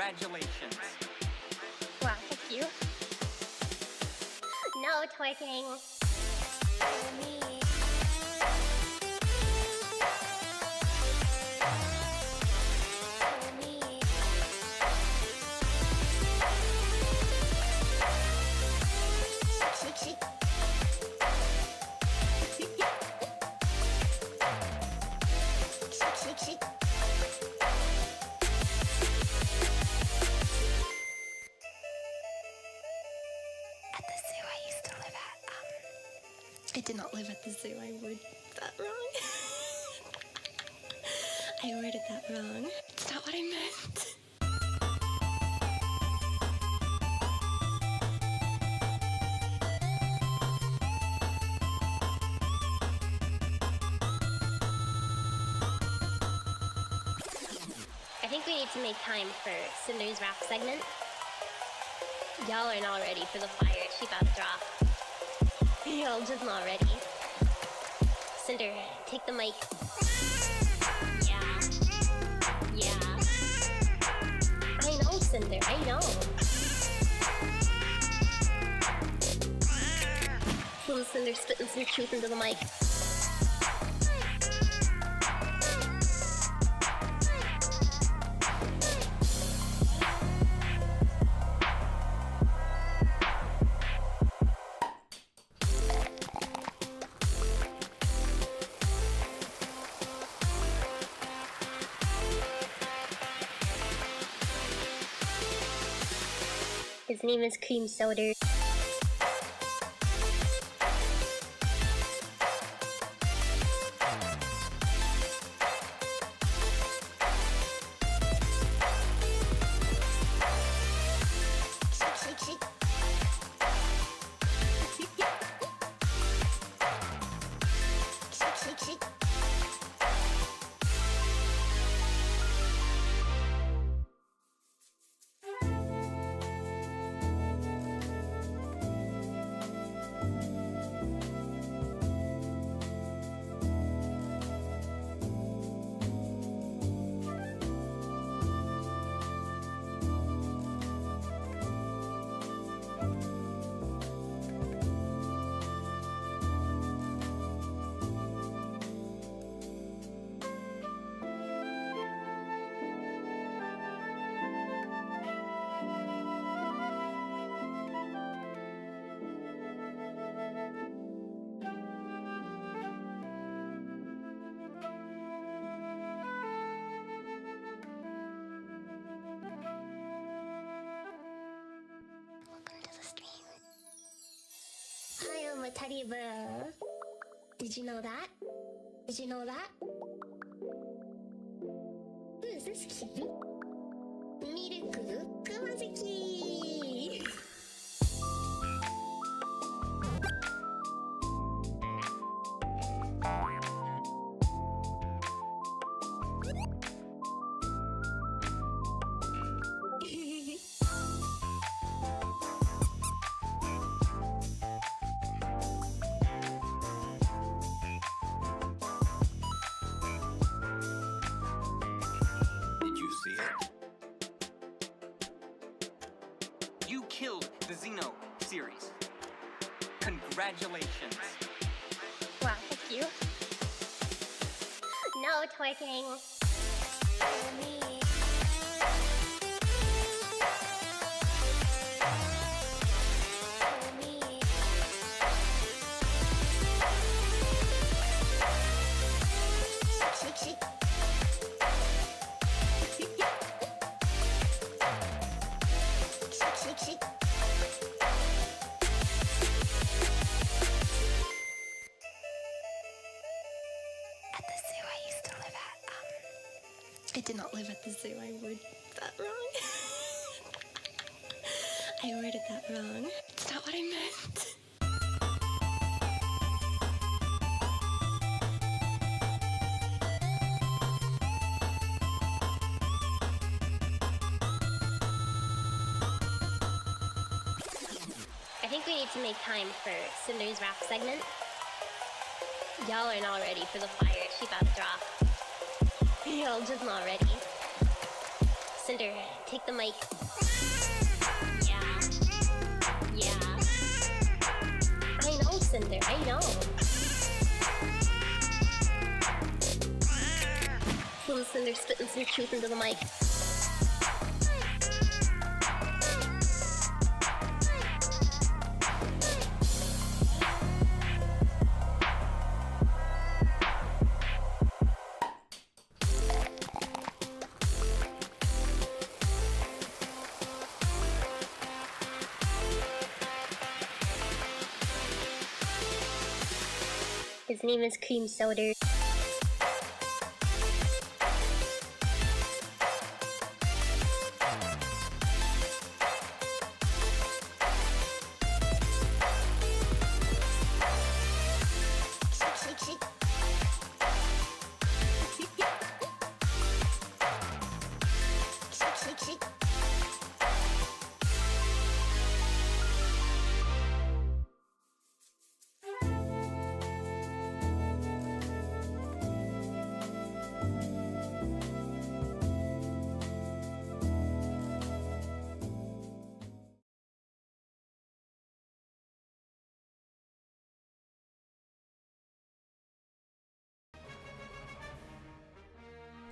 Congratulations. Wow, thank you. No twerking. I did not live at the zoo. I worded that wrong. I worded that wrong. It's not what I meant. I think we need to make time for Cinder's rap segment. Y'all are not ready for the fire she about to drop. Y'all just not ready. Cinder, take the mic. Yeah. Yeah. I know, Cinder, I know. Little Cinder spitting some truth into the mic. His name is Cream Soda. Hi, I'm a teddy bear. Did you know that? Did you know that? Who is this cute? Miruku Kumazuki! You killed the Xeno series. Congratulations. Wow, thank you. No twerking. I did not live at the zoo. I worded that wrong. I worded that wrong. It's not what I meant. I think we need to make time for Cinder's rap segment. Y'all are not ready for the fire she about to drop. Y'all just not ready. Cinder, take the mic. Yeah. Yeah. I know, Cinder, I know. Little Cinder spitting some truth into the mic. His name is Cream Soda.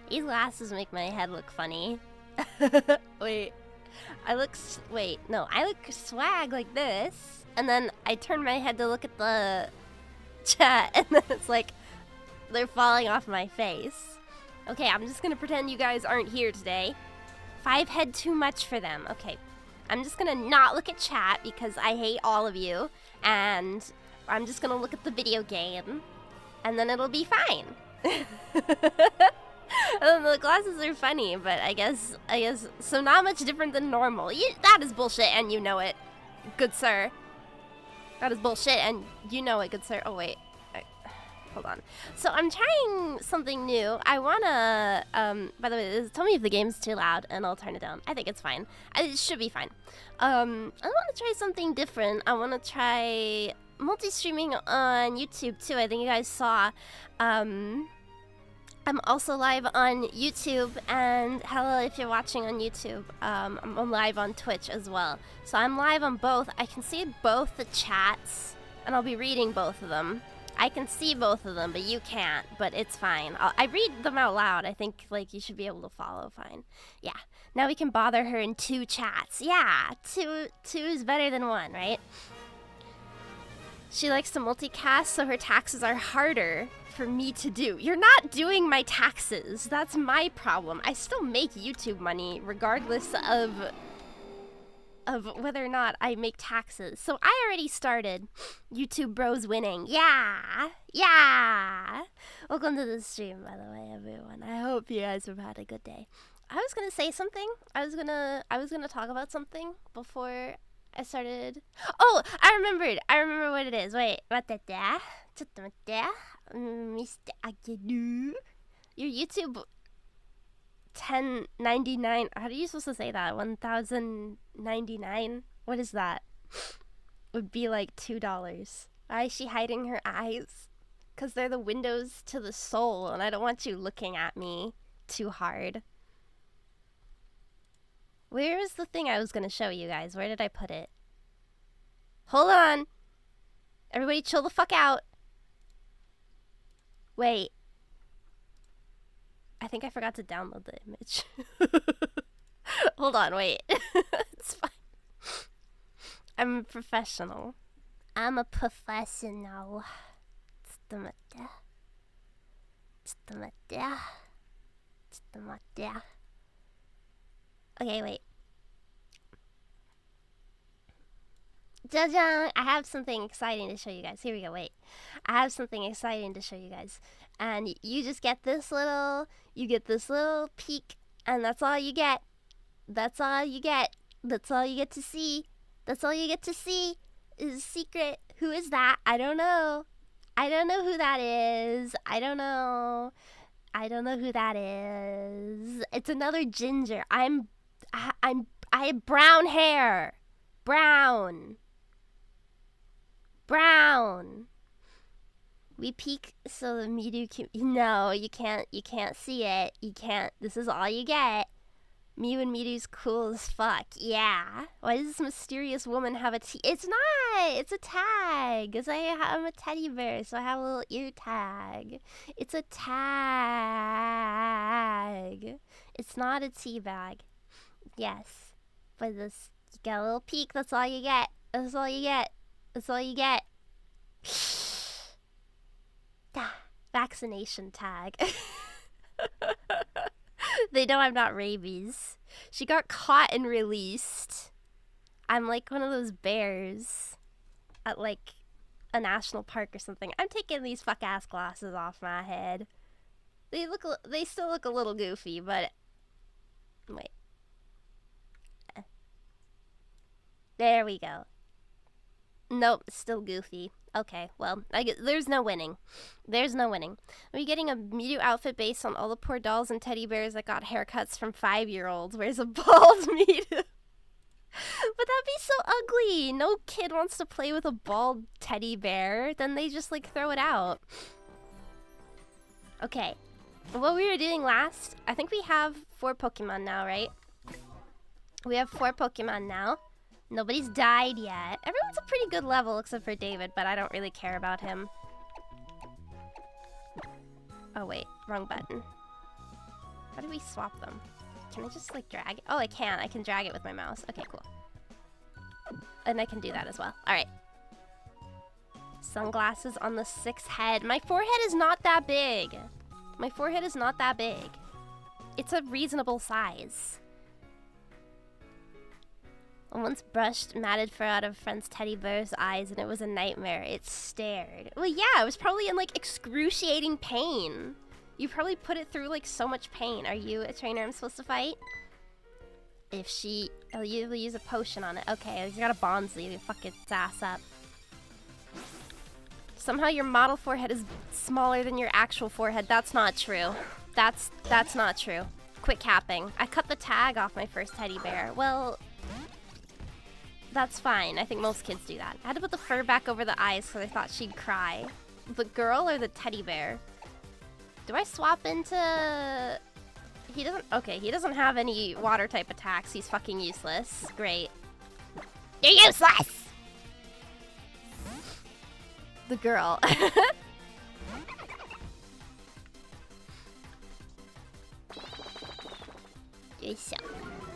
These glasses make my head look funny. Wait. I look swag like this. And then I turn my head to look at the chat. And then it's like, they're falling off my face. Okay, I'm just gonna pretend you guys aren't here today. 5 head too much for them. Okay. I'm just gonna not look at chat because I hate all of you. And I'm just gonna look at the video game. And then it'll be fine. The glasses are funny, but I guess, so not much different than normal. That is bullshit, and you know it, good sir. That is bullshit, and you know it, good sir. Oh, wait. Hold on. So I'm trying something new. I wanna, by the way, tell me if the game's too loud, and I'll turn it down. I think it's fine. It should be fine. I wanna try something different. I wanna try multi-streaming on YouTube, too. I think you guys saw, I'm also live on YouTube, and hello if you're watching on YouTube. I'm live on Twitch as well. So I'm live on both. I can see both the chats, and I'll be reading both of them. I can see both of them, but you can't, but it's fine. I read them out loud. I think, like, you should be able to follow fine. Yeah. Now we can bother her in 2 chats. Yeah, two is better than 1, right? She likes to multicast, so her taxes are harder for me to do. You're not doing my taxes. That's my problem. I still make YouTube money regardless of whether or not I make taxes. So I already started YouTube Bros winning. Yeah. Yeah. Welcome to the stream, by the way, everyone. I hope you guys have had a good day. I was gonna say something. I was gonna talk about something before I started. Oh, I remembered. I remember what it is. Wait, Mr. Ageru. Your YouTube 1099. How are you supposed to say that? 1099? What is that? Would be like $2. Why is she hiding her eyes? Because they're the windows to the soul, and I don't want you looking at me too hard. Where is the thing I was going to show you guys? Where did I put it? Hold on. Everybody chill the fuck out. Wait. I think I forgot to download the image. Hold on, wait. It's fine. I'm a professional. I'm a professional. Okay, wait. Jajang! I have something exciting to show you guys. Here we go, wait. I have something exciting to show you guys. And you just get this little, peek, and that's all you get. That's all you get. That's all you get to see. That's all you get to see is a secret. Who is that? I don't know. I don't know who that is. I don't know who that is. It's another ginger. I have brown hair. Brown. We peek so the Miru can. No, you can't see it. You can't. This is all you get. Miu and Miru's cool as fuck. Yeah. Why does this mysterious woman have a It's not! It's a tag! Because I'm a teddy bear, so I have a little ear tag. It's a tag. It's not a tea bag. Yes. But this, you get a little peek, that's all you get. That's all you get. That's all you get. Vaccination tag. They know I'm not rabies. She got caught and released. I'm like one of those bears at like a national park or something. I'm taking these fuck ass glasses off my head. They still look a little goofy, but wait. There we go. Nope, still goofy. Okay, well, there's no winning. There's no winning. Are we getting a Miru outfit based on all the poor dolls and teddy bears that got haircuts from 5-year-olds? Where's a bald Miru? But that'd be so ugly. No kid wants to play with a bald teddy bear. Then they just, like, throw it out. Okay. What we were doing last, I think we have 4 Pokemon now, right? We have 4 Pokemon now. Nobody's died yet. Everyone's a pretty good level except for David, but I don't really care about him. Oh wait, wrong button. How do we swap them? Can I just like drag it? Oh, I can. I can drag it with my mouse. Okay, cool. And I can do that as well. Alright. Sunglasses on the 6th head. My forehead is not that big. My forehead is not that big. It's a reasonable size. I once brushed matted fur out of a friend's teddy bear's eyes and it was a nightmare. It stared. Well, yeah, it was probably in, like, excruciating pain. You probably put it through, like, so much pain. Are you a trainer I'm supposed to fight? If she... Oh, you will use a potion on it. Okay, you got a Bonsley. You fuck its ass up. Somehow your model forehead is smaller than your actual forehead. That's not true. That's not true. Quit capping. I cut the tag off my first teddy bear. Well... That's fine. I think most kids do that. I had to put the fur back over the eyes because I thought she'd cry. The girl or the teddy bear? Do I swap into... He doesn't... Okay, he doesn't have any water type attacks. He's fucking useless. Great. You're useless! The girl.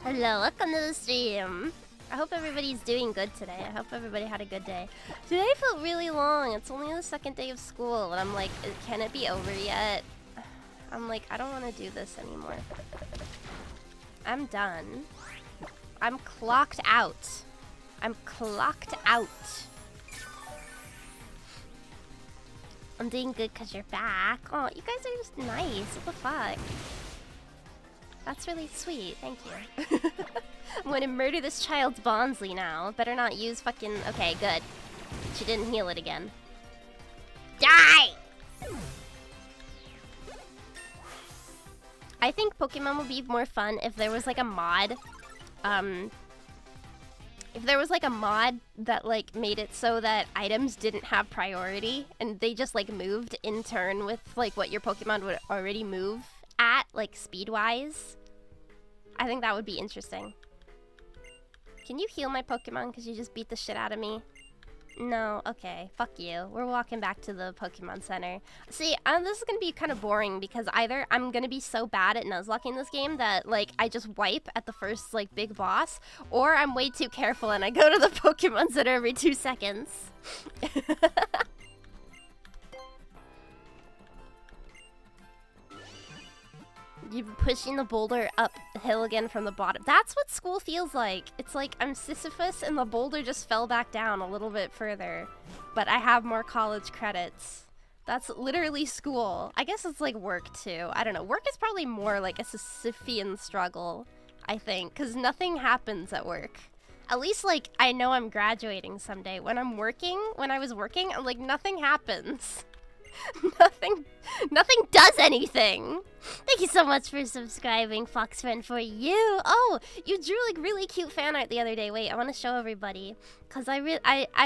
Hello, welcome to the stream. I hope everybody's doing good today. I hope everybody had a good day. Today felt really long. It's only the 2nd day of school, and I'm like, can it be over yet? I'm like, I don't want to do this anymore. I'm done. I'm clocked out. I'm clocked out. I'm doing good because you're back. Oh, you guys are just nice. What the fuck? That's really sweet. Thank you. I'm going to murder this child's Bonsley now. Better not use fucking... Okay, good. She didn't heal it again. Die! I think Pokemon would be more fun if there was like a mod. If there was like a mod that like made it so that items didn't have priority and they just like moved in turn with like what your Pokemon would already move at, like speed-wise. I think that would be interesting. Can you heal my Pokemon because you just beat the shit out of me? No, okay, fuck you. We're walking back to the Pokemon Center. See, this is gonna be kind of boring because either I'm gonna be so bad at Nuzlocking this game that, like, I just wipe at the first, like, big boss, or I'm way too careful and I go to the Pokemon Center every 2 seconds. You're pushing the boulder uphill again from the bottom. That's what school feels like. It's like I'm Sisyphus and the boulder just fell back down a little bit further. But I have more college credits. That's literally school. I guess it's like work too. I don't know. Work is probably more like a Sisyphean struggle, I think. Because nothing happens at work. At least like I know I'm graduating someday. When I was working, like nothing happens. Nothing does anything. Thank you so much for subscribing, Foxfriend, for you. Oh, you drew like really cute fan art the other day. Wait, I want to show everybody because I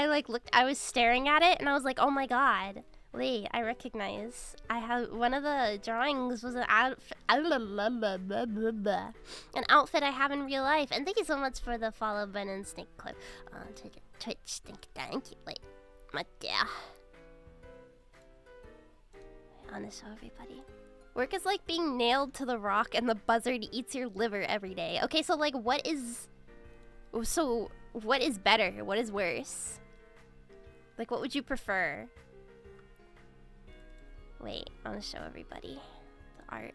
like looked. I was staring at it and I was like, oh my god, Lee, I recognize. I have one of the drawings was an outfit I have in real life. And thank you so much for the follow button and snake clip on Twitch. Thank you. Wait, my dear. On the show, everybody. Work is like being nailed to the rock and the buzzard eats your liver every day. Okay, so like what is better? What is worse? Like what would you prefer? Wait, I want to show everybody the art.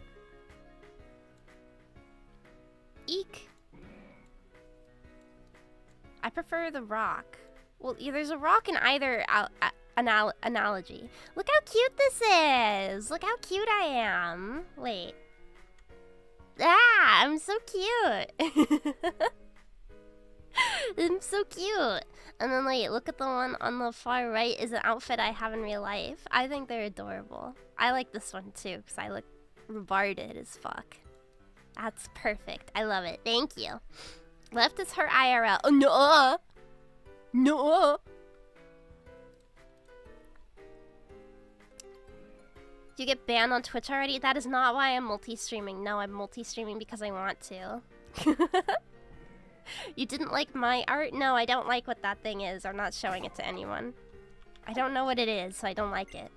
Eek. I prefer the rock. Well, there's a rock in either analogy. Look how cute this is! Look how cute I am! Wait. Ah, I'm so cute! I'm so cute! And then wait, look at the one on the far right is an outfit I have in real life. I think they're adorable. I like this one too, because I look retarded as fuck. That's perfect. I love it. Thank you. Left is her IRL. Oh, no! No! You get banned on Twitch already? That is not why I'm multi-streaming. No, I'm multi-streaming because I want to. You didn't like my art? No, I don't like what that thing is. I'm not showing it to anyone. I don't know what it is, so I don't like it.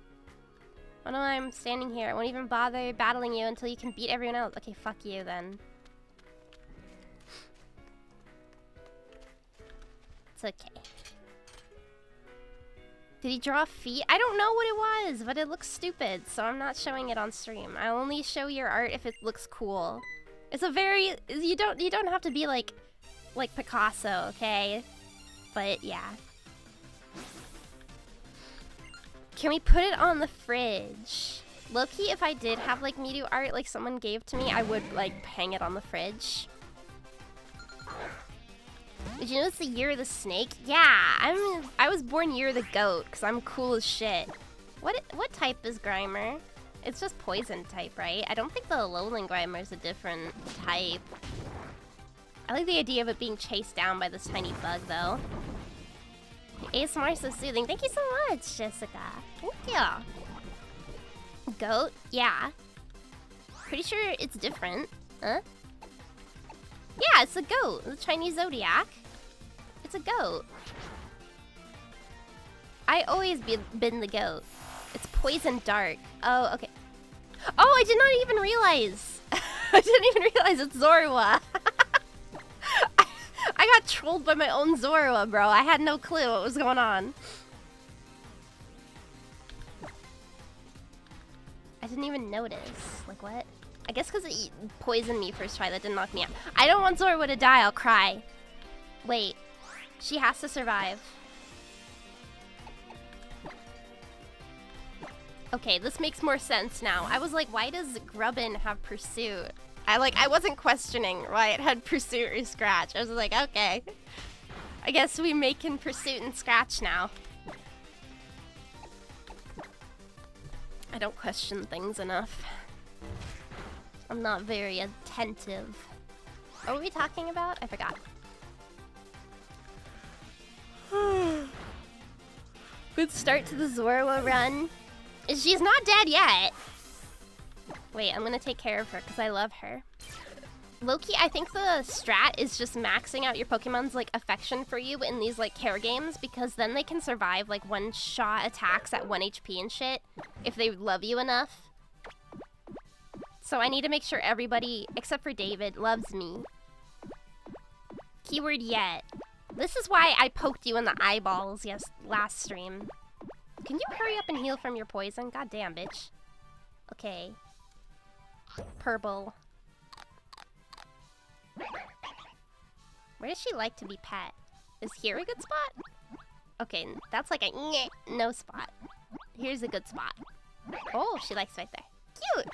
Oh no, I'm standing here. I won't even bother battling you until you can beat everyone else. Okay, fuck you then. It's okay. Did he draw feet? I don't know what it was, but it looks stupid, so I'm not showing it on stream. I'll only show your art if it looks cool. It's a very... You don't have to be like Picasso, okay? But yeah. Can we put it on the fridge? Low-key, if I did have like Miru art like someone gave to me, I would like hang it on the fridge. Did you know it's the year of the snake? Yeah, I was born year of the goat because I'm cool as shit. What type is Grimer? It's just poison type, right? I don't think the lowland Grimer is a different type. I like the idea of it being chased down by this tiny bug, though. ASMR is so soothing. Thank you so much, Jessica. Thank you. Goat? Yeah. Pretty sure it's different. Huh? Yeah, it's a goat. The Chinese zodiac. It's a goat. I always been the goat. It's poison dark. Oh, okay. Oh, I did not even realize. I didn't even realize it's Zorua. I got trolled by my own Zorua, bro. I had no clue what was going on. I didn't even notice. Like, what? I guess because it poisoned me first try. That didn't knock me out. I don't want Zorua to die. I'll cry. Wait. She has to survive. Okay, this makes more sense now. I was like, why does Grubbin have Pursuit? I wasn't questioning why it had Pursuit or Scratch. I was like, okay. I guess we making Pursuit and Scratch now. I don't question things enough. I'm not very attentive. What were we talking about? I forgot. Good start to the Zorua run. She's not dead yet. Wait, I'm gonna take care of her because I love her. Loki, I think the strat is just maxing out your Pokemon's like affection for you in these like care games because then they can survive like one-shot attacks at 1 HP and shit if they love you enough. So I need to make sure everybody, except for David, loves me. Keyword yet. This is why I poked you in the eyeballs last stream. Can you hurry up and heal from your poison? God damn, bitch. Okay. Purple. Where does she like to be pet? Is here a good spot? Okay, that's like a no spot. Here's a good spot. Oh, she likes right there. Cute!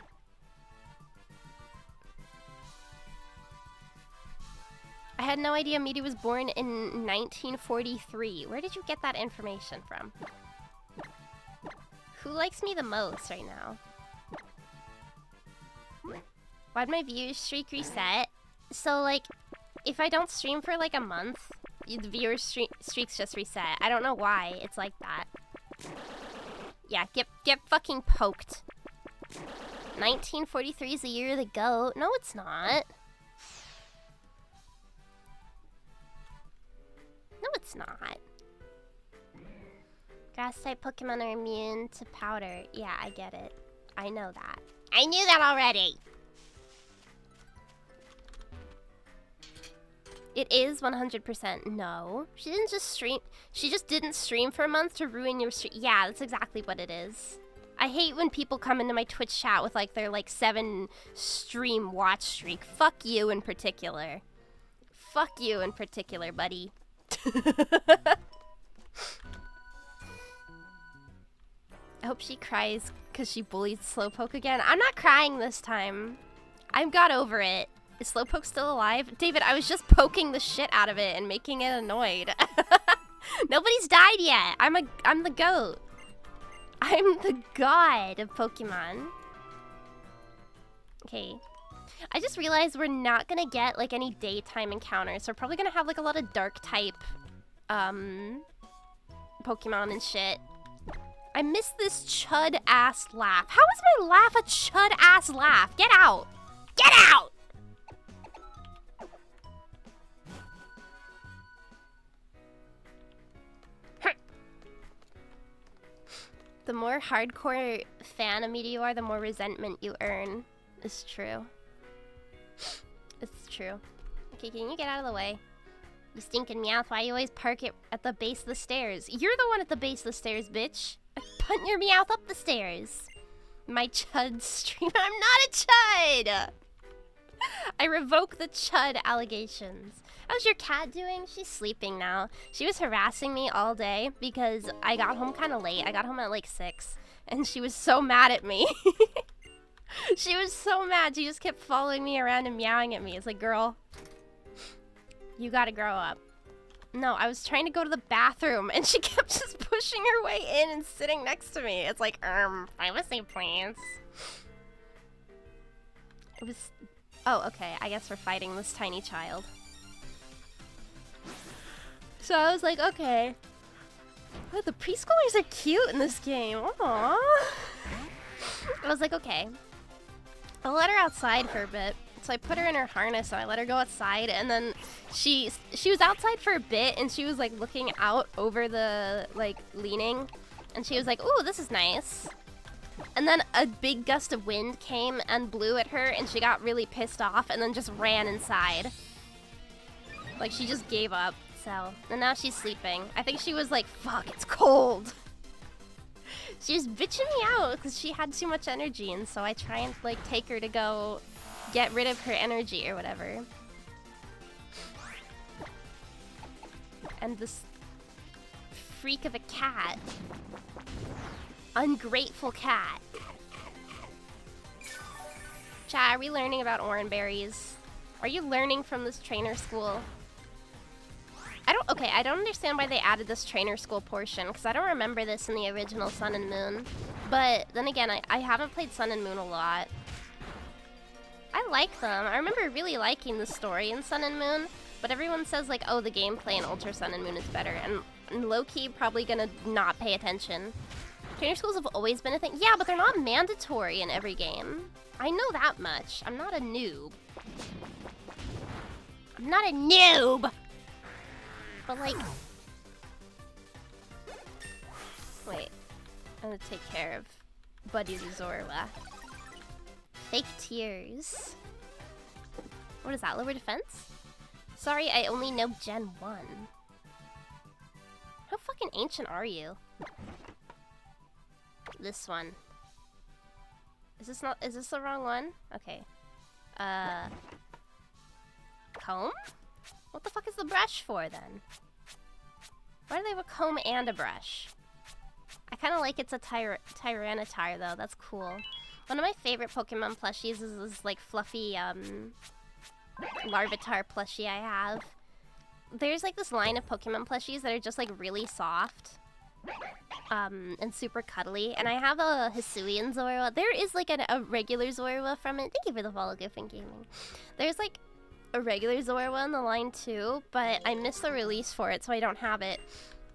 I had no idea Miru was born in 1943. Where did you get that information from? Who likes me the most right now? Why'd my view streak reset? So, like, if I don't stream for, like, a month, the viewer streaks just reset. I don't know why it's like that. Yeah, get fucking poked. 1943 is the year of the goat. No, it's not. No, it's not. Grass-type Pokemon are immune to powder. Yeah, I get it. I know that. I knew that already! It is 100% no. She didn't just stream. She just didn't stream for a month to ruin your stream. Yeah, that's exactly what it is. I hate when people come into my Twitch chat with like their like 7 stream watch streak. Fuck you in particular. Fuck you in particular, buddy. I hope she cries because she bullied Slowpoke again. I'm not crying this time. I've got over it. Is Slowpoke still alive? David, I was just poking the shit out of it and making it annoyed. Nobody's died yet. I'm the goat. I'm the god of Pokemon. Okay. I just realized we're not gonna get like any daytime encounters. So we're probably gonna have like a lot of dark type Pokemon and shit. I miss this chud ass laugh. How is my laugh a chud ass laugh? Get out! Get out! The more hardcore fan of me you are, the more resentment you earn. It's true. It's true. Okay, can you get out of the way? You stinking Meowth, why you always park it at the base of the stairs? You're the one at the base of the stairs, bitch. I punt your Meowth up the stairs. My chud stream. I'm not a chud! I revoke the chud allegations. How's your cat doing? She's sleeping now. She was harassing me all day because I got home kind of late. I got home at like 6. And she was so mad at me. She was so mad. She just kept following me around and meowing at me. It's like, girl, you gotta grow up. No, I was trying to go to the bathroom and she kept just pushing her way in and sitting next to me. It's like, privacy please. It was... Oh, okay. I guess we're fighting this tiny child. So I was like, okay. Oh, the preschoolers are cute in this game. Aww. I was like, okay. I'll let her outside for a bit. So I put her in her harness and I let her go outside, and then she was outside for a bit and she was like looking out over the like leaning, and she was like, ooh, this is nice. And then a big gust of wind came and blew at her and she got really pissed off and then just ran inside. Like she just gave up. So, and now she's sleeping. I think she was like, fuck, it's cold. She was bitching me out because she had too much energy, and so I try and like take her to go get rid of her energy or whatever. And this freak of a cat. Ungrateful cat. Chat, are we learning about oranberries? Are you learning from this trainer school? I don't understand why they added this trainer school portion, because I don't remember this in the original Sun and Moon. But then again, I haven't played Sun and Moon a lot. I like them. I remember really liking the story in Sun and Moon, but everyone says like, oh, the gameplay in Ultra Sun and Moon is better, and low-key probably gonna not pay attention. Trainer schools have always been a thing. Yeah, but they're not mandatory in every game. I know that much. I'm not a noob. I'm not a noob! But like... Wait. I'm gonna take care of Buddy the Zorla. Fake tears. What is that? Lower defense? Sorry, I only know Gen 1. How fucking ancient are you? This one. Is this the wrong one? Okay. Comb? What the fuck is the brush for then? Why do they have a comb and a brush? I kind of like it's a Tyranitar though. That's cool. One of my favorite Pokemon plushies is this like fluffy Larvitar plushie I have. There's like this line of Pokemon plushies that are just like really soft. And super cuddly. And I have a Hisuian Zorua. There is like a regular Zorua from it. Thank you for the follow, Giffen Gaming. There's like a regular Zorua in the line too, but I missed the release for it, so I don't have it.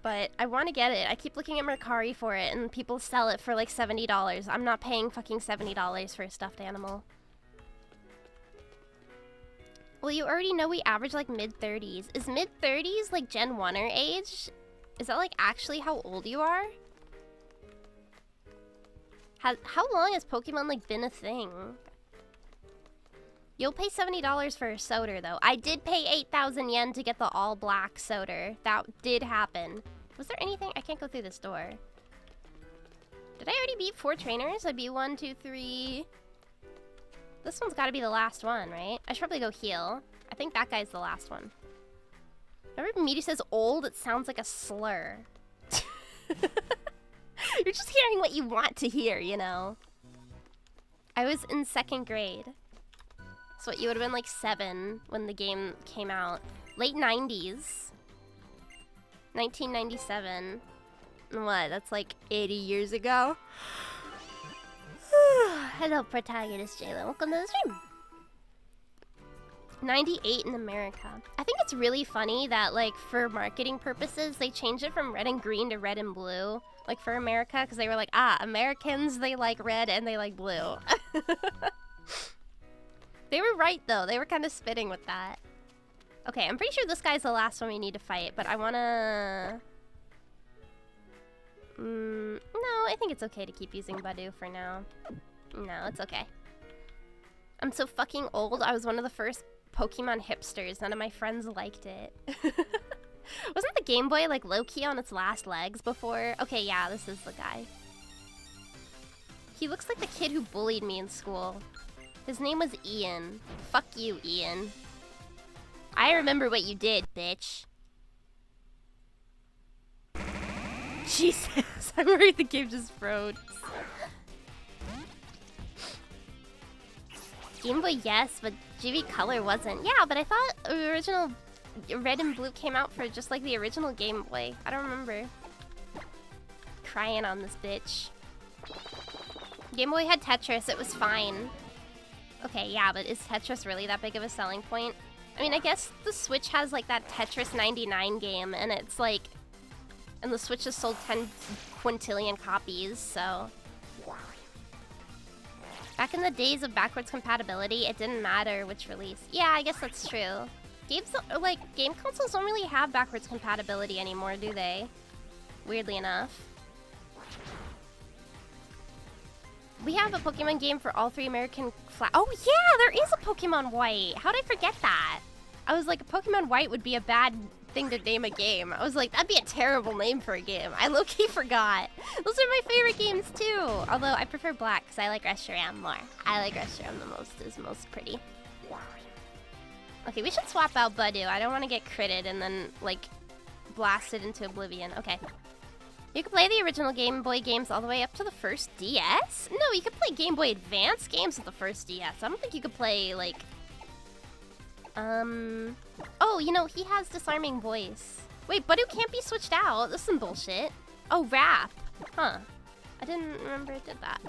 But I want to get it. I keep looking at Mercari for it, and people sell it for like $70. I'm not paying fucking $70 for a stuffed animal. Well, you already know we average like mid-30s. Is mid-30s like Gen 1er age? Is that like actually how old you are? How long has Pokemon like been a thing? You'll pay $70 for a Soda though. I did pay 8,000 yen to get the all black Soda. That did happen. Was there anything? I can't go through this door. Did I already beat 4 trainers? I beat 1, 2, 3. This one's gotta be the last one, right? I should probably go heal. I think that guy's the last one. Whenever Miru says old, it sounds like a slur. You're just hearing what you want to hear, you know? I was in 2nd grade. So you would have been like 7 when the game came out. Late 90s. 1997. What? That's like 80 years ago? Hello, protagonist Jayla. Welcome to the stream. 98 in America. I think it's really funny that, like, for marketing purposes, they changed it from red and green to red and blue. Like, for America, because they were like, Americans, they like red and they like blue. They were right, though. They were kind of spitting with that. Okay, I'm pretty sure this guy's the last one we need to fight, but I wanna... no, I think it's okay to keep using Badu for now. No, it's okay. I'm so fucking old. I was one of the first Pokemon hipsters. None of my friends liked it. Wasn't the Game Boy like low-key on its last legs before? Okay, yeah, this is the guy. He looks like the kid who bullied me in school. His name was Ian. Fuck you, Ian. I remember what you did, bitch. Jesus, I'm worried the game just froze. Game Boy, yes, but GB Color wasn't. Yeah, but I thought the original Red and Blue came out for just like the original Game Boy. I don't remember. Crying on this bitch. Game Boy had Tetris, it was fine. Okay, yeah, but is Tetris really that big of a selling point? I mean, I guess the Switch has like that Tetris 99 game, and it's like... And the Switch has sold 10 quintillion copies, so... Back in the days of backwards compatibility, it didn't matter which release. Yeah, I guess that's true. Games, like, game consoles don't really have backwards compatibility anymore, do they? Weirdly enough. We have a Pokemon game for all 3 American Oh yeah, there is a Pokemon White! How did I forget that? I was like, Pokemon White would be a bad thing to name a game. I was like, that'd be a terrible name for a game. I low-key forgot. Those are my favorite games too. Although I prefer Black because I like Reshiram more. I like Reshiram the most. It's most pretty. Okay, we should swap out Badu. I don't want to get critted and then like blasted into oblivion. Okay. You can play the original Game Boy games all the way up to the first DS? No, you can play Game Boy Advance games with the first DS. I don't think you could play like oh, you know, he has disarming voice. Wait, Badu can't be switched out. This is some bullshit. Oh, rap. Huh. I didn't remember it did that.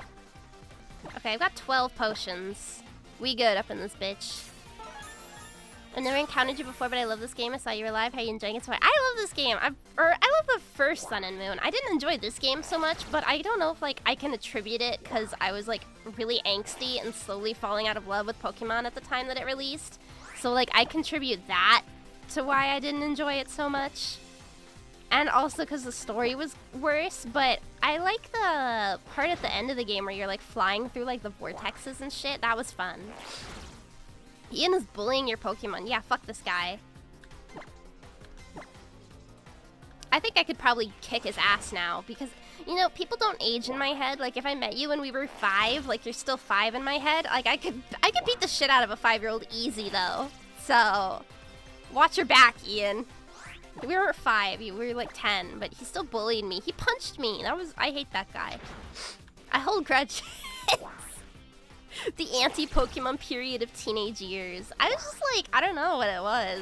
Okay, I've got 12 potions. We good up in this bitch. I've never encountered you before, but I love this game. I saw you were live. How are you enjoying it? So I love this game. I love the first Sun and Moon. I didn't enjoy this game so much, but I don't know if like I can attribute it because I was like really angsty and slowly falling out of love with Pokemon at the time that it released. So like I contribute that to why I didn't enjoy it so much. And also because the story was worse, but I like the part at the end of the game where you're like flying through like the vortexes and shit. That was fun. Ian is bullying your Pokemon. Yeah, fuck this guy. I think I could probably kick his ass now because, you know, people don't age in my head. Like, if I met you when we were 5, like, you're still 5 in my head. Like, I could beat the shit out of a 5-year-old easy, though. So, watch your back, Ian. We weren't 5. We were, like, 10, but he still bullied me. He punched me. I hate that guy. I hold grudges. The anti-Pokemon period of teenage years. I was just like, I don't know what it was.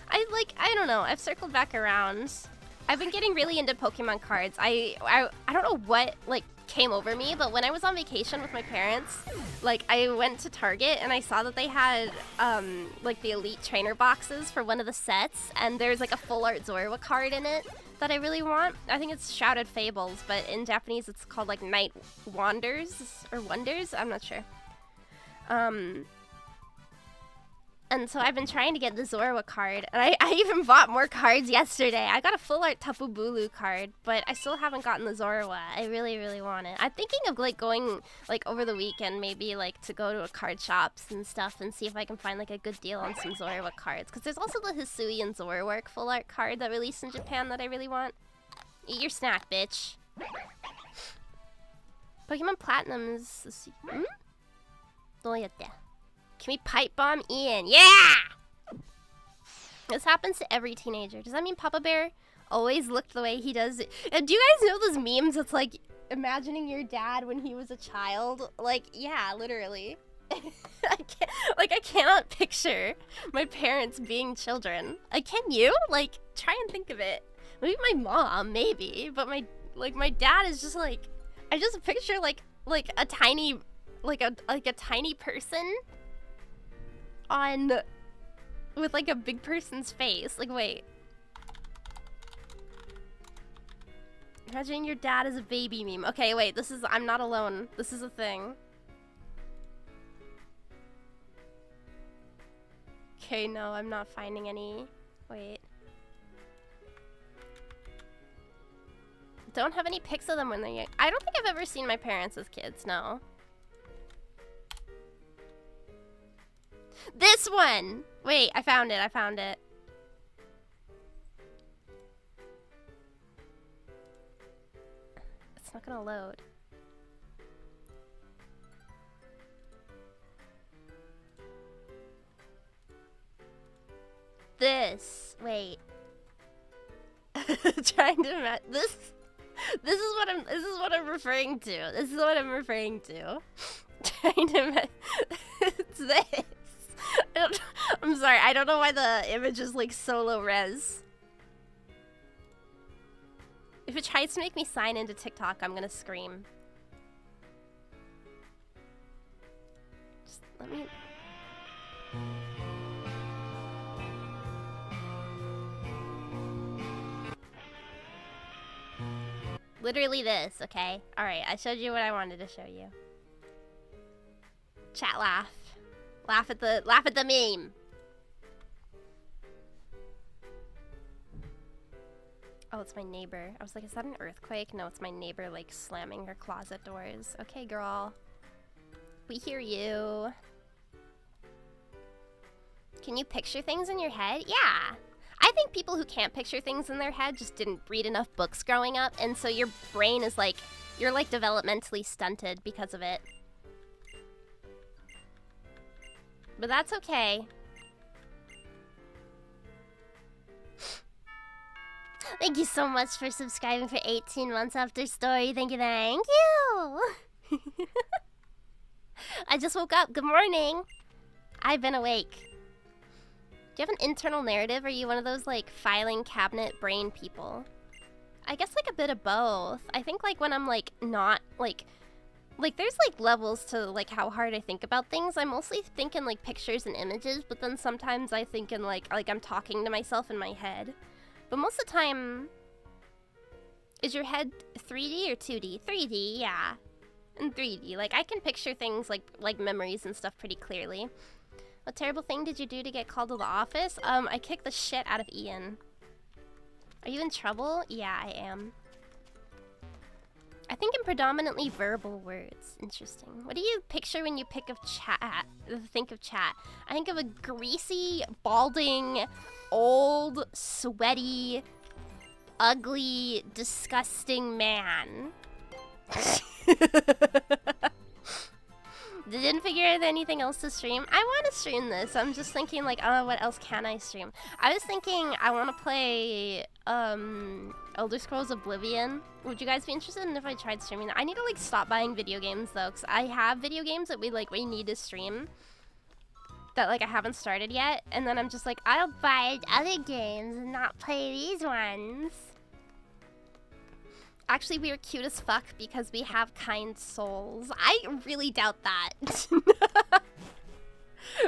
I don't know. I've circled back around. I've been getting really into Pokemon cards. I don't know what, like, came over me, but when I was on vacation with my parents, like I went to Target and I saw that they had like the Elite Trainer boxes for one of the sets, and there's like a full art Zorua card in it that I really want. I think it's Shrouded Fables, but in Japanese it's called like Night Wanders or Wonders. I'm not sure. And so I've been trying to get the Zorua card, and I even bought more cards yesterday. I got a full art Tapu Bulu card, but I still haven't gotten the Zorua. I really, really want it. I'm thinking of like going like over the weekend, maybe like to go to a card shops and stuff and see if I can find like a good deal on some Zorua cards. Because there's also the Hisui and Zoroark full art card that released in Japan that I really want. Eat your snack, bitch. Pokemon Platinum's... Hmm? Can we pipe bomb Ian? Yeah! This happens to every teenager. Does that mean Papa Bear always looked the way he does? And do you guys know those memes? It's like imagining your dad when he was a child. Like, yeah, literally. I cannot picture my parents being children. Can you? Like, try and think of it. Maybe my mom, maybe, but my dad is just like, I just picture like a tiny, like a tiny person on with like a big person's face. Like, wait. Imagine your dad as a baby meme. Okay, wait, I'm not alone. This is a thing. Okay, no, I'm not finding any. Wait. Don't have any pics of them when they're young. I don't think I've ever seen my parents as kids, no. This one! Wait, I found it. It's not gonna load. This. Wait. Trying to imagine this. This is what I'm referring to. Trying to imagine. It's this. I'm sorry, I don't know why the image is like so low res. If it tries to make me sign into TikTok, I'm gonna scream. Just let me... Literally this, okay? Alright, I showed you what I wanted to show you. Chat laugh. Laugh at the meme. Oh, it's my neighbor. I was like, is that an earthquake? No, it's my neighbor like slamming her closet doors. Okay, girl. We hear you. Can you picture things in your head? Yeah. I think people who can't picture things in their head just didn't read enough books growing up, and so your brain is like, you're like developmentally stunted because of it. But that's okay. Thank you so much for subscribing for 18 months after story. Thank you, thank you. I just woke up. Good morning. I've been awake. Do you have an internal narrative? Are you one of those like filing cabinet brain people? I guess like a bit of both. I think like when I'm like not like there's like levels to like how hard I think about things. I mostly think in like pictures and images, but then sometimes I think in like I'm talking to myself in my head. But most of the time, is your head 3D or 2D? 3D, yeah. In 3D, like I can picture things like memories and stuff pretty clearly. What terrible thing did you do to get called to the office? I kicked the shit out of Ian. Are you in trouble? Yeah, I am. I think in predominantly verbal words. Interesting. What do you picture when you think of chat? I think of a greasy, balding, old, sweaty, ugly, disgusting man. Didn't figure out anything else to stream. I want to stream this. I'm just thinking like, oh, what else can I stream? I was thinking I want to play Elder Scrolls Oblivion. Would you guys be interested in if I tried streaming that? I need to like stop buying video games though, because I have video games that we need to stream that like I haven't started yet, and then I'm just like, I'll buy other games and not play these ones. Actually, we are cute as fuck because we have kind souls. I really doubt that.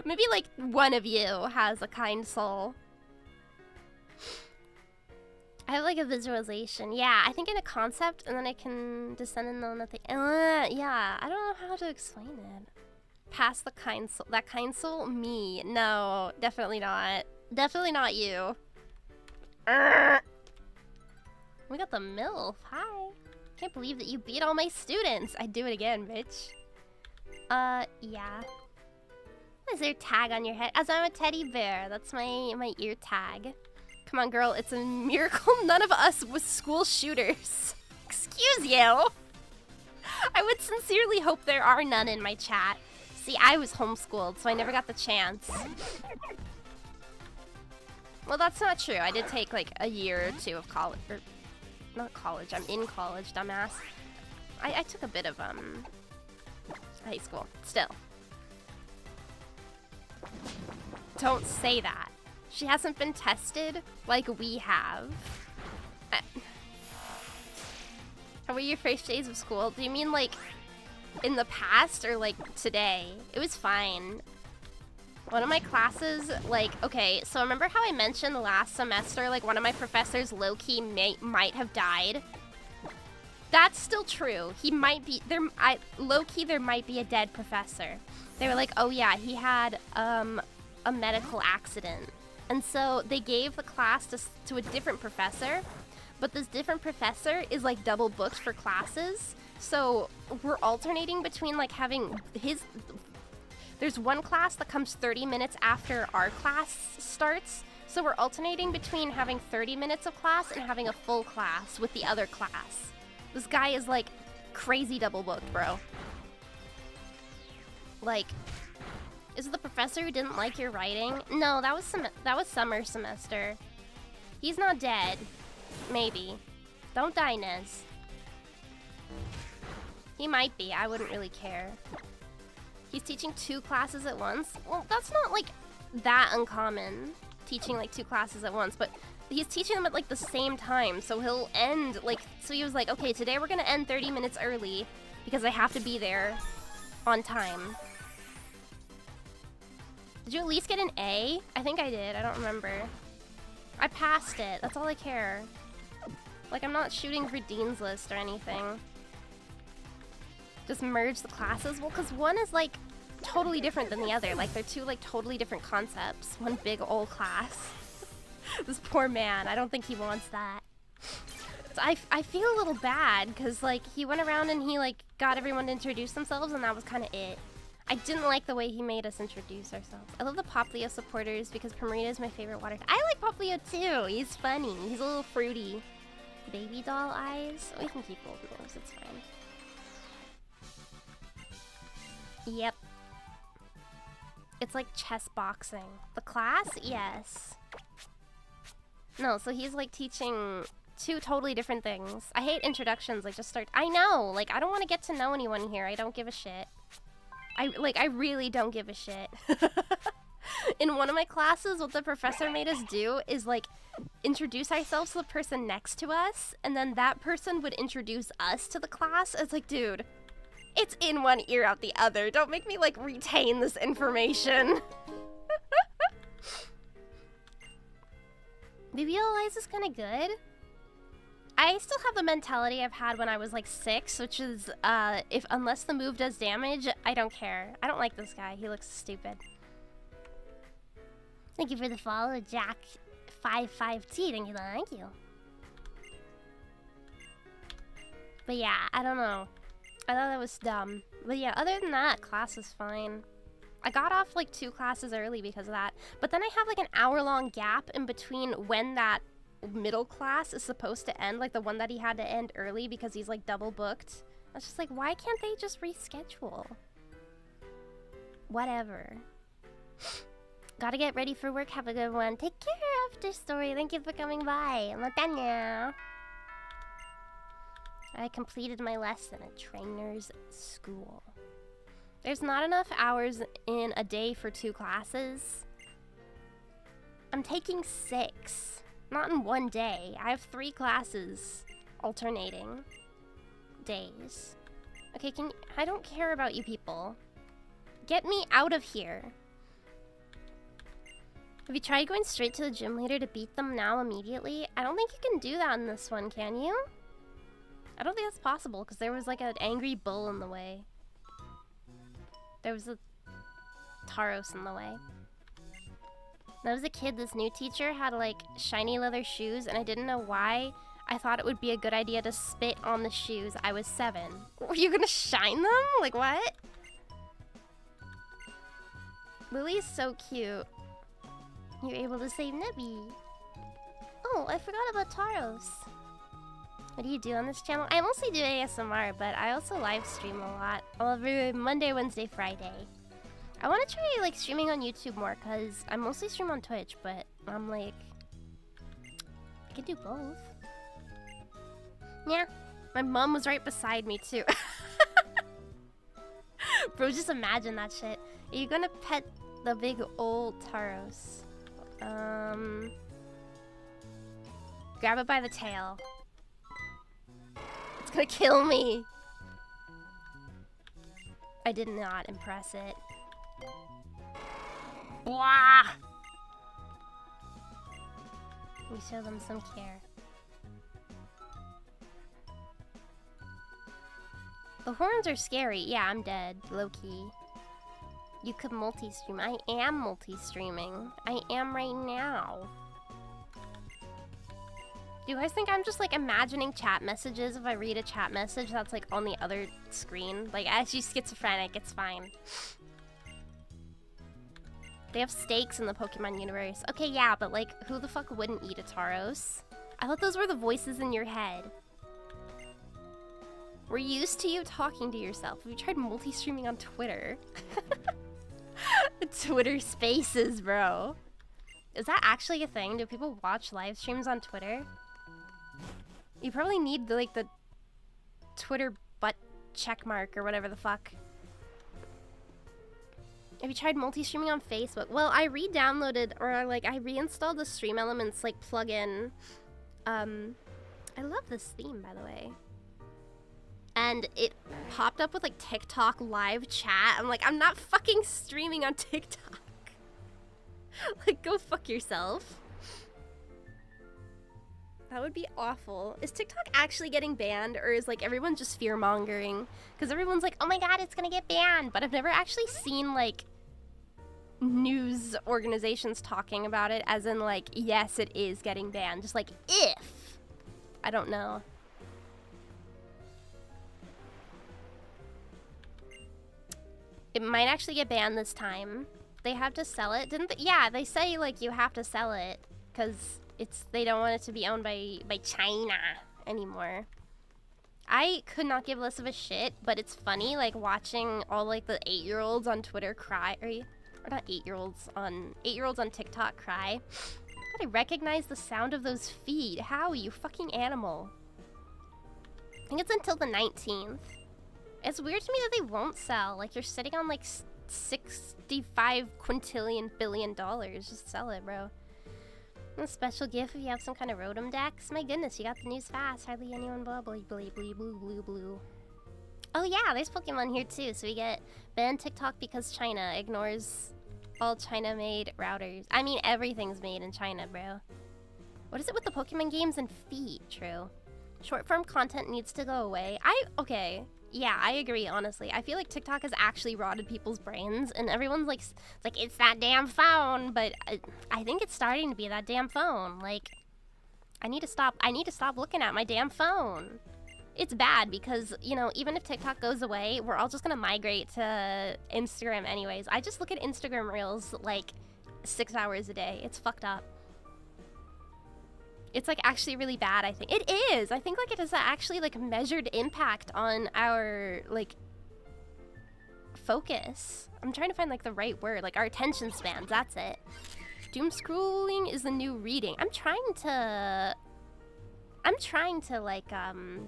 Maybe like one of you has a kind soul. I have like a visualization. Yeah, I think in a concept, and then I can descend in on nothing. Yeah, I don't know how to explain it. Past the kind soul. That kind soul? Me. No, definitely not. Definitely not you. We got the MILF. Hi. Can't believe that you beat all my students. I'd do it again, bitch. Yeah. What is there tag on your head? As I'm a teddy bear. That's my ear tag. Come on, girl. It's a miracle none of us was school shooters. Excuse you. I would sincerely hope there are none in my chat. See, I was homeschooled, so I never got the chance. Well, that's not true. I did take like a year or two of college, or not college. I'm in college, dumbass. I took a bit of high school. Still, don't say that. She hasn't been tested like we have. How were your first days of school? Do you mean like in the past or like today? It was fine. One of my classes, like, okay, so remember how I mentioned last semester, like one of my professors low-key might have died? That's still true. He might be, low-key there might be a dead professor. They were like, oh yeah, he had a medical accident. And so they gave the class to a different professor, but this different professor is like double booked for classes. So we're alternating between like having there's one class that comes 30 minutes after our class starts. So we're alternating between having 30 minutes of class and having a full class with the other class. This guy is like crazy double booked, bro. Like, is it the professor who didn't like your writing? No, that was summer semester. He's not dead. Maybe. Don't die, Nez. He might be. I wouldn't really care. He's teaching 2 classes at once? Well, that's not, like, that uncommon, teaching, like, 2 classes at once, but he's teaching them at, like, the same time, so he'll end, like, so he was like, okay, today we're gonna end 30 minutes early because I have to be there on time. Did you at least get an A? I think I did. I don't remember. I passed it. That's all I care. Like, I'm not shooting for Dean's List or anything. Just merge the classes? Well, because one is, like, totally different than the other. Like, they're 2, like, totally different concepts. One big old class. This poor man. I don't think he wants that. So I feel a little bad, because, like, he went around and he, like, got everyone to introduce themselves, and that was kind of it. I didn't like the way he made us introduce ourselves. I love the Poplio supporters because Primarina is my favorite water. I like Poplio too. He's funny. He's a little fruity. Baby doll eyes. We can keep both of those. It's fine. Yep. It's like chess boxing. The class? Yes. No, so he's like teaching 2 totally different things. I hate introductions. Like, just start. I know. Like, I don't want to get to know anyone here. I don't give a shit. I really don't give a shit. In one of my classes, what the professor made us do is, like, introduce ourselves to the person next to us, and then that person would introduce us to the class. It's like, dude, it's in one ear, out the other. Don't make me, like, retain this information. Maybe Eliza is kind of good. I still have the mentality I've had when I was like 6, which is, unless the move does damage, I don't care. I don't like this guy. He looks stupid. Thank you for the follow, Jack55T. Thank you. But yeah, I don't know. I thought that was dumb. But yeah, other than that, class is fine. I got off like 2 classes early because of that. But then I have like an hour-long gap in between when that middle class is supposed to end, like the one that he had to end early because he's like double booked. I was just like, why can't they just reschedule? Whatever. Gotta get ready for work. Have a good one. Take care, After Story. Thank you for coming by. Matanya. I completed my lesson at trainer's school. There's not enough hours in a day for 2 classes. I'm taking 6. Not in one day. I have 3 classes alternating days. Okay, I don't care about you people. Get me out of here. Have you tried going straight to the gym leader to beat them now immediately? I don't think you can do that in this one, can you? I don't think that's possible because there was like an angry bull in the way. There was a Taros in the way. When I was a kid, this new teacher had like shiny leather shoes and I didn't know why. I thought it would be a good idea to spit on the shoes. I was 7. Were you gonna shine them? Like what? Lily's so cute. You're able to save Nebby. Oh, I forgot about Taros. What do you do on this channel? I mostly do ASMR, but I also live stream a lot. Every Monday, Wednesday, Friday. I want to try like streaming on YouTube more because I mostly stream on Twitch, but I'm like, I can do both. Yeah, my mom was right beside me too. Bro, just imagine that shit. Are you gonna pet the big old Taros? Grab it by the tail. It's gonna kill me. I did not impress it. Blah! We show them some care. The horns are scary. Yeah, I'm dead. Low-key. You could multi-stream. I am multi-streaming. I am right now. Do you guys think I'm just like imagining chat messages if I read a chat message that's like on the other screen? Like, as you schizophrenic, it's fine. They have stakes in the Pokemon universe. Okay, yeah, but like, who the fuck wouldn't eat a Tauros? I thought those were the voices in your head. We're used to you talking to yourself. Have you tried multi-streaming on Twitter? Twitter Spaces, bro. Is that actually a thing? Do people watch live streams on Twitter? You probably need the, like, the Twitter butt checkmark or whatever the fuck. Have you tried multi-streaming on Facebook? Well, I re-downloaded, or like, I reinstalled the Stream Elements, like, plugin. I love this theme, by the way. And it popped up with, like, TikTok live chat. I'm like, I'm not fucking streaming on TikTok. Like, go fuck yourself. That would be awful. Is TikTok actually getting banned, or is, like, everyone just fear-mongering? Because everyone's like, oh my god, it's gonna get banned. But I've never actually seen, like, news organizations talking about it, as in, like, yes, it is getting banned. Just like, if. I don't know. It might actually get banned this time. They have to sell it, didn't they? Yeah, they say, like, you have to sell it because they don't want it to be owned by China anymore. I could not give less of a shit, but it's funny, like, watching all, like, the 8-year-olds on Twitter cry, or not 8-year-olds on TikTok cry. God, I recognize the sound of those feet. How, you fucking animal? I think it's until the 19th. It's weird to me that they won't sell. Like, you're sitting on, like, 65 quintillion billion dollars. Just sell it, bro. A special gift if you have some kind of Rotom Dex. My goodness, you got the news fast. Hardly anyone blah blah blah blah blue blue blue. Oh yeah, there's Pokemon here too. So we get banned TikTok because China ignores all China-made routers. I mean, everything's made in China, bro. What is it with the Pokemon games and feet? True. Short-form content needs to go away. Okay. Yeah, I agree, honestly. I feel like TikTok has actually rotted people's brains, and everyone's like, it's that damn phone, but I think it's starting to be that damn phone. Like, I need to stop looking at my damn phone. It's bad because, you know, even if TikTok goes away, we're all just gonna migrate to Instagram anyways. I just look at Instagram Reels, like, 6 hours a day. It's fucked up. It's, like, actually really bad, I think. It is! I think, like, it has actually, like, measured impact on our, like, focus. I'm trying to find, like, the right word. Like, our attention spans, that's it. Doom scrolling is the new reading. I'm trying to, like,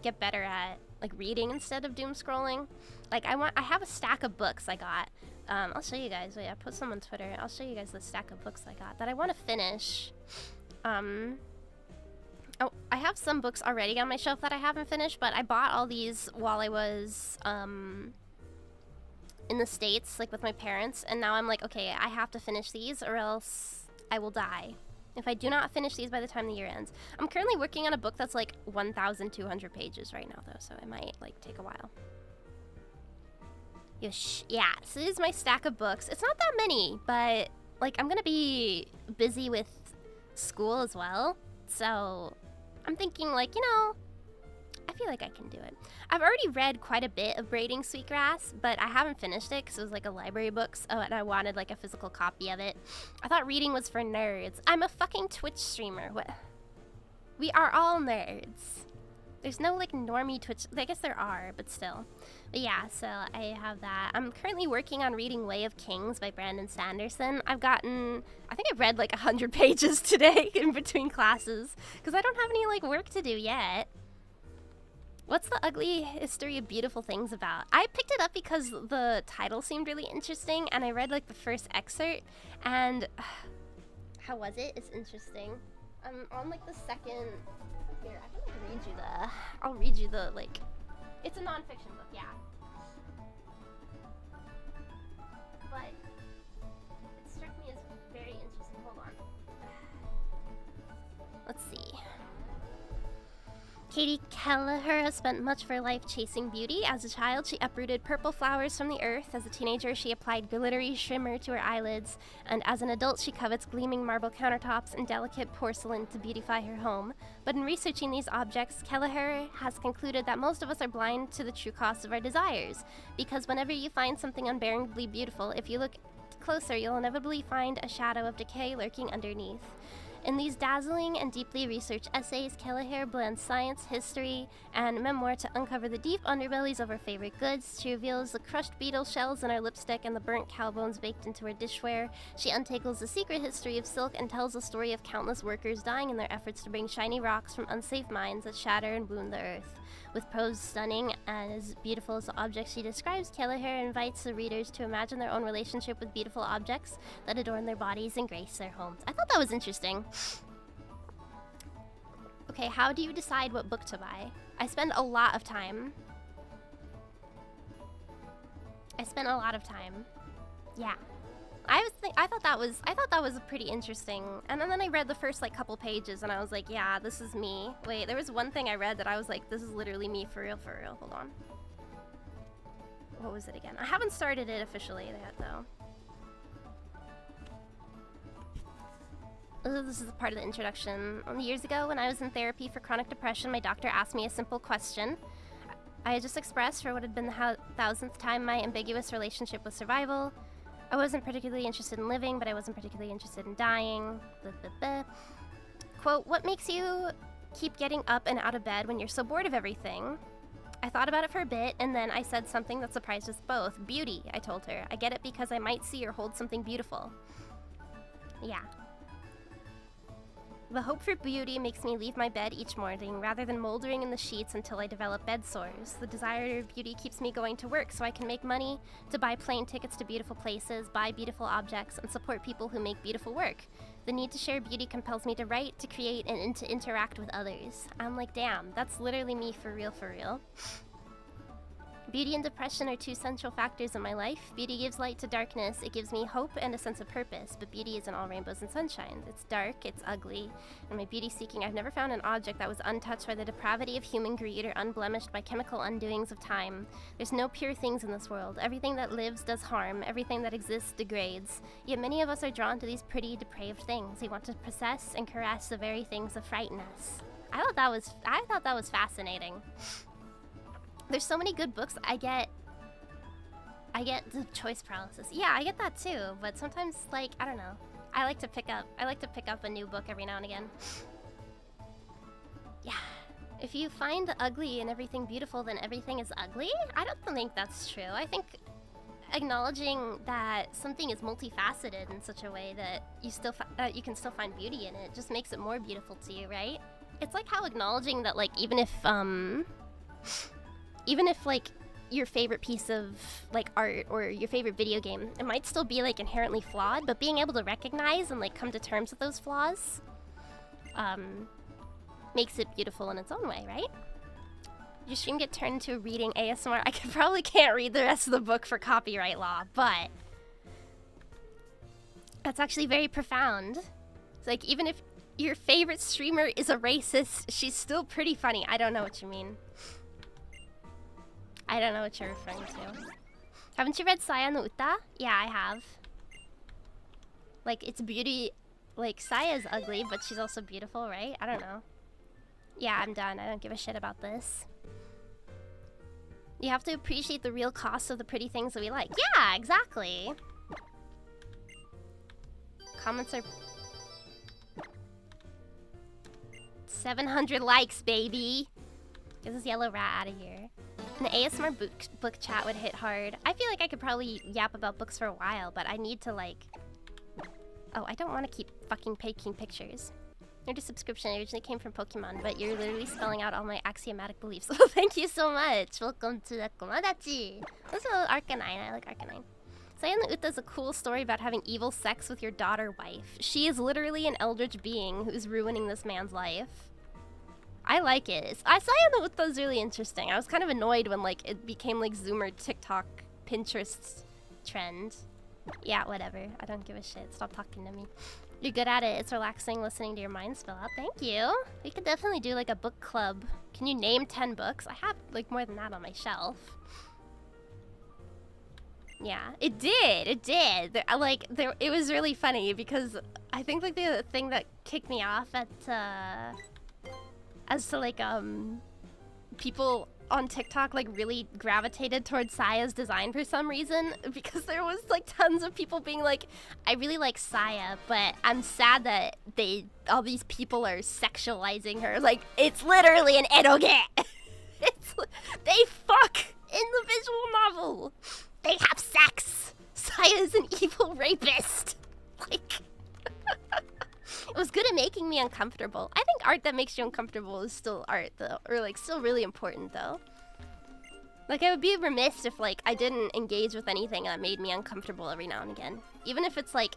get better at, like, reading instead of doom scrolling. Like, I have a stack of books I got. I'll show you guys. Wait, I put some on Twitter. I'll show you guys the stack of books I got that I want to finish. Oh, I have some books already on my shelf that I haven't finished, but I bought all these while I was in the States, like with my parents, and now I'm like, okay, I have to finish these or else I will die if I do not finish these by the time the year ends. I'm currently working on a book that's like 1,200 pages right now though, so it might like take a while. Yosh. Yeah, so this is my stack of books. It's not that many, but like I'm gonna be busy with school as well, so I'm thinking like, you know, I feel like I can do it. I've already read quite a bit of Braiding Sweetgrass, but I haven't finished it because it was like a library book, and I wanted like a physical copy of it. I thought reading was for nerds. I'm a fucking Twitch streamer. What? We are all nerds. There's no like normie Twitch. I guess there are, but still. But yeah, so I have that. I'm currently working on reading Way of Kings by Brandon Sanderson. I think I've read like 100 pages today in between classes because I don't have any like work to do yet. What's the ugly history of beautiful things about? I picked it up because the title seemed really interesting, and I read like the first excerpt, and how was it? It's interesting. I'm on like the second. Here, I can read you the. I'll read you the like. It's a nonfiction book, yeah. But it struck me as very interesting. Hold on. Let's see. Katie Kelleher has spent much of her life chasing beauty. As a child, she uprooted purple flowers from the earth. As a teenager, she applied glittery shimmer to her eyelids. And as an adult, she covets gleaming marble countertops and delicate porcelain to beautify her home. But in researching these objects, Kelleher has concluded that most of us are blind to the true cost of our desires. Because whenever you find something unbearably beautiful, if you look closer, you'll inevitably find a shadow of decay lurking underneath. In these dazzling and deeply researched essays, Kelleher blends science, history, and memoir to uncover the deep underbellies of our favorite goods. She reveals the crushed beetle shells in our lipstick and the burnt cow bones baked into our dishware. She untangles the secret history of silk and tells the story of countless workers dying in their efforts to bring shiny rocks from unsafe mines that shatter and wound the earth. With prose stunning and as beautiful as the objects she describes, Kelleher invites the readers to imagine their own relationship with beautiful objects that adorn their bodies and grace their homes. I thought that was interesting. Okay, how do you decide what book to buy? I spend a lot of time. Yeah. I thought that was pretty interesting. And then I read the first like couple pages and I was like, yeah, this is me. Wait, there was one thing I read that I was like, this is literally me for real, for real. Hold on. What was it again? I haven't started it officially yet though. This is part of the introduction. Years ago, when I was in therapy for chronic depression, my doctor asked me a simple question. I had just expressed for what had been the thousandth time my ambiguous relationship with survival. I wasn't particularly interested in living, but I wasn't particularly interested in dying. Blah, blah, blah. Quote, what makes you keep getting up and out of bed when you're so bored of everything? I thought about it for a bit, and then I said something that surprised us both. Beauty, I told her. I get it because I might see or hold something beautiful. Yeah. The hope for beauty makes me leave my bed each morning rather than moldering in the sheets until I develop bed sores. The desire of beauty keeps me going to work so I can make money to buy plane tickets to beautiful places, buy beautiful objects, and support people who make beautiful work. The need to share beauty compels me to write, to create, and to interact with others. I'm like, damn, that's literally me for real, for real. Beauty and depression are two central factors in my life. Beauty gives light to darkness. It gives me hope and a sense of purpose, but beauty isn't all rainbows and sunshine. It's dark, it's ugly. In my beauty seeking, I've never found an object that was untouched by the depravity of human greed or unblemished by chemical undoings of time. There's no pure things in this world. Everything that lives does harm. Everything that exists degrades. Yet many of us are drawn to these pretty, depraved things. We want to possess and caress the very things that frighten us. I thought that was fascinating. There's so many good books. I get the choice paralysis. Yeah, I get that too, but sometimes like, I don't know. I like to pick up a new book every now and again. Yeah. If you find the ugly in everything beautiful, then everything is ugly? I don't think that's true. I think acknowledging that something is multifaceted in such a way that you can still find beauty in it just makes it more beautiful to you, right? It's like how acknowledging that like even if like your favorite piece of like art or your favorite video game, it might still be like inherently flawed, but being able to recognize and like come to terms with those flaws makes it beautiful in its own way, right? Your stream get turned into a reading ASMR. I probably can't read the rest of the book for copyright law, but that's actually very profound. It's like, even if your favorite streamer is a racist, she's still pretty funny. I don't know what you mean. I don't know what you're referring to. Haven't you read Saya no Uta? Yeah, I have. Like, it's beauty. Like, Saya's ugly, but she's also beautiful, right? I don't know. Yeah, I'm done. I don't give a shit about this. You have to appreciate the real cost of the pretty things that we like. Yeah, exactly. Comments are... 700 likes, baby. Get this yellow rat out of here. An ASMR book chat would hit hard. I feel like I could probably yap about books for a while, but I need to, like... Oh, I don't want to keep fucking taking pictures. Your subscription originally came from Pokemon, but you're literally spelling out all my axiomatic beliefs. Oh, thank you so much. Welcome to the Komodachi. Also, Arcanine. I like Arcanine. Saya no Uta is a cool story about having evil sex with your daughter wife. She is literally an eldritch being who's ruining this man's life. I like it. Saya no Uta is really interesting. I was kind of annoyed when like it became like Zoomer, TikTok, Pinterest trend. Yeah, whatever. I don't give a shit. Stop talking to me. You're good at it. It's relaxing listening to your mind spill out. Thank you. We could definitely do like a book club. Can you name 10 books? I have like more than that on my shelf. Yeah, it did. It did. It was really funny because I think like the thing that kicked me off at as to like people on TikTok like really gravitated towards Saya's design for some reason, because there was like tons of people being like, I really like Saya, but I'm sad that all these people are sexualizing her. Like, it's literally an eroge. They fuck in the visual novel. They have sex. Saya's an evil rapist. Like, it was good at making me uncomfortable. I think art that makes you uncomfortable is still art, though. Or, like, still really important, though. Like, I would be remiss if, like, I didn't engage with anything that made me uncomfortable every now and again. Even if it's, like,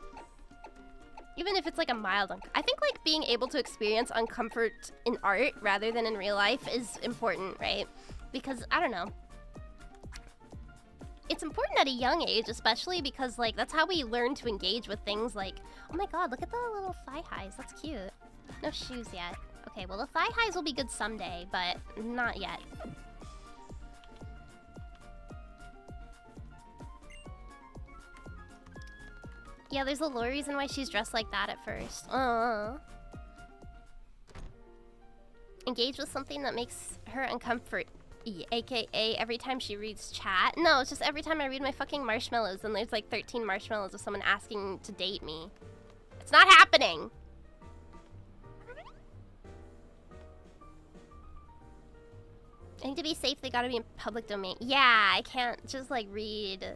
a mild I think, like, being able to experience uncomfort in art rather than in real life is important, right? Because, I don't know. It's important at a young age, especially because, like, that's how we learn to engage with things like... Oh my god, look at the little thigh highs. That's cute. No shoes yet. Okay, well, the thigh highs will be good someday, but not yet. Yeah, there's a lore reason why she's dressed like that at first. Engage with something that makes her uncomfort. AKA every time she reads chat. No, it's just every time I read my fucking marshmallows and there's like 13 marshmallows of someone asking to date me. It's not happening! I think to be safe, they gotta be in public domain. Yeah, I can't just like read.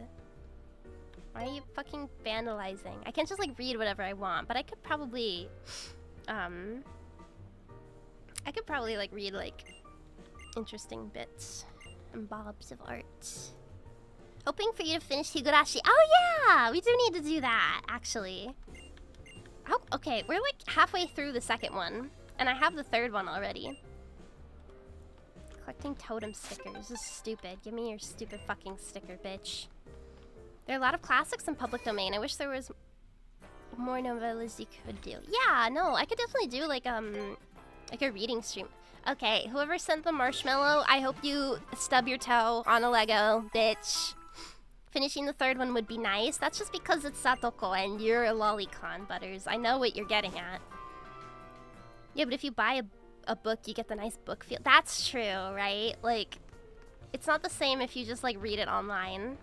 Why are you fucking vandalizing? I can't just like read whatever I want, but I could probably like read like interesting bits and bobs of art. Hoping for you to finish Higurashi. Oh yeah! We do need to do that, actually. Oh, okay, we're like halfway through the second one, and I have the third one already. Collecting totem stickers. This is stupid. Give me your stupid fucking sticker, bitch. There are a lot of classics in public domain. I wish there was more novellas you could do. Yeah, no, I could definitely do like a reading stream. Okay, whoever sent the marshmallow, I hope you stub your toe on a Lego, bitch. Finishing the third one would be nice. That's just because it's Satoko and you're a lolicon, Butters. I know what you're getting at. Yeah, but if you buy a book, you get the nice book feel. That's true, right? Like, it's not the same if you just, like, read it online.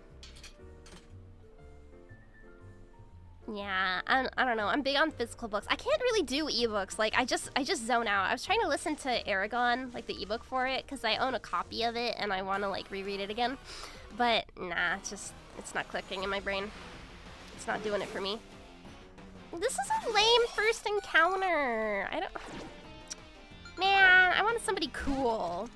Yeah, I don't know. I'm big on physical books. I can't really do ebooks. Like, I just zone out. I was trying to listen to Aragon, like the ebook for it, because I own a copy of it and I want to, like, reread it again. But, nah, it's not clicking in my brain. It's not doing it for me. This is a lame first encounter. Man, I wanted somebody cool.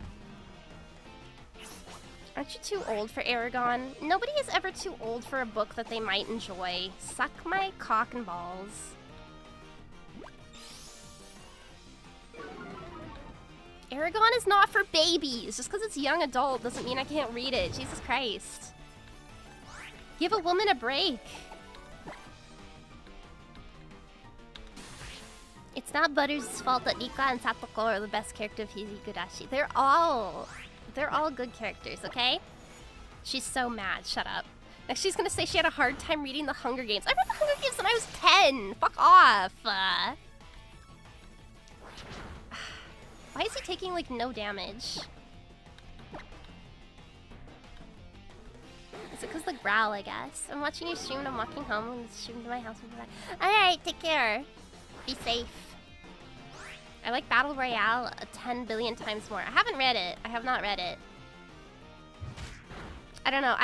Aren't you too old for Aragon? Nobody is ever too old for a book that they might enjoy. Suck my cock and balls. Aragon is not for babies. Just because it's young adult doesn't mean I can't read it. Jesus Christ. Give a woman a break. It's not Butters' fault that Rika and Satoko are the best character of Higurashi. They're all good characters, okay? She's so mad. Shut up. Next she's gonna say she had a hard time reading the Hunger Games. I read the Hunger Games when I was 10. Fuck off. Why is he taking, like, no damage? Is it because the growl, I guess? I'm watching you stream and I'm walking home and streaming to my house. Alright, take care. Be safe. I like Battle Royale 10 billion times more. I haven't read it. I have not read it. I don't know.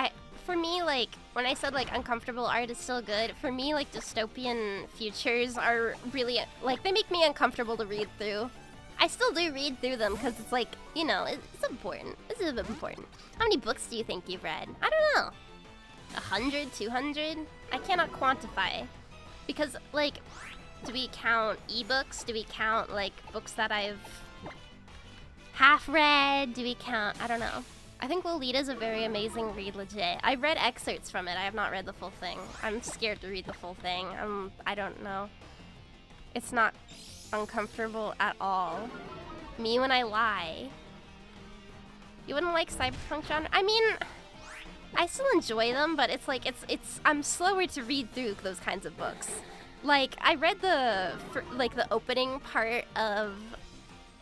For me, like, when I said, like, uncomfortable art is still good, for me, like, dystopian futures are really, like, they make me uncomfortable to read through. I still do read through them because it's like, you know, it's important. This is important. How many books do you think you've read? I don't know. 100, 200? I cannot quantify. Because, like, do we count ebooks? Do we count, like, books that I've half read? Do we count, I don't know. I think Lolita's a very amazing read, legit. I've read excerpts from it. I have not read the full thing. I'm scared to read the full thing. I don't know. It's not uncomfortable at all. Me when I lie. You wouldn't like cyberpunk genre? I mean, I still enjoy them, but it's like I'm slower to read through those kinds of books. Like, I read the opening part of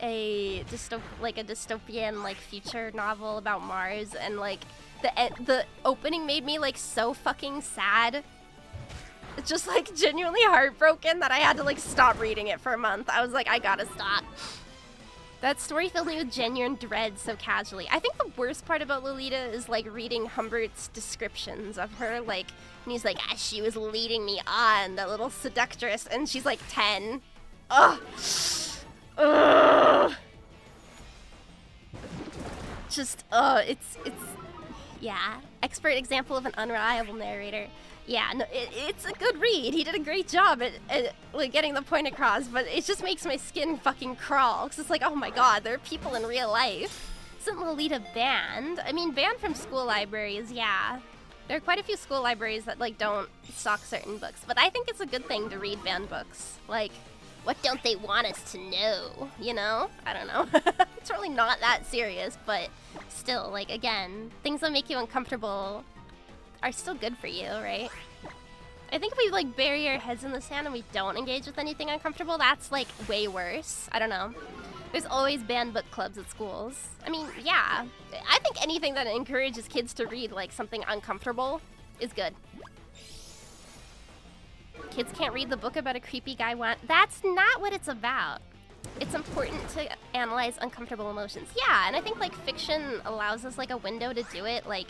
a dystopian like future novel about Mars, and like the opening made me like so fucking sad. It's just like genuinely heartbroken that I had to like stop reading it for a month. I was like, I gotta stop. That story filled me with genuine dread so casually. I think the worst part about Lolita is like reading Humbert's descriptions of her, like, and he's like, as she was leading me on, that little seductress, and she's like 10. Ugh. Ugh. Just, it's, yeah. Expert example of an unreliable narrator. Yeah, no, it's a good read. He did a great job at like getting the point across, but it just makes my skin fucking crawl. Cause it's like, oh my god, there are people in real life. Isn't Lolita banned? I mean, banned from school libraries, yeah. There are quite a few school libraries that like don't stock certain books, but I think it's a good thing to read banned books. Like, what don't they want us to know? You know? I don't know. It's really not that serious, but still, like, again, things that make you uncomfortable are still good for you, right? I think if we like bury our heads in the sand and we don't engage with anything uncomfortable, that's like way worse. I don't know. There's always banned book clubs at schools. I mean, yeah. I think anything that encourages kids to read like something uncomfortable is good. Kids can't read the book about a creepy guy. That's not what it's about. It's important to analyze uncomfortable emotions. Yeah, and I think like fiction allows us like a window to do it, like,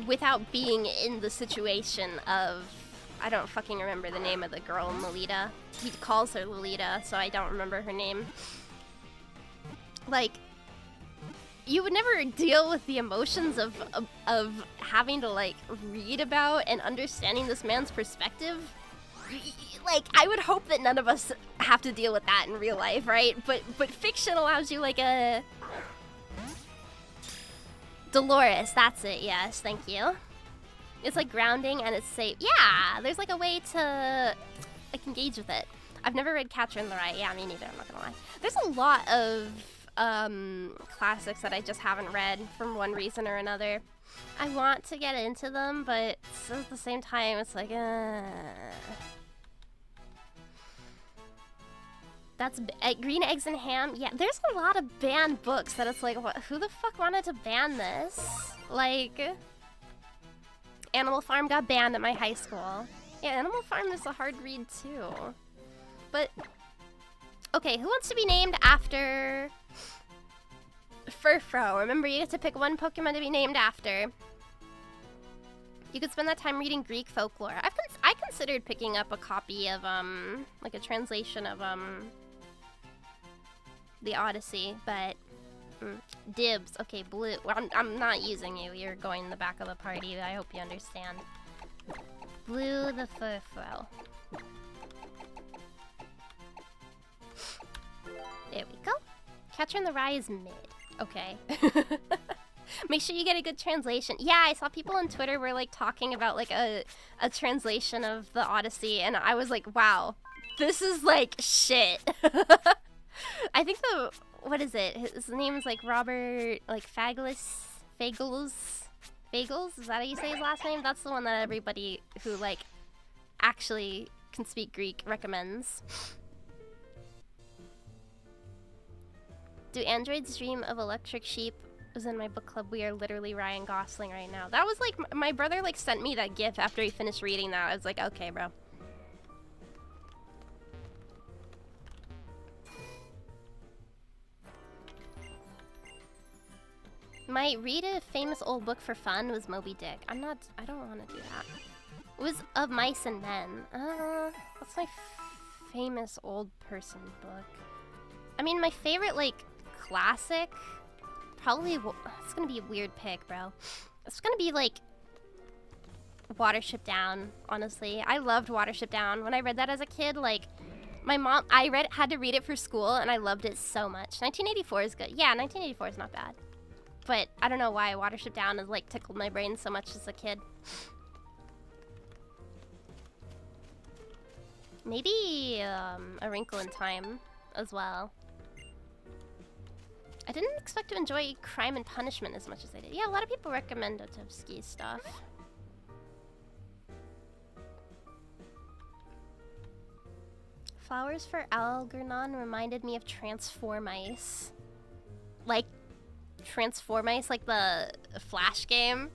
without being in the situation of, I don't fucking remember the name of the girl in Lolita. He calls her Lolita, so I don't remember her name. Like, you would never deal with the emotions of having to like read about and understanding this man's perspective. Like, I would hope that none of us have to deal with that in real life, right? But fiction allows you like a Dolores, that's it, yes, thank you. It's like grounding and it's safe. Yeah, there's like a way to like engage with it. I've never read Catcher in the Rye. Yeah, me neither, I'm not gonna lie. There's a lot of classics that I just haven't read for one reason or another. I want to get into them, but at the same time, it's like, That's Green Eggs and Ham. Yeah, there's a lot of banned books that it's like, what, who the fuck wanted to ban this? Like, Animal Farm got banned at my high school. Yeah, Animal Farm is a hard read too. But, okay, who wants to be named after Furfro? Remember, you get to pick one Pokemon to be named after. You could spend that time reading Greek folklore. I considered picking up a copy of, like a translation of, the Odyssey, but dibs. Okay, blue. Well, I'm not using you. You're going in the back of the party. I hope you understand. Blue the Furfro. There we go. Catcher in the Rye is mid. Okay. Make sure you get a good translation. Yeah, I saw people on Twitter were like talking about like a translation of the Odyssey, and I was like, wow, this is like shit. I think what is it? His name is like Robert, like Fagels? Is that how you say his last name? That's the one that everybody who like actually can speak Greek recommends. Do androids dream of electric sheep? Was in my book club. We are literally Ryan Gosling right now. That was like my brother like sent me that gif after he finished reading that. I was like, okay, bro. My read a famous old book for fun was Moby Dick. I don't want to do that. It was Of Mice and Men. What's my famous old person book? I mean, my favorite like classic, probably, it's gonna be a weird pick, bro. It's gonna be like Watership Down, honestly. I loved Watership Down. When I read that as a kid, like, my mom, had to read it for school, and I loved it so much. 1984 is good. Yeah, 1984 is not bad. But I don't know why Watership Down has like tickled my brain so much as a kid. Maybe A Wrinkle in Time as well. I didn't expect to enjoy Crime and Punishment as much as I did. Yeah, a lot of people recommend Dostoevsky's stuff. Flowers for Algernon reminded me of Transformice. Like Transformice, like the Flash game.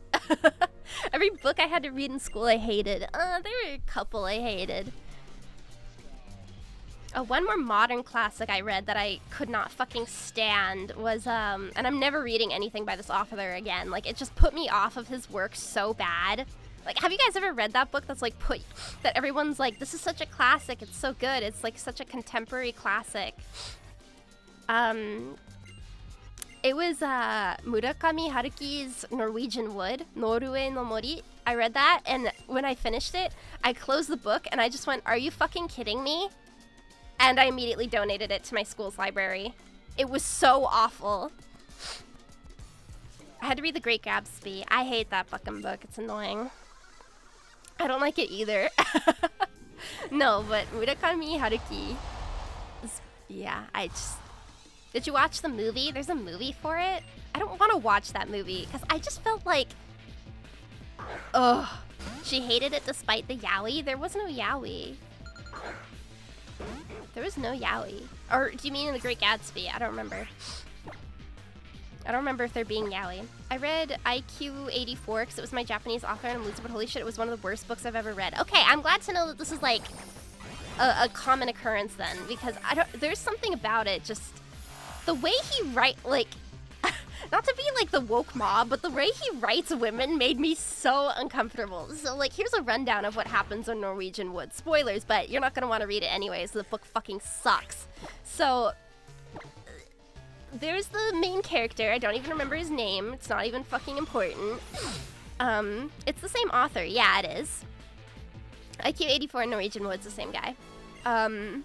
Every book I had to read in school I hated. There were a couple I hated. One more modern classic I read that I could not fucking stand was, and I'm never reading anything by this author again. Like, it just put me off of his work so bad. Like, have you guys ever read that book that's like that everyone's like, this is such a classic, it's so good, it's like such a contemporary classic. It was Murakami Haruki's Norwegian Wood, Norue no Mori. I read that, and when I finished it, I closed the book and I just went, are you fucking kidding me? And I immediately donated it to my school's library. It was so awful. I had to read The Great Gatsby. I hate that fucking book. It's annoying. I don't like it either. No, but Murakami Haruki. Yeah, Did you watch the movie? There's a movie for it. I don't want to watch that movie because I just felt like, ugh. She hated it despite the yaoi. There was no yaoi. There was no yaoi. Or do you mean in The Great Gatsby? I don't remember. I don't remember if there being yaoi. I read IQ 84 because it was my Japanese author and I'm losing, but holy shit, it was one of the worst books I've ever read. Okay, I'm glad to know that this is like a common occurrence then, because there's something about it, just the way he like, not to be like the woke mob, but the way he writes women made me so uncomfortable. So like, here's a rundown of what happens on Norwegian Wood. Spoilers, but you're not gonna want to read it anyways. The book fucking sucks. So there's the main character. I don't even remember his name. It's not even fucking important. It's the same author. Yeah, it is. IQ 84 and Norwegian Wood's the same guy. I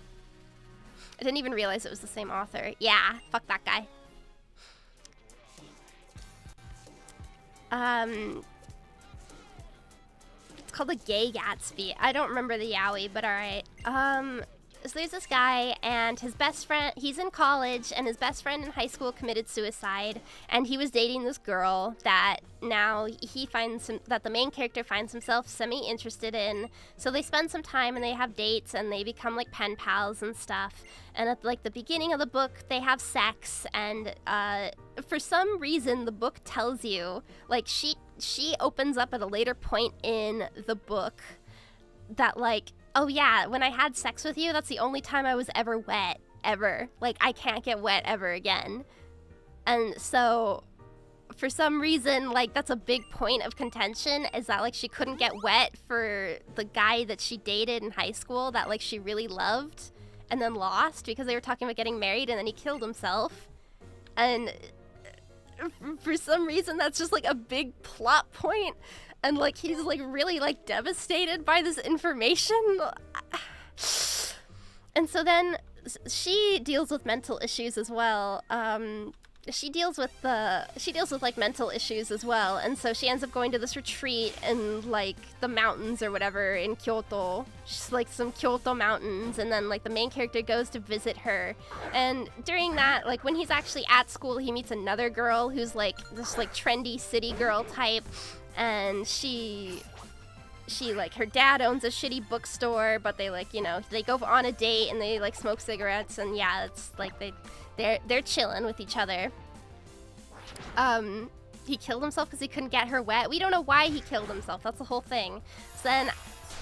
didn't even realize it was the same author. Yeah, fuck that guy. It's called The Gay Gatsby. I don't remember the yaoi, but alright. So there's this guy and his best friend, he's in college and his best friend in high school committed suicide, and he was dating this girl that now he finds that the main character finds himself semi-interested in. So they spend some time and they have dates and they become like pen pals and stuff. And at like the beginning of the book, they have sex, and for some reason the book tells you, like, she opens up at a later point in the book that like, oh yeah, when I had sex with you, that's the only time I was ever wet, ever. Like, I can't get wet ever again. And so, for some reason, like, that's a big point of contention, is that, like, she couldn't get wet for the guy that she dated in high school that, like, she really loved, and then lost because they were talking about getting married, and then he killed himself. And for some reason, that's just, like, a big plot point. And, like, he's, like, really, like, devastated by this information. And so then she deals with mental issues as well. She deals with like mental issues as well, and so she ends up going to this retreat in like the mountains or whatever in Kyoto. She's like some Kyoto mountains, and then like the main character goes to visit her, and during that, like when he's actually at school, he meets another girl who's like this like trendy city girl type, and she like her dad owns a shitty bookstore, but they like, you know, they go on a date and they like smoke cigarettes, and yeah, it's like they're chilling with each other. He killed himself because he couldn't get her wet. We don't know why he killed himself. That's the whole thing. So then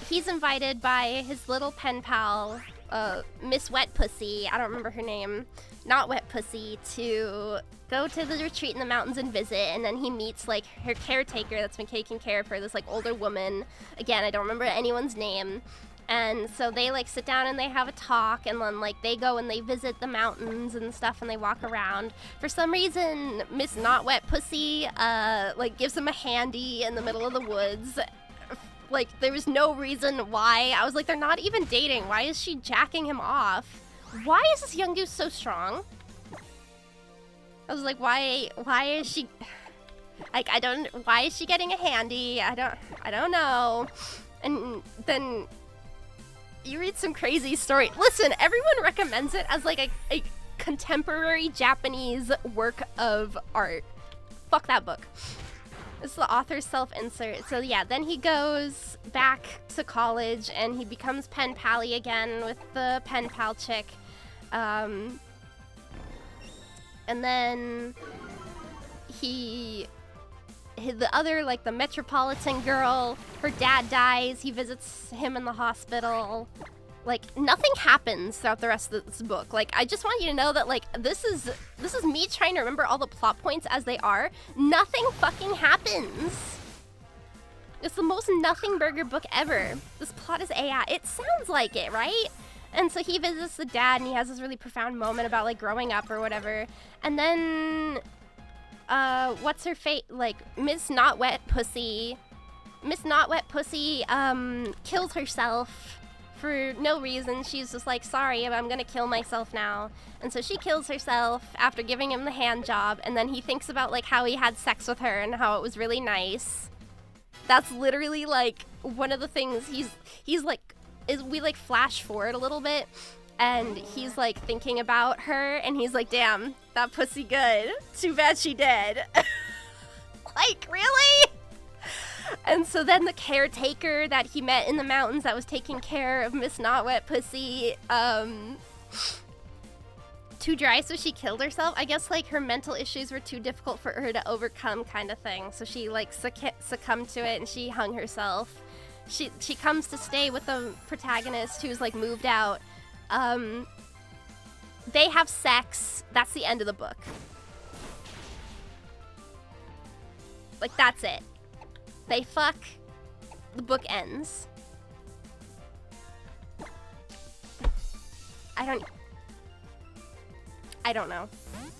he's invited by his little pen pal, Miss Wet Pussy, I don't remember her name, not Wet Pussy, to go to the retreat in the mountains and visit, and then he meets like her caretaker that's been taking care of her, this like older woman. Again, I don't remember anyone's name. And so they like sit down and they have a talk, and then like they go and they visit the mountains and stuff, and they walk around. For some reason, Miss Not Wet Pussy like gives him a handy in the middle of the woods. Like there was no reason why. I was like, they're not even dating. Why is she jacking him off? Why is this young dude so strong? I was like, why is she like, why is she getting a handy? I don't know. And then you read some crazy story. Listen, everyone recommends it as like a contemporary Japanese work of art. Fuck that book. This is the author's self-insert. So yeah, then he goes back to college and he becomes pen pally again with the pen pal chick. And then the other, like the metropolitan girl, her dad dies, he visits him in the hospital. Like, nothing happens throughout the rest of this book. Like, I just want you to know that, like, this is me trying to remember all the plot points as they are. Nothing fucking happens. It's the most nothing burger book ever. This plot is AI. It sounds like it, right? And so he visits the dad, and he has this really profound moment about, like, growing up or whatever. And then, what's her fate? Like, Miss Not Wet Pussy kills herself for no reason. She's just like, sorry, I'm gonna kill myself now. And so she kills herself after giving him the hand job, and then he thinks about like how he had sex with her and how it was really nice. That's literally like one of the things he's like, we like flash forward a little bit, and he's like thinking about her, and he's like, damn, that pussy good. Too bad she dead. Like, really? And so then the caretaker that he met in the mountains that was taking care of Miss Not Wet Pussy, too dry, so she killed herself. I guess like her mental issues were too difficult for her to overcome, kind of thing. So she like succumbed to it and she hung herself. She comes to stay with the protagonist who's like moved out. They have sex. That's the end of the book. Like, that's it. They fuck, the book ends. I don't know.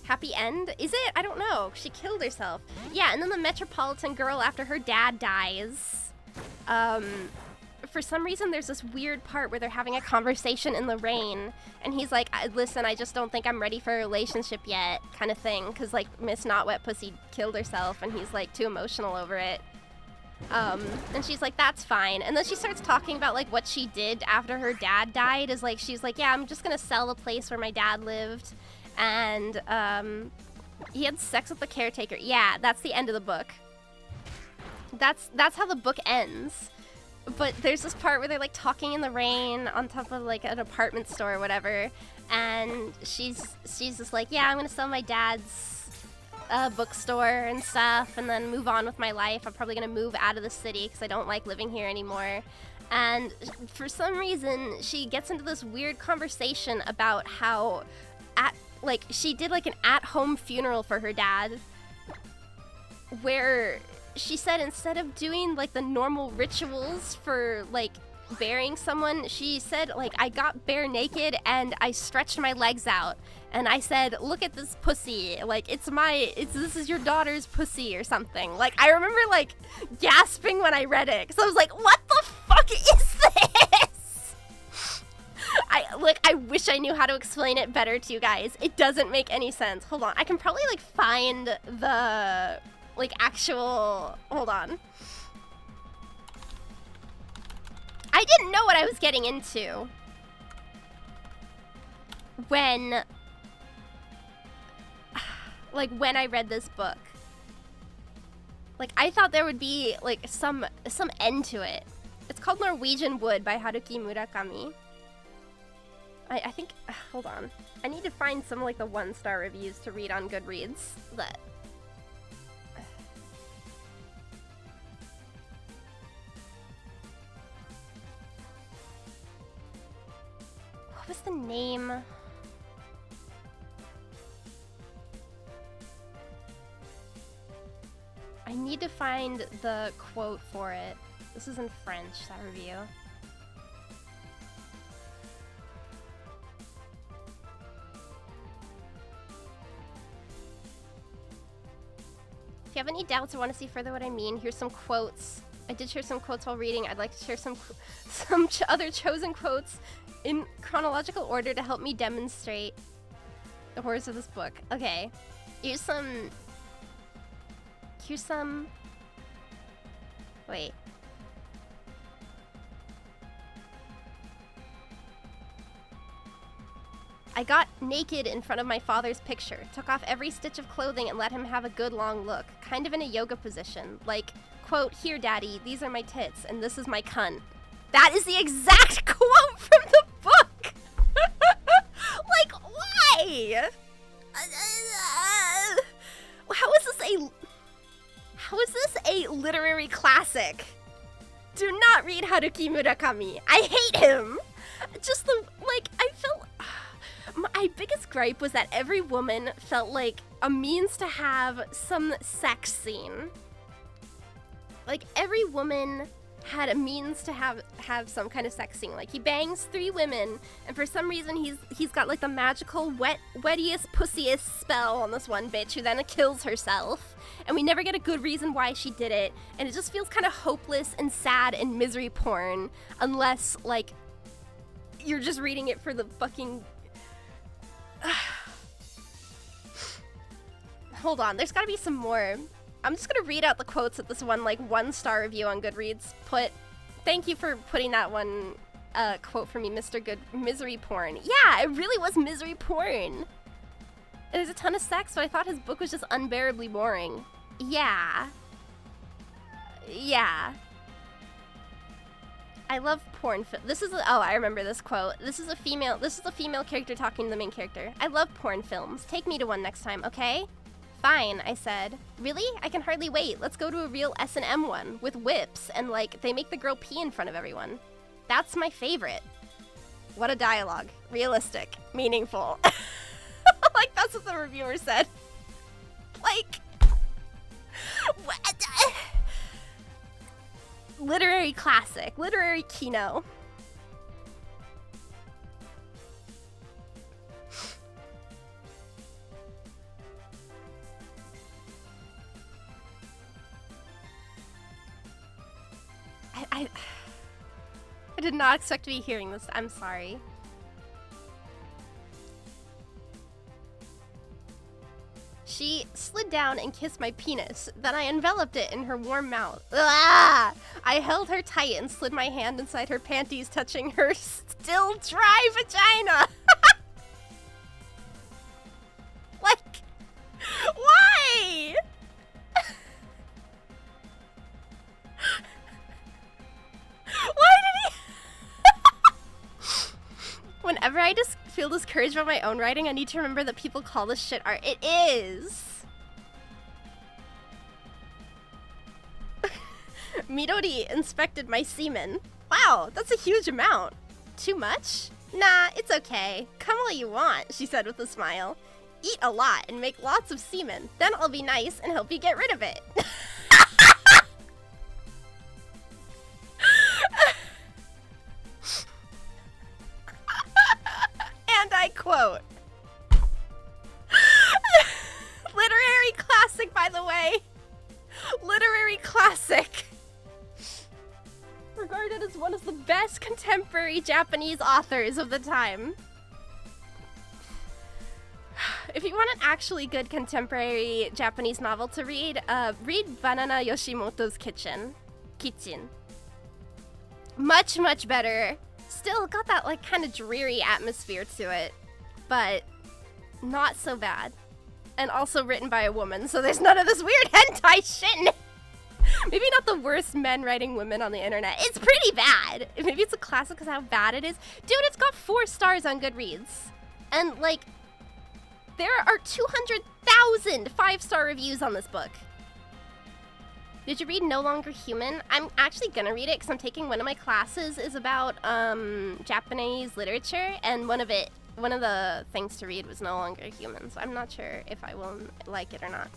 Happy end? Is it? I don't know. She killed herself. Yeah, and then the metropolitan girl, after her dad dies, for some reason there's this weird part where they're having a conversation in the rain, and he's like, listen, I just don't think I'm ready for a relationship yet, kind of thing, because like Miss Not Wet Pussy killed herself, and he's like too emotional over it. And she's like, that's fine. And then she starts talking about like what she did after her dad died. Is like, she's like, yeah, I'm just gonna sell the place where my dad lived, and he had sex with the caretaker. Yeah, that's the end of the book. That's how the book ends. But there's this part where they're like talking in the rain on top of like an apartment store or whatever, and she's just like, yeah, I'm gonna sell my dad's bookstore and stuff and then move on with my life. I'm probably gonna move out of the city because I don't like living here anymore. And for some reason she gets into this weird conversation about how she did like an at-home funeral for her dad, where she said instead of doing like the normal rituals for like burying someone, she said like, I got bare naked and I stretched my legs out and I said, look at this pussy, like this is your daughter's pussy or something. Like, I remember like gasping when I read it because I was like, what the fuck is this? Like, I wish I knew how to explain it better to you guys. It doesn't make any sense. Hold on. I can probably, like, find the, like, actual... Hold on. I didn't know what I was getting into when... Like, when I read this book. Like, I thought there would be, like, some end to it. It's called Norwegian Wood by Haruki Murakami. I think, hold on. I need to find some, like, the 1-star reviews to read on Goodreads. But what was the name? I need to find the quote for it. This is in French, that review. If you have any doubts or want to see further what I mean, here's some quotes. I did share some quotes while reading. I'd like to share some other chosen quotes in chronological order to help me demonstrate the horrors of this book. Okay, here's some... Wait. I got naked in front of my father's picture, took off every stitch of clothing and let him have a good long look, kind of in a yoga position, like, quote, "Here, daddy, these are my tits, and this is my cunt." That is the exact quote from the book! Like, why? How is this a literary classic? Do not read Haruki Murakami. I hate him! Just I felt... My biggest gripe was that every woman felt like a means to have some sex scene. Like, every woman had a means to have some kind of sex scene. Like, he bangs 3 women, and for some reason he's got, like, the magical wettiest, pussiest spell on this one bitch who then kills herself. And we never get a good reason why she did it. And it just feels kind of hopeless and sad and misery porn, unless, like, you're just reading it for the fucking... Hold on, there's gotta be some more. I'm just gonna read out the quotes that this one, like, 1-star review on Goodreads put. Thank you for putting that one quote for me, Mr. Good. Misery porn. Yeah, it really was misery porn. There's a ton of sex, but I thought his book was just unbearably boring. Yeah. Yeah. I love porn. This is oh, I remember this quote. This is a female character talking to the main character. I love porn films. Take me to one next time, okay? Fine, I said. Really? I can hardly wait. Let's go to a real S&M one with whips and, like, they make the girl pee in front of everyone. That's my favorite. What a dialogue. Realistic. Meaningful. Like, that's what the reviewer said. Like, what? Literary classic. Literary kino. I did not expect to be hearing this. I'm sorry. She slid down and kissed my penis. Then I enveloped it in her warm mouth. Ah! I held her tight and slid my hand inside her panties, touching her still dry vagina. Like, why? Why did he? Whenever I just feel discouraged about my own writing, I need to remember that people call this shit art. It is! Midori inspected my semen. Wow, that's a huge amount. Too much? Nah, it's okay. Come all you want, she said with a smile. Eat a lot and make lots of semen. Then I'll be nice and help you get rid of it. And I quote, literary classic, by the way. Literary classic. Regarded as one of the best contemporary Japanese authors of the time. If you want an actually good contemporary Japanese novel to read, read Banana Yoshimoto's Kitchen. Much, much better. Still got that like kind of dreary atmosphere to it, but not so bad. And also written by a woman, so there's none of this weird hentai shit. Maybe not the worst men writing women on the internet. It's pretty bad. Maybe it's a classic because how bad it is. Dude, it's got 4 stars on Goodreads. And like, there are 200,000 5-star reviews on this book. Did you read No Longer Human? I'm actually gonna read it because I'm taking one of my classes is about Japanese literature, and one of the things to read was No Longer Human, so I'm not sure if I will like it or not.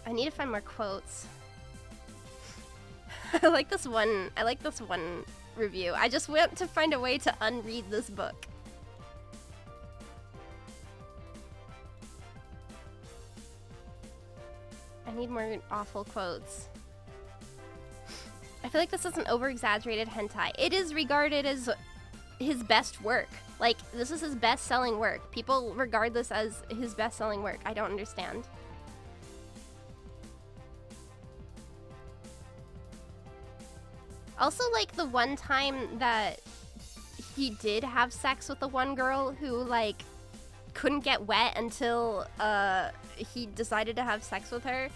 I need to find more quotes. I like this one review. I just want to find a way to unread this book. I need more awful quotes. I feel like this is an over-exaggerated hentai. It is regarded as his best work. Like, this is his best-selling work. People regard this as his best-selling work. I don't understand. Also, like, the one time that he did have sex with the one girl who, like, couldn't get wet until, he decided to have sex with her.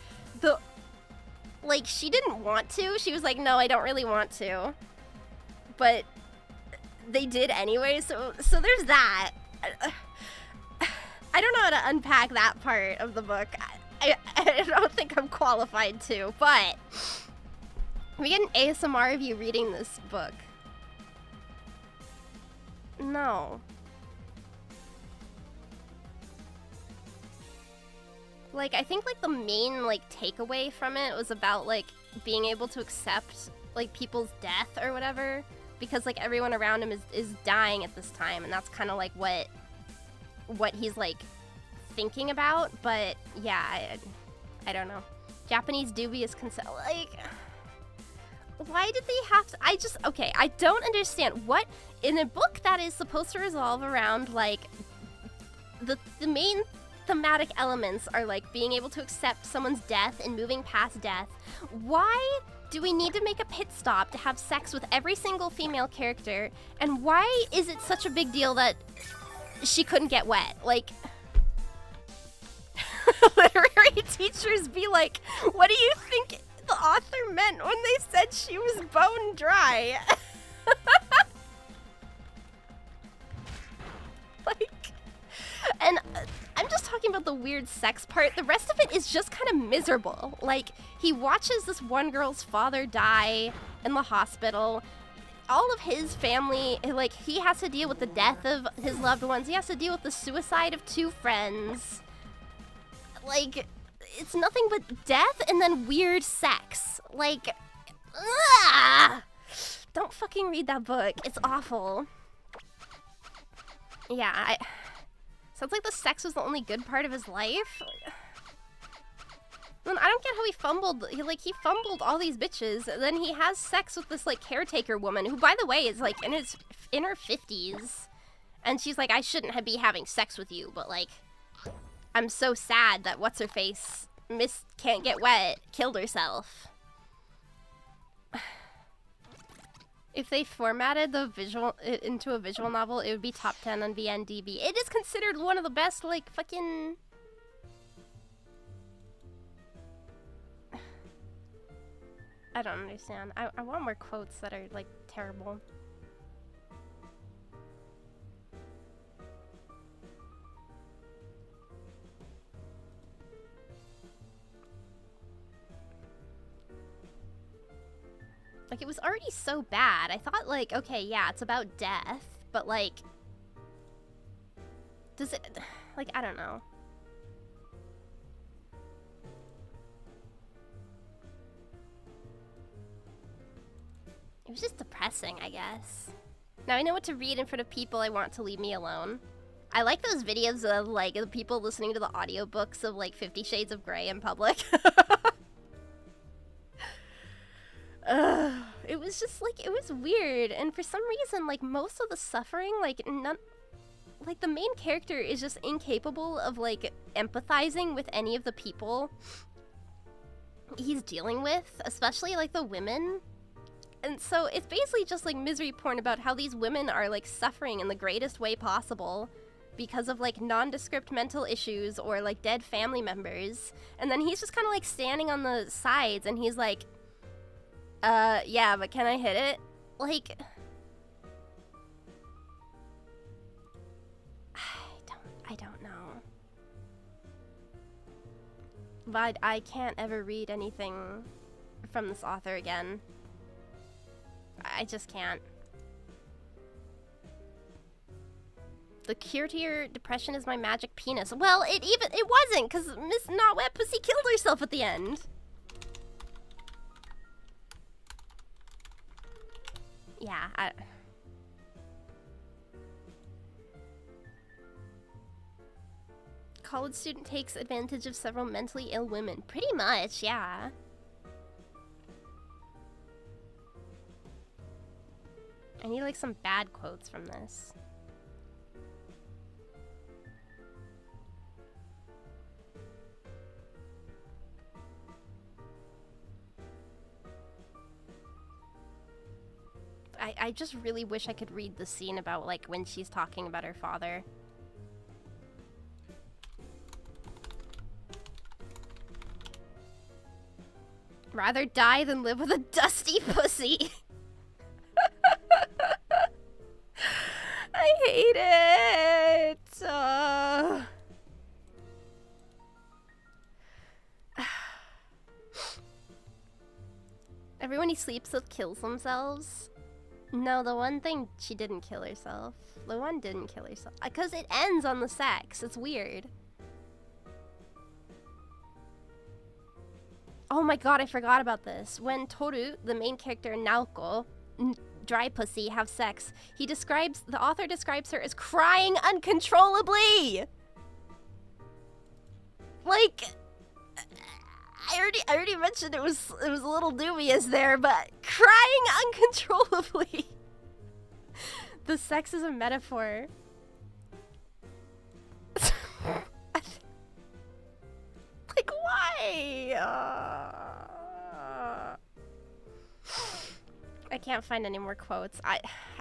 Like, she didn't want to. She was like, no, I don't really want to. But they did anyway, so there's that. I don't know how to unpack that part of the book. I don't think I'm qualified to, but we get an ASMR of you reading this book. No. Like, I think, like, the main, like, takeaway from it was about, like, being able to accept, like, people's death or whatever. Because, like, everyone around him is dying at this time. And that's kind of, like, what he's, like, thinking about. But, yeah, I don't know. Japanese dubious consent. Like, why did they have to... Okay, I don't understand. What... In a book that is supposed to resolve around, like, the main... thematic elements are like being able to accept someone's death and moving past death. Why do we need to make a pit stop to have sex with every single female character? And why is it such a big deal that she couldn't get wet? Like, literary teachers be like, what do you think the author meant when they said she was bone dry? Like, and I'm just talking about the weird sex part. The rest of it is just kind of miserable. Like, he watches this one girl's father die in the hospital. All of his family, like, he has to deal with the death of his loved ones. He has to deal with the suicide of 2 friends. Like, it's nothing but death and then weird sex. Like, ugh! Don't fucking read that book. It's awful. Yeah, sounds like the sex was the only good part of his life. Then I don't get how he fumbled. He fumbled all these bitches. And then he has sex with this, like, caretaker woman, who, by the way, is, like, in her 50s. And she's like, I shouldn't be having sex with you, but, like, I'm so sad that what's-her-face, Miss Can't Get Wet, killed herself. If they formatted the into a visual novel, it would be top 10 on VNDB. It is considered one of the best, like, fucking... I don't understand. I want more quotes that are, like, terrible. Like, it was already so bad. I thought, like, okay, yeah, it's about death, but, like, does it, like, I don't know. It was just depressing, I guess. Now I know what to read in front of people I want to leave me alone. I like those videos of like the people listening to the audiobooks of like 50 Shades of Grey in public. It was just like, it was weird, and for some reason, like most of the suffering, like none, like the main character is just incapable of like empathizing with any of the people he's dealing with, especially like the women. And so it's basically just like misery porn about how these women are like suffering in the greatest way possible because of like nondescript mental issues or like dead family members. And then he's just kind of like standing on the sides and he's like, yeah, but can I hit it? Like, I don't know. But I can't ever read anything from this author again. I just can't. The cure to your depression is my magic penis. Well, it wasn't, because Miss Not Wet Pussy killed herself at the end. Yeah, college student takes advantage of several mentally ill women. Pretty much, yeah. I need like some bad quotes from this. I just really wish I could read the scene about like when she's talking about her father. Rather die than live with a dusty pussy. I hate it. Everyone he sleeps with kills themselves. No, the one thing, she didn't kill herself. The one didn't kill herself. Because it ends on the sex. It's weird. Oh my god, I forgot about this. When Toru, the main character, and Naoko, dry pussy, have sex, the author describes her as crying uncontrollably! Like, I already mentioned it was a little dubious there, but crying uncontrollably. The sex is a metaphor. Like, why? I can't find any more quotes. I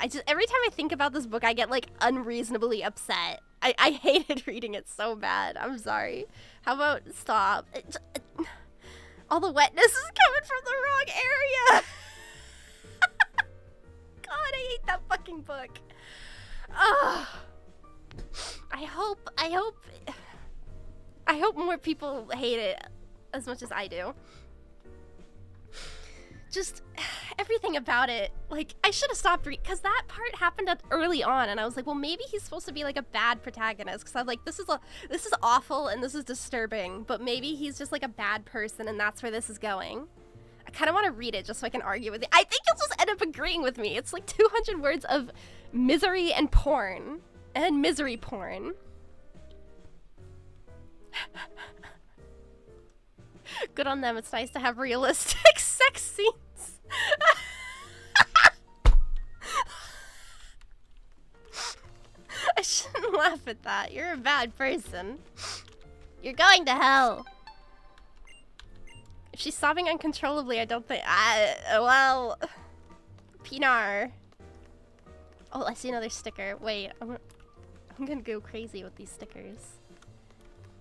just, every time I think about this book, I get like unreasonably upset. I hated reading it so bad. I'm sorry. How about stop? All the wetness is coming from the wrong area. God, I hate that fucking book. I hope more people hate it as much as I do. Just everything about it. Like, I should have stopped reading, because that part happened early on, and I was like, well, maybe he's supposed to be like a bad protagonist, because I'm like, this is awful and this is disturbing, but maybe he's just like a bad person and that's where this is going. I kind of want to read it just so I can argue with it. I think you'll just end up agreeing with me. It's like 200 words of misery and porn. And misery porn. Good on them. It's nice to have realistic sex scenes. I shouldn't laugh at that. You're a bad person. You're going to hell. If she's sobbing uncontrollably, I don't think... well... Pinar. Oh, I see another sticker. Wait, I'm gonna go crazy with these stickers.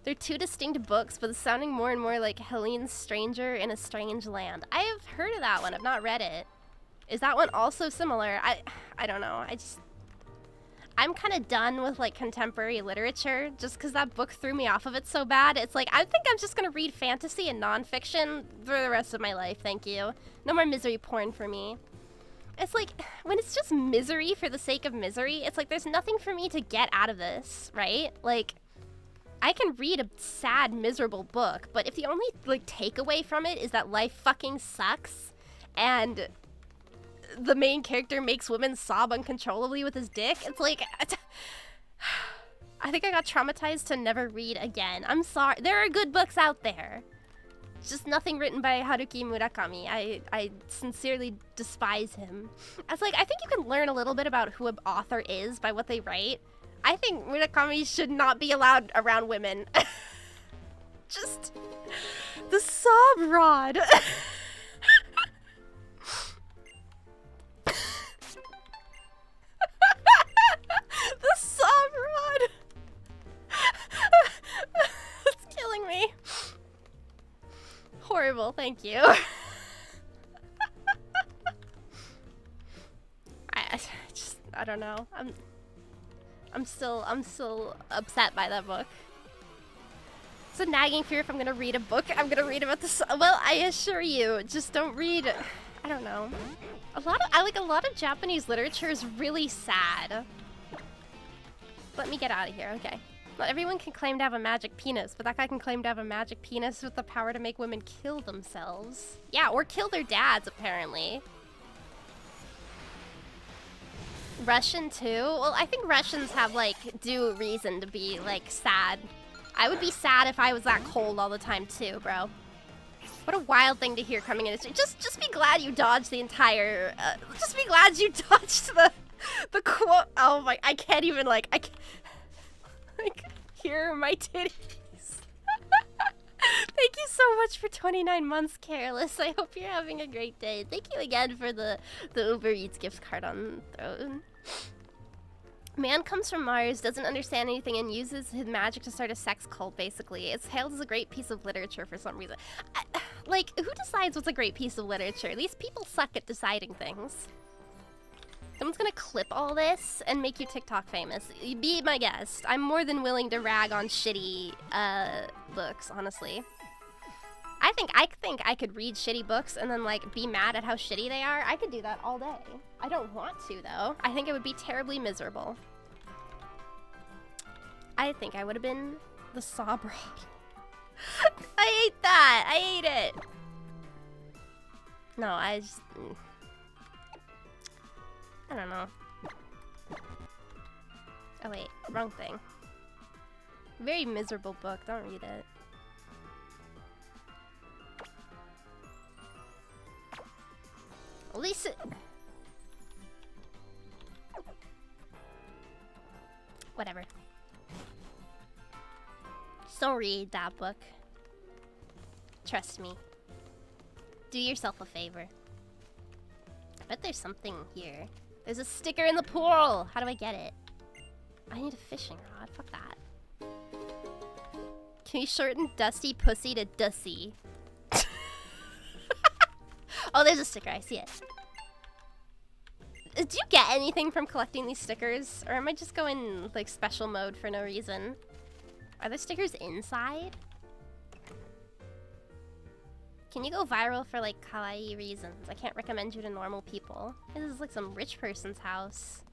They're two distinct books, but it's sounding more and more like Helene's Stranger in a Strange Land. I have heard of that one. I've not read it. Is that one also similar? I don't know. I'm kind of done with like contemporary literature just because that book threw me off of it so bad. It's like, I think I'm just gonna read fantasy and nonfiction for the rest of my life, thank you. No more misery porn for me. It's like, when it's just misery for the sake of misery, it's like there's nothing for me to get out of this, right? Like, I can read a sad, miserable book, but if the only like takeaway from it is that life fucking sucks and the main character makes women sob uncontrollably with his dick, it's like, I think I got traumatized to never read again. I'm sorry. There are good books out there. Just nothing written by Haruki Murakami. I sincerely despise him. I was like, I think you can learn a little bit about who an author is by what they write. I think Murakami should not be allowed around women. Just the sob rod. The sob rod. It's killing me. Horrible, thank you. I don't know. I'm still upset by that book. It's a nagging fear if I'm gonna read a book, I'm gonna read about this. Well, I assure you, just don't read. I don't know. I like a lot of Japanese literature is really sad. Let me get out of here, okay. Not everyone can claim to have a magic penis, but that guy can claim to have a magic penis with the power to make women kill themselves. Yeah, or kill their dads, apparently. Russian too? Well, I think Russians have, like, due reason to be, like, sad. I would be sad if I was that cold all the time too, bro. What a wild thing to hear coming in. Just be glad you dodged the entire, just be glad you dodged the quote. Oh my, I can't even, like, I can't, like, here are my titties. Thank you so much for 29 months, Careless. I hope you're having a great day. Thank you again for the Uber Eats gift card on Throne. Man comes from Mars, doesn't understand anything, and uses his magic to start a sex cult, basically. It's hailed as a great piece of literature for some reason. Like, who decides what's a great piece of literature? These people suck at deciding things. Someone's gonna clip all this and make you TikTok famous. Be my guest. I'm more than willing to rag on shitty books, honestly. I think I could read shitty books and then, like, be mad at how shitty they are. I could do that all day. I don't want to, though. I think it would be terribly miserable. I think I would have been the sob rod. I ate that. I ate it. No, I just... I don't know. Oh wait, wrong thing. Very miserable book, don't read it. At least it... Whatever. Just don't read that book. Trust me. Do yourself a favor. I bet there's something here. There's a sticker in the pool! How do I get it? I need a fishing rod. Fuck that. Can you shorten Dusty Pussy to Dussy? Oh, there's a sticker. I see it. Do you get anything from collecting these stickers? Or am I just going, like, special mode for no reason? Are the stickers inside? Can you go viral for, like, kawaii reasons? I can't recommend you to normal people. This is like some rich person's house.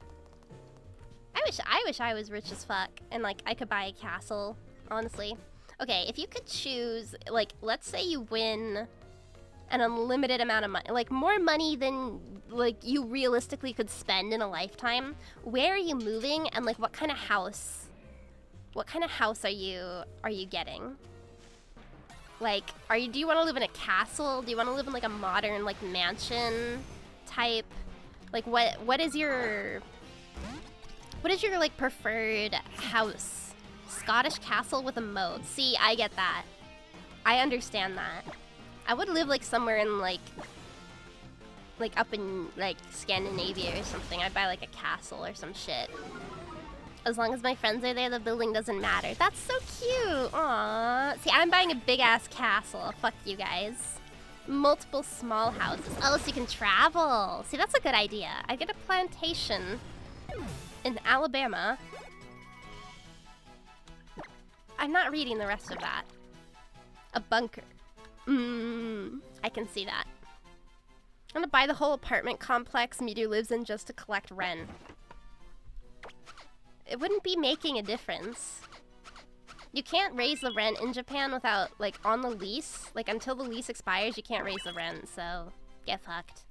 I wish I was rich as fuck and, like, I could buy a castle, honestly. Okay, if you could choose, like, let's say you win an unlimited amount of money, like, more money than, like, you realistically could spend in a lifetime. Where are you moving, and, like, what kind of house are you getting? Like, do you want to live in a castle? Do you want to live in, like, a modern, like, mansion type? Like, what is your like, preferred house? Scottish castle with a moat. See, I get that. I understand that. I would live, like, somewhere in, like up in, like, Scandinavia or something. I'd buy, like, a castle or some shit. As long as my friends are there, the building doesn't matter. That's so cute. Aww. See, I'm buying a big-ass castle. Fuck you guys. Multiple small houses. Oh, so you can travel. See, that's a good idea. I get a plantation in Alabama. I'm not reading the rest of that. A bunker. I can see that. I'm gonna buy the whole apartment complex Miru lives in just to collect rent. It wouldn't be making a difference. You can't raise the rent in Japan without, like, on the lease. Like, until the lease expires, you can't raise the rent, so get fucked.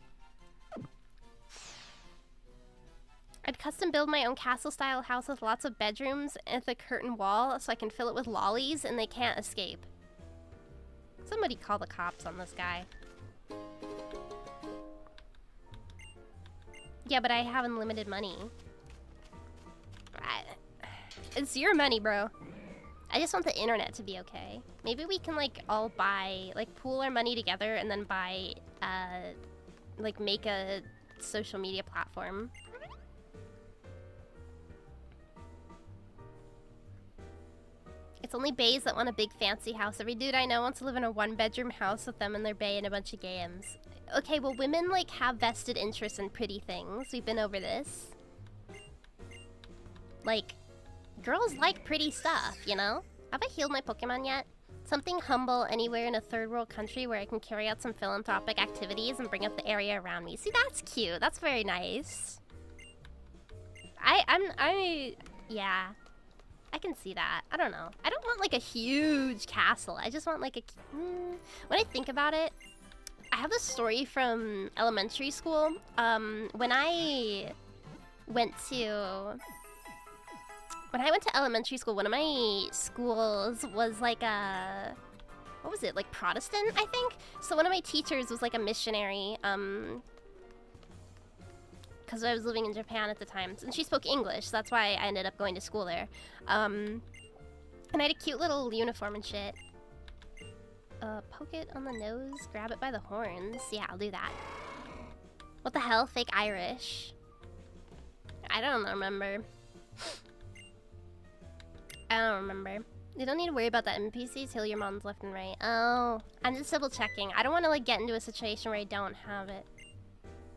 I'd custom build my own castle-style house with lots of bedrooms and a curtain wall so I can fill it with lollies and they can't escape. Somebody call the cops on this guy. Yeah, but I have unlimited money. It's your money, bro. I just want the internet to be okay. Maybe we can, like, all buy, like, pool our money together and then buy, like, make a social media platform. It's only bays that want a big fancy house. Every dude I know wants to live in a one-bedroom house with them and their bay and a bunch of games. Okay, well, women, like, have vested interest in pretty things. We've been over this. Like, girls like pretty stuff, you know? Have I healed my Pokemon yet? Something humble anywhere in a third world country where I can carry out some philanthropic activities and bring up the area around me. See, that's cute. That's very nice. Yeah. I can see that. I don't know. I don't want, like, a huge castle. I just want, like, a... When I think about it, I have this story from elementary school. When I went to elementary school, one of my schools was like a... What was it? Like Protestant, I think? So one of my teachers was like a missionary, because I was living in Japan at the time. And she spoke English, so that's why I ended up going to school there. And I had a cute little uniform and shit. Poke it on the nose, grab it by the horns. Yeah, I'll do that. What the hell? Fake Irish. I don't remember. I don't remember. You don't need to worry about that NPCs, heal your mons left and right. Oh, I'm just double checking. I don't want to like get into a situation where I don't have it.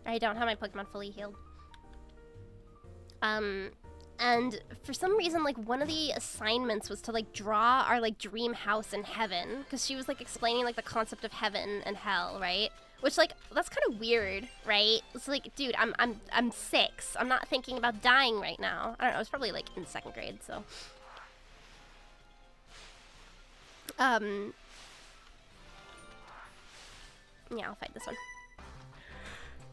Or I don't have my Pokemon fully healed. And for some reason, like, one of the assignments was to, like, draw our, like, dream house in heaven. Because she was, like, explaining, like, the concept of heaven and hell, right? Which, like, that's kind of weird, right? It's like, dude, I'm 6. I'm not thinking about dying right now. I don't know, I was probably, like, in 2nd grade, so... Yeah, I'll fight this one.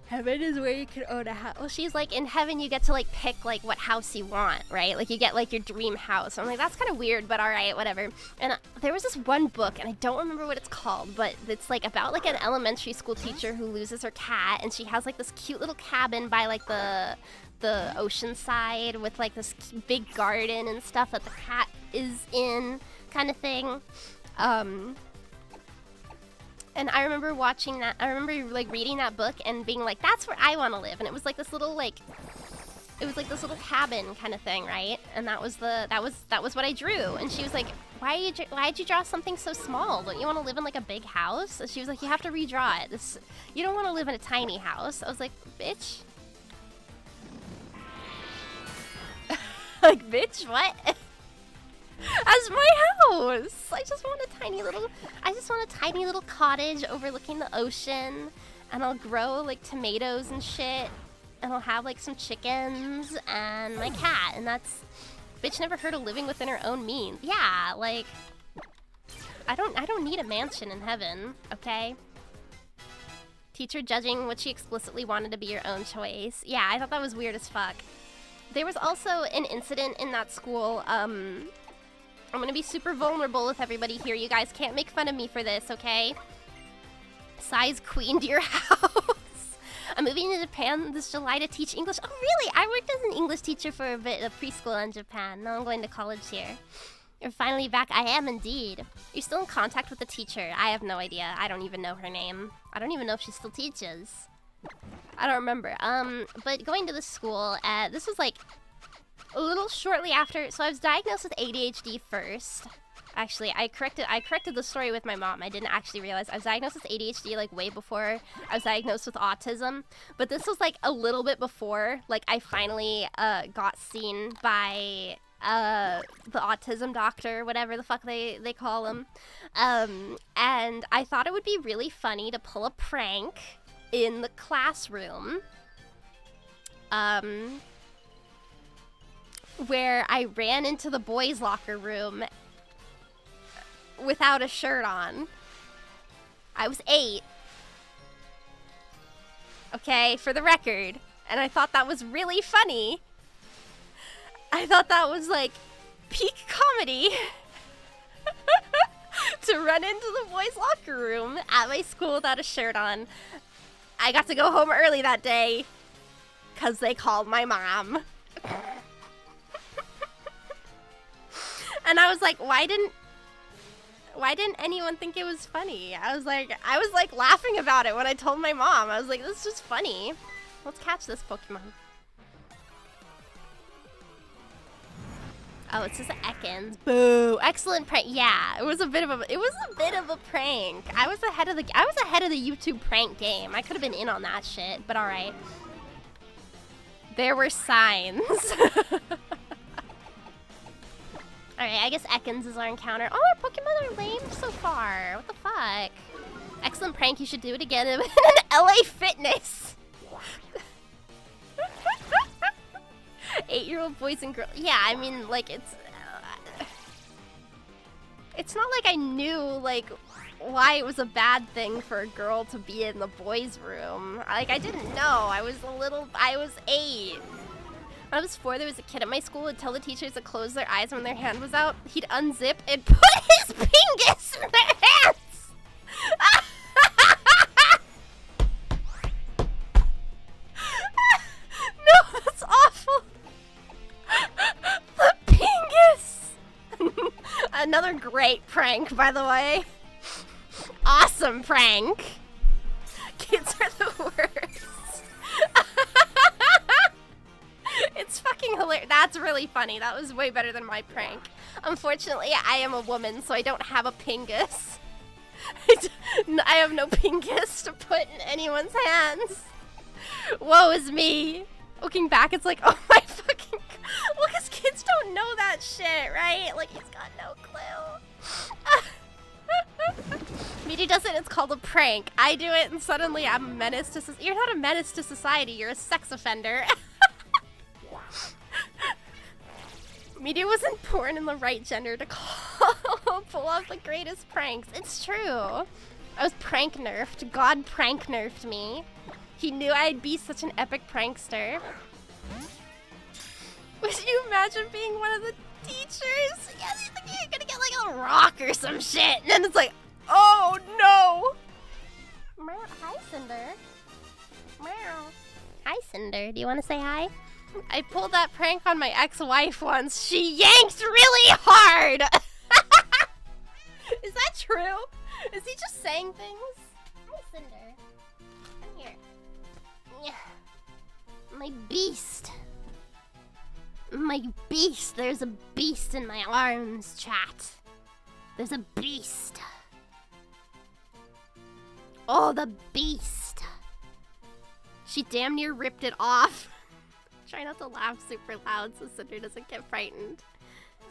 Heaven is where you can own a house. Well, she's like, in heaven you get to like pick like what house you want, right? Like you get like your dream house. I'm like, that's kind of weird, but all right, whatever. And there was this one book, and I don't remember what it's called, but it's like about like an elementary school teacher who loses her cat, and she has like this cute little cabin by like the ocean side with like this big garden and stuff that the cat is in, kind of thing. And I remember watching that, I remember like reading that book and being like, that's where I want to live. And it was like this little like, it was like this little cabin kind of thing, right? And that was what I drew. And she was like, why'd you draw something so small? Don't you want to live in like a big house? And she was like, you have to redraw it. You don't want to live in a tiny house. I was like, bitch. Like, bitch, what? As my house! I just want a tiny little cottage overlooking the ocean, and I'll grow like tomatoes and shit, and I'll have like some chickens and my cat, and that's... Bitch never heard of living within her own means. Yeah, like... I don't need a mansion in heaven, okay? Teacher judging what she explicitly wanted to be your own choice. Yeah, I thought that was weird as fuck. There was also an incident in that school, I'm gonna be super vulnerable with everybody here. You guys can't make fun of me for this, okay? Size queen to your house. I'm moving to Japan this July to teach English. Oh, really? I worked as an English teacher for a bit of preschool in Japan. Now I'm going to college here. You're finally back. I am indeed. You're still in contact with the teacher. I have no idea. I don't even know her name. I don't even know if she still teaches. I don't remember. But going to the school, this was like... a little shortly after, so I was diagnosed with ADHD first. Actually, I corrected the story with my mom. I didn't actually realize I was diagnosed with ADHD like way before I was diagnosed with autism. But this was like a little bit before, like I finally got seen by the autism doctor, whatever the fuck they call him. And I thought it would be really funny to pull a prank in the classroom. Where I ran into the boys' locker room without a shirt on. I was 8. Okay, for the record. And I thought that was really funny. I thought that was like peak comedy. To run into the boys' locker room at my school without a shirt on. I got to go home early that day because they called my mom. And I was like, why didn't anyone think it was funny? I was like laughing about it when I told my mom. I was like, this is just funny. Let's catch this Pokemon. Oh, it says Ekans. Boo! Excellent prank. Yeah, it was a bit of a prank. I was ahead of the YouTube prank game. I could have been in on that shit, but all right. There were signs. All right, I guess Ekans is our encounter. Oh, our Pokemon are lame so far. What the fuck? Excellent prank. You should do it again in LA Fitness. 8-year-old boys and girls. Yeah, I mean, like, it's not like I knew, like, why it was a bad thing for a girl to be in the boys' room. Like, I didn't know. I was 8. When I was 4, there was a kid at my school who would tell the teachers to close their eyes when their hand was out. He'd unzip and put his fingers in their hands. No, that's awful. The pingus! Another great prank, by the way. Awesome prank. Kids are the worst. It's fucking hilarious. That's really funny. That was way better than my prank. Unfortunately, I am a woman, so I don't have a pingus. I have no pingus to put in anyone's hands. Woe is me. Looking back, it's like, oh my fucking... Well, because kids don't know that shit, right? Like, he's got no clue. Miru does it, it's called a prank. I do it, and suddenly I'm a menace to society. You're not a menace to society, you're a sex offender. Miru wasn't born in the right gender to pull off the greatest pranks. It's true. I was prank nerfed. God prank nerfed me. He knew I'd be such an epic prankster. Would you imagine being one of the teachers? Yeah, you think you're gonna get like a rock or some shit, and then it's like, oh no! Hi, Cinder. Hi, Cinder. Do you want to say hi? I pulled that prank on my ex-wife once. She yanked really hard! Is that true? Is he just saying things? Hi, Cinder. Come here. My beast. My beast. There's a beast in my arms, chat. There's a beast. Oh, the beast. She damn near ripped it off. Try not to laugh super loud so Cinder doesn't get frightened.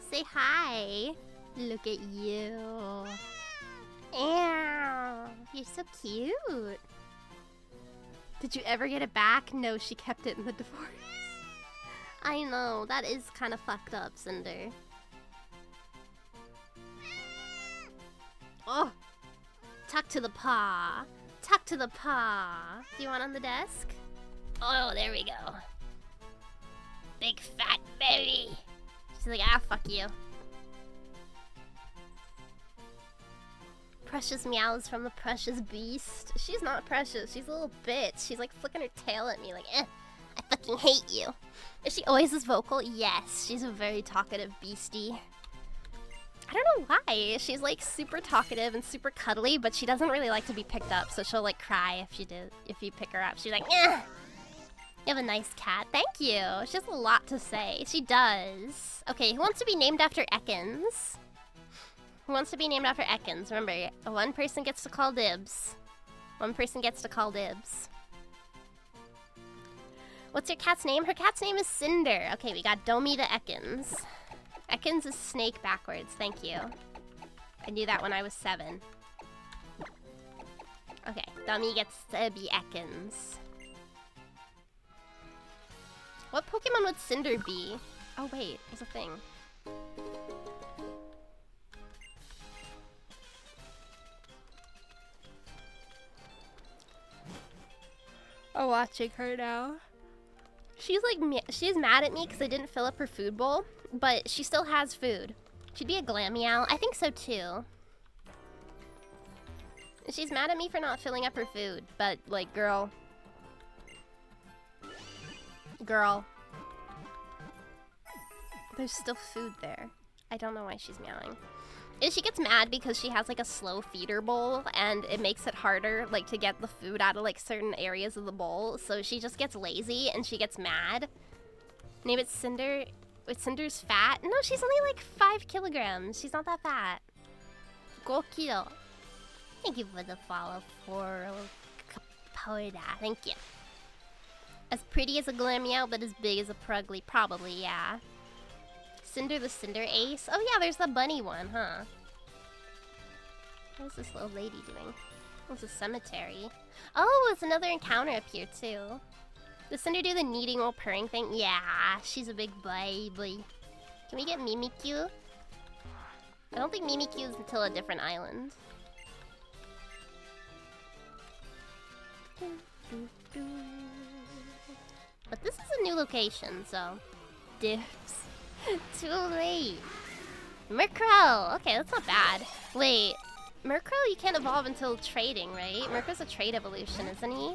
Say hi. Look at you. Ew. You're so cute. Did you ever get it back? No, she kept it in the divorce. I know, that is kind of fucked up, Cinder. Oh! Tuck to the paw. Tuck to the paw. Do you want on the desk? Oh, there we go. Big fat belly. She's like, ah, fuck you. Precious meows from the precious beast. She's not precious. She's a little bitch. She's like flicking her tail at me like, I fucking hate you. Is she always this vocal? Yes. She's a very talkative beastie. I don't know why. She's like super talkative and super cuddly, but she doesn't really like to be picked up, so she'll like cry if you pick her up. She's like, eh. You have a nice cat. Thank you. She has a lot to say. She does. Okay, who wants to be named after Ekans? Who wants to be named after Ekans? Remember, one person gets to call dibs. One person gets to call dibs. What's your cat's name? Her cat's name is Cinder. Okay, we got Domi to Ekans. Ekans is snake backwards. Thank you. I knew that when I was 7. Okay, Domi gets to be Ekans. What Pokemon would Cinder be? Oh wait, there's a thing. I'm watching her now. She's like, she's mad at me because I didn't fill up her food bowl, but she still has food. She'd be a Glameow. I think so too. She's mad at me for not filling up her food, but like, girl. Girl. There's still food there. I don't know why she's meowing. And she gets mad because she has like a slow feeder bowl and it makes it harder like to get the food out of like certain areas of the bowl. So she just gets lazy and she gets mad. Name it Cinder. Wait, Cinder's fat? No, she's only like 5 kilograms. She's not that fat. 5 kilo. Thank you for the follow for Capoda. Thank you. As pretty as a Glameow, but as big as a Prugly. Probably, yeah. Cinder the Cinder Ace. Oh yeah, there's the bunny one, huh? What is this little lady doing? It's a cemetery. Oh, it's another encounter up here too. Does Cinder do the kneading while purring thing? Yeah, she's a big baby. Can we get Mimikyu? I don't think Mimikyu is until a different island. But this is a new location, so... Dibs. Too late. Murkrow! Okay, that's not bad. Wait, Murkrow you can't evolve until trading, right? Murkrow's a trade evolution, isn't he?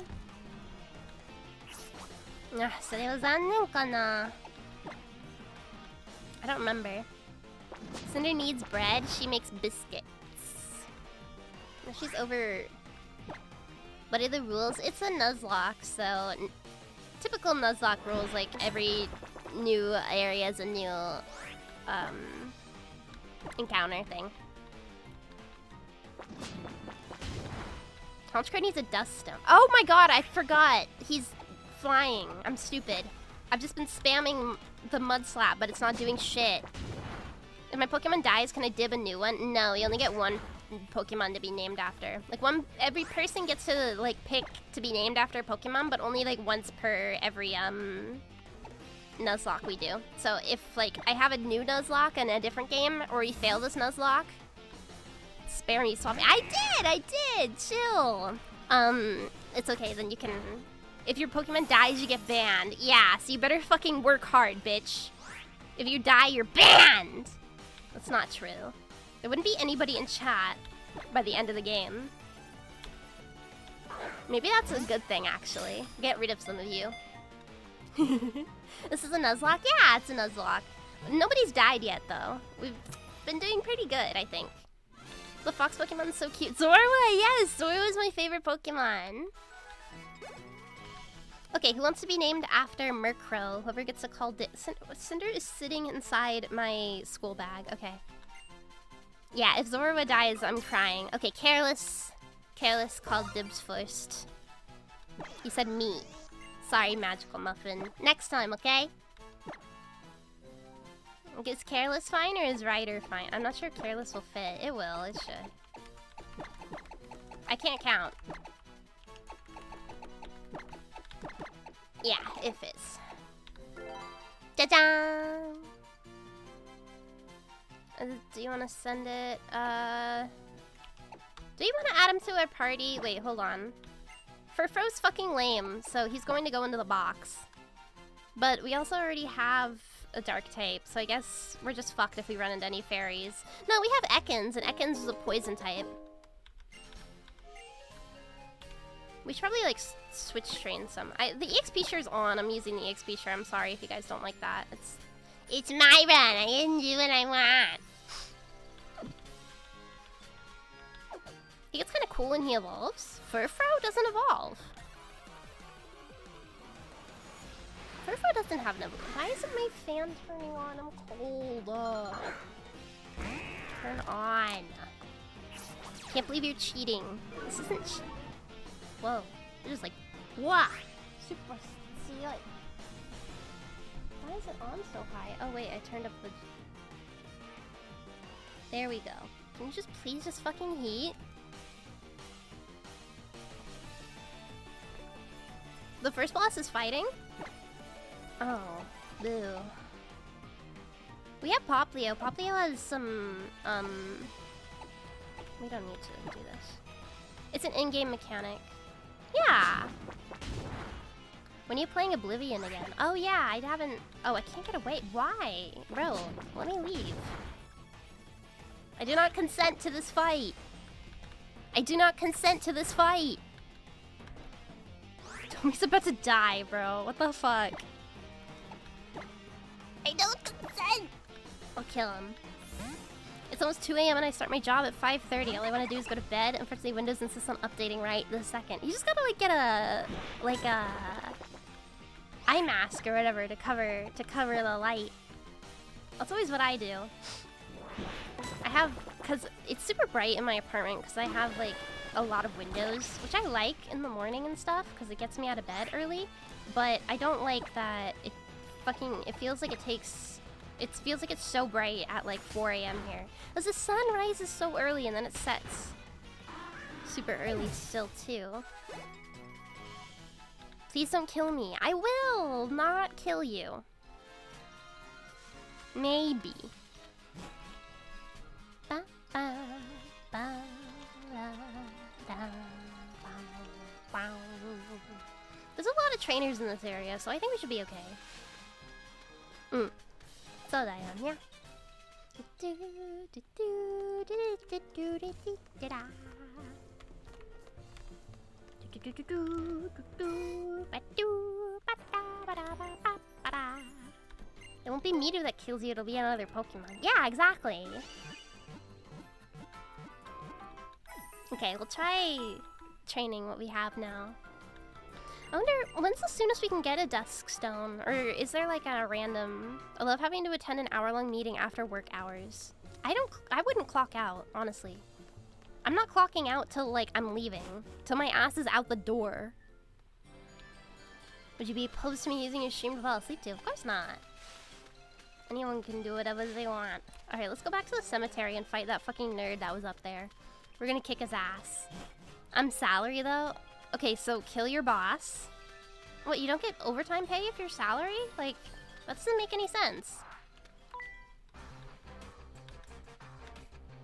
Ah, それは残念かな? I don't remember. Cinder needs bread, she makes biscuits. No, she's over... What are the rules? It's a Nuzlocke, so... Typical Nuzlocke rules, like every new area is a new encounter thing. Honchcrow needs a dust stone. Oh my god, I forgot! He's flying. I'm stupid. I've just been spamming the mud slap, but it's not doing shit. If my Pokemon dies, can I dib a new one? No, you only get one Pokemon to be named after. Like every person gets to like pick to be named after a Pokemon, but only like once per every Nuzlocke we do. So if like I have a new Nuzlocke in a different game, or you fail this Nuzlocke, spare me, swap me. I did! Chill! It's okay, then you can... If your Pokemon dies, you get banned. Yeah, so you better fucking work hard, bitch. If you die, you're banned! That's not true. There wouldn't be anybody in chat by the end of the game. Maybe that's a good thing, actually. Get rid of some of you. This is a Nuzlocke? Yeah, it's a Nuzlocke. Nobody's died yet, though. We've been doing pretty good, I think. The fox Pokemon's so cute. Zorua, yes! Zorua is my favorite Pokemon. Okay, who wants to be named after Murkrow? Whoever gets to call Cinder is sitting inside my school bag. Okay. Yeah, if Zorua dies, I'm crying. Okay, Careless. Careless called dibs first. He said me. Sorry, Magical Muffin. Next time, okay? Is Careless fine or is Ryder fine? I'm not sure Careless will fit. It will, it should. I can't count. Yeah, it fits. Ta-da! Do you want to send it? Do you want to add him to our party? Wait, hold on. Furfro's fucking lame, so he's going to go into the box. But we also already have a dark type, so I guess we're just fucked if we run into any fairies. No, we have Ekans, and Ekans is a poison type. We should probably, like, switch train some. The EXP share's on. I'm using the EXP share. I'm sorry if you guys don't like that. It's my run. I didn't do what I want. He gets kind of cool when he evolves. Furfro doesn't evolve. Furfro doesn't have an evolution. Why isn't my fan turning on? I'm cold. Turn on. Can't believe you're cheating. This isn't whoa. You're just like, wah! Super seal. Why is it on so high? Oh wait, I turned up the... There we go. Can you just please just fucking heat? The first boss is fighting? Oh, boo. We have Poplio. Poplio has some, we don't need to do this. It's an in-game mechanic. Yeah. When are you playing Oblivion again? Oh yeah, I haven't... Oh, I can't get away. Why? Bro, let me leave. I do not consent to this fight. I do not consent to this fight. Tommy's about to die, bro. What the fuck? I don't consent! I'll kill him. It's almost 2 a.m. and I start my job at 5:30. All I want to do is go to bed. Unfortunately, Windows insists on updating right this second. You just gotta like get a... like a... eye mask or whatever to cover the light. That's always what I do. I have... because it's super bright in my apartment because I have like a lot of windows, which I like in the morning and stuff because it gets me out of bed early. But I don't like that it feels like it takes... it feels like it's so bright at like 4 a.m. here. Because the sun rises so early and then it sets super early still too. Please don't kill me. I will not kill you. Maybe. Ba, ba, ba, la, da, ba, wow. There's a lot of trainers in this area, so I think we should be okay. So I am here. It won't be Miru that kills you, it'll be another Pokemon. Yeah, exactly. Okay, we'll try training what we have now. I wonder, when's the soonest we can get a Dusk Stone? Or is there like a random... I love having to attend an hour-long meeting after work hours. I wouldn't clock out, honestly. I'm not clocking out till like I'm leaving. Till my ass is out the door. Would you be opposed to me using your stream to fall asleep to? Of course not. Anyone can do whatever they want. Alright, let's go back to the cemetery and fight that fucking nerd that was up there. We're gonna kick his ass. I'm salary though. Okay, so kill your boss. What, you don't get overtime pay if you're salary? Like, that doesn't make any sense.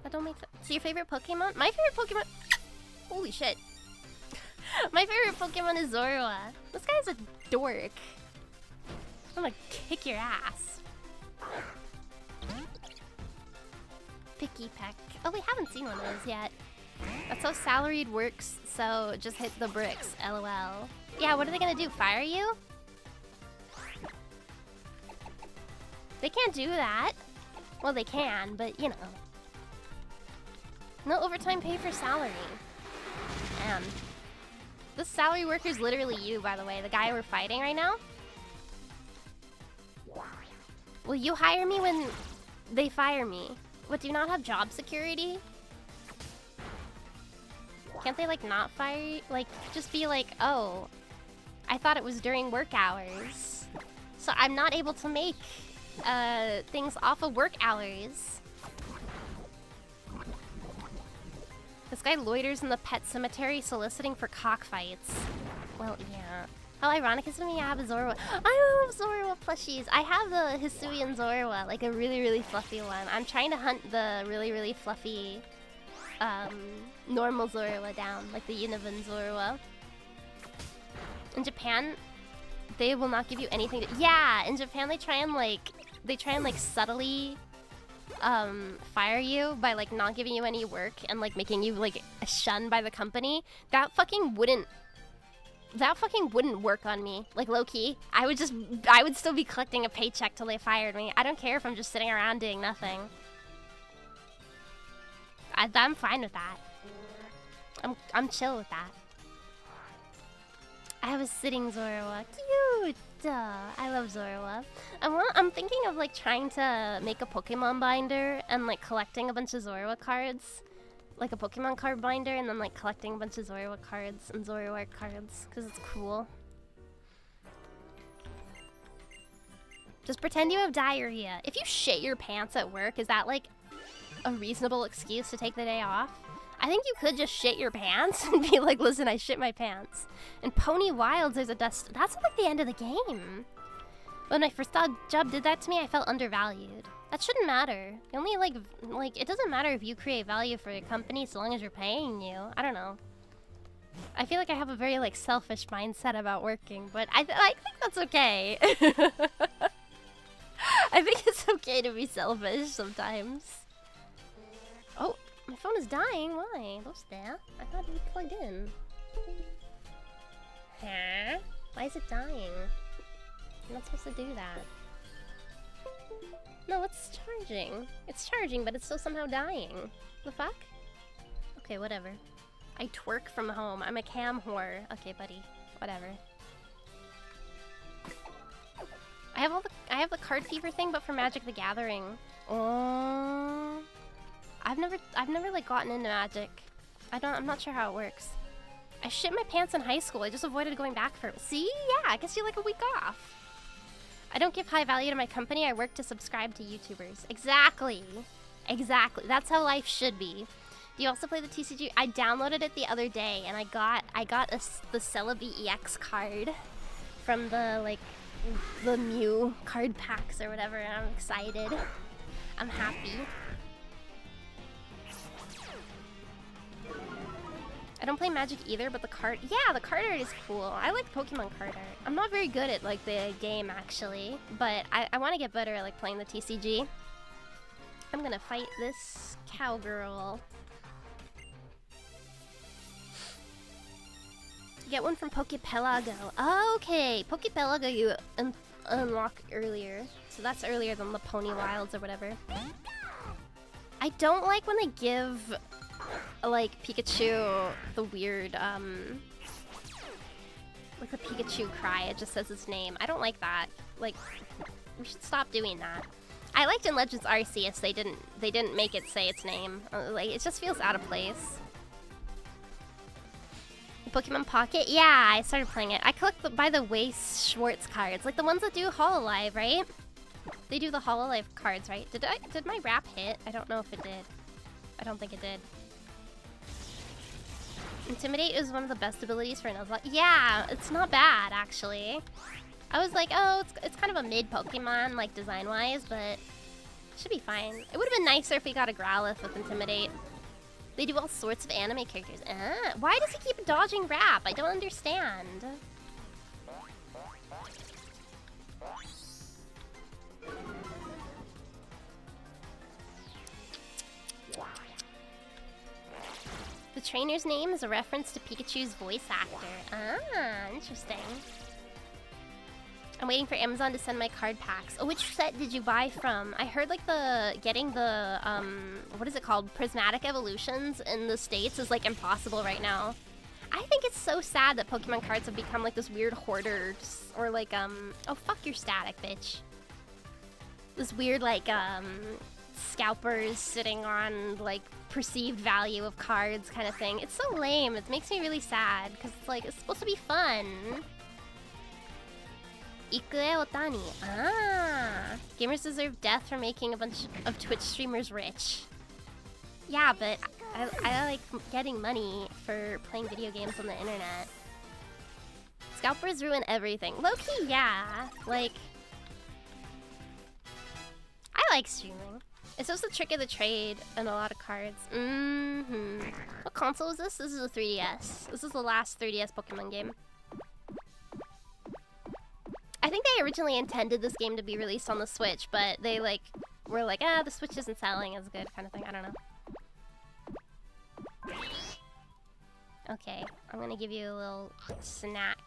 That don't make sense. So your favorite Pokemon? My favorite Pokemon... Holy shit. My favorite Pokemon is Zorua. This guy's a dork. I'm gonna kick your ass. Picky Peck. Oh, we haven't seen one of those yet. That's how salaried works, so just hit the bricks, lol. Yeah, what are they gonna do, fire you? They can't do that. Well, they can, but you know. No overtime pay for salary. Man. This salary worker is literally you, by the way, the guy we're fighting right now. Will you hire me when they fire me? What, do you not have job security? Can't they, like, not fire you? Like, just be like, oh, I thought it was during work hours. So I'm not able to make things off of work hours. This guy loiters in the pet cemetery soliciting for cockfights. Well, yeah. How ironic is it when you have a Zorua? I love Zorua plushies. I have the Hisuian Zorua, like a really, really fluffy one. I'm trying to hunt the really, really fluffy normal Zorua down, like the Univin Zorua. In Japan, they will not give you anything to... Yeah, in Japan they try and like subtly fire you by like not giving you any work and like making you like shunned by the company. That fucking wouldn't work on me. Like low-key, I would still be collecting a paycheck till they fired me. I don't care if I'm just sitting around doing nothing. I'm fine with that. I'm chill with that. I have a sitting Zorua. Cute! I love Zorua. I'm thinking of like trying to make a Pokemon binder and like collecting a bunch of Zorua cards. Like a Pokemon card binder and then like collecting a bunch of Zorua cards and Zorua cards because it's cool. Just pretend you have diarrhea. If you shit your pants at work, is that like a reasonable excuse to take the day off? I think you could just shit your pants and be like, listen, I shit my pants. In Pony Wilds, there's a dust. That's like the end of the game. When my first job did that to me, I felt undervalued. That shouldn't matter. You only like it doesn't matter if you create value for your company so long as you're paying you. I don't know. I feel like I have a very like selfish mindset about working, but I think that's okay. I think it's okay to be selfish sometimes. Oh, my phone is dying. Why? What's that? I thought it was plugged in. Huh? Why is it dying? I'm not supposed to do that. No, it's charging. It's charging, but it's still somehow dying. The fuck? Okay, whatever. I twerk from home. I'm a cam whore. Okay, buddy. Whatever. I have the card fever thing, but for Magic the Gathering. Oh. I've never like gotten into Magic. I'm not sure how it works. I shit my pants in high school. I just avoided going back for it. See? Yeah, I guess you like a week off. I don't give high value to my company. I work to subscribe to YouTubers. Exactly. Exactly. That's how life should be. Do you also play the TCG? I downloaded it the other day, and I got the Celebi EX card from the Mew card packs or whatever, and I'm excited. I'm happy. I don't play Magic either, but the card art is cool. I like Pokemon card art. I'm not very good at like the game actually, but I want to get better at like playing the TCG. I'm gonna fight this cowgirl. Get one from Pokepelago. Oh, okay, Pokepelago you unlock earlier, so that's earlier than the Pony Wilds or whatever. I don't like when they give like Pikachu the weird like the Pikachu cry. It just says its name. I don't like that. Like, we should stop doing that. I liked in Legends Arceus they didn't make it say its name. Like, it just feels out of place. Pokemon Pocket? Yeah, I started playing it. I collect the by the way Schwartz cards, like the ones that do Hololive, right? They do the Hololive cards, right? Did my rap hit? I don't know if it did. I don't think it did. Intimidate is one of the best abilities for a Nuzlocke. Yeah, it's not bad actually. I was like, oh, it's kind of a mid Pokemon, like design-wise, but it should be fine. It would have been nicer if we got a Growlithe with Intimidate. They do all sorts of anime characters. Why does he keep dodging rap? I don't understand. The trainer's name is a reference to Pikachu's voice actor. Ah, interesting. I'm waiting for Amazon to send my card packs. Oh, which set did you buy from? I heard like getting the, what is it called? Prismatic Evolutions in the States is like impossible right now. I think it's so sad that Pokemon cards have become like this weird hoarders or like, oh fuck your static, bitch. This weird like, scalpers sitting on like perceived value of cards kind of thing. It's so lame. It makes me really sad because it's like, it's supposed to be fun. Ikue Otani. Ah. Gamers deserve death for making a bunch of Twitch streamers rich. Yeah, but I like getting money for playing video games on the internet. Scalpers ruin everything. Low-key, yeah. Like, I like streaming. It's just the trick of the trade and a lot of cards. What console is this? This is a 3DS. This is the last 3DS Pokemon game. I think they originally intended this game to be released on the Switch, but they like were like, the Switch isn't selling as good kind of thing. I don't know. Okay, I'm gonna give you a little snack.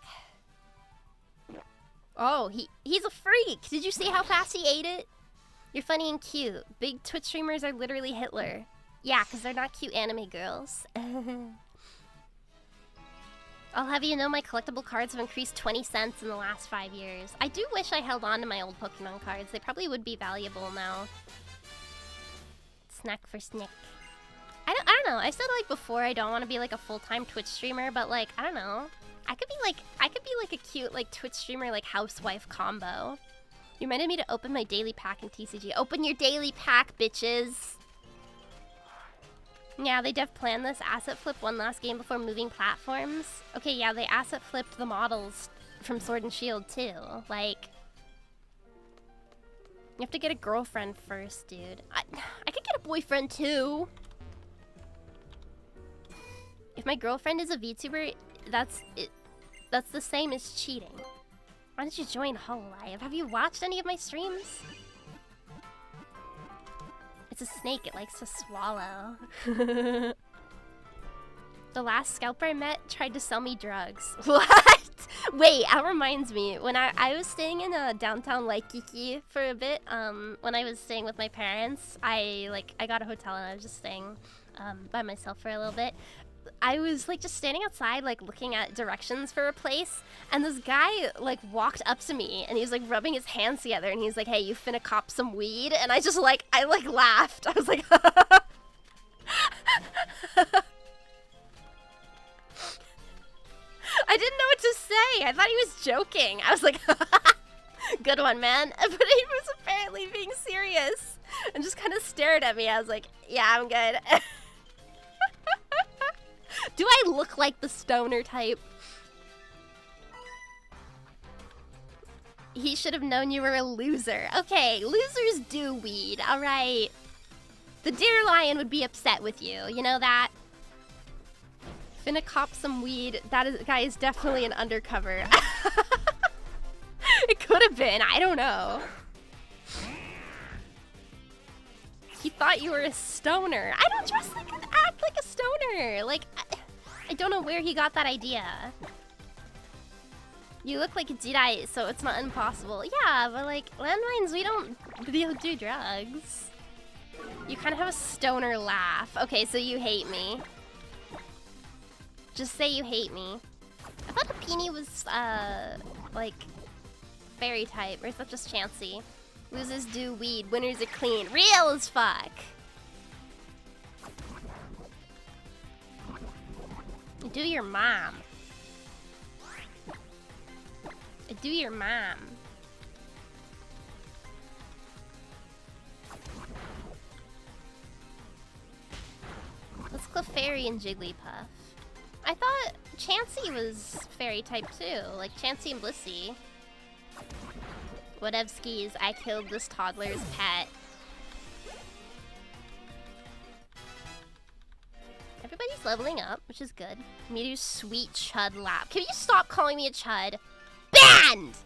Oh, he's a freak! Did you see how fast he ate it? You're funny and cute. Big Twitch streamers are literally Hitler. Yeah, because they're not cute anime girls. I'll have you know my collectible cards have increased 20 cents in the last 5 years. I do wish I held on to my old Pokemon cards. They probably would be valuable now. Snack for Snick. I don't know. I said like before I don't want to be like a full-time Twitch streamer, but like, I don't know. I could be like a cute like Twitch streamer like housewife combo. You reminded me to open my daily pack in TCG. Open your daily pack, bitches! Yeah, they dev planned this asset flip one last game before moving platforms. Okay, yeah, they asset flipped the models from Sword and Shield too. Like, you have to get a girlfriend first, dude. I could get a boyfriend too. If my girlfriend is a VTuber, that's the same as cheating. Why don't you join Hololive? Have you watched any of my streams? It's a snake, it likes to swallow. The last scalper I met tried to sell me drugs. What? Wait, that reminds me. When I was staying in downtown Waikiki for a bit, when I was staying with my parents, I got a hotel and I was just staying by myself for a little bit. I was like just standing outside, like looking at directions for a place, and this guy like walked up to me and he was like rubbing his hands together and he's like, "Hey, you finna cop some weed?" And I laughed. I was like, I didn't know what to say. I thought he was joking. I was like, good one, man. But he was apparently being serious and just kind of stared at me. I was like, yeah, I'm good. Do I look like the stoner type? He should have known you were a loser. Okay, losers do weed, alright? The deer lion would be upset with you, you know that? Finna cop some weed. That guy is definitely an undercover. It could have been, I don't know. He thought you were a stoner. I don't dress like and act like a stoner. Like, I don't know where he got that idea. You look like a Jedi, so it's not impossible. Yeah, but like, landmines, we don't do drugs. You kind of have a stoner laugh. Okay, so you hate me. Just say you hate me. I thought Apini was, like, fairy type, or is that just Chansey? Losers do weed, winners are clean. Real as fuck! Do your mom. Do your mom. Let's click Fairy and Jigglypuff. I thought Chansey was fairy type too, like Chansey and Blissey. Whatevskis, I killed this toddler's pet. Everybody's leveling up, which is good. Miru's sweet chud lap. Can you stop calling me a chud? Banned!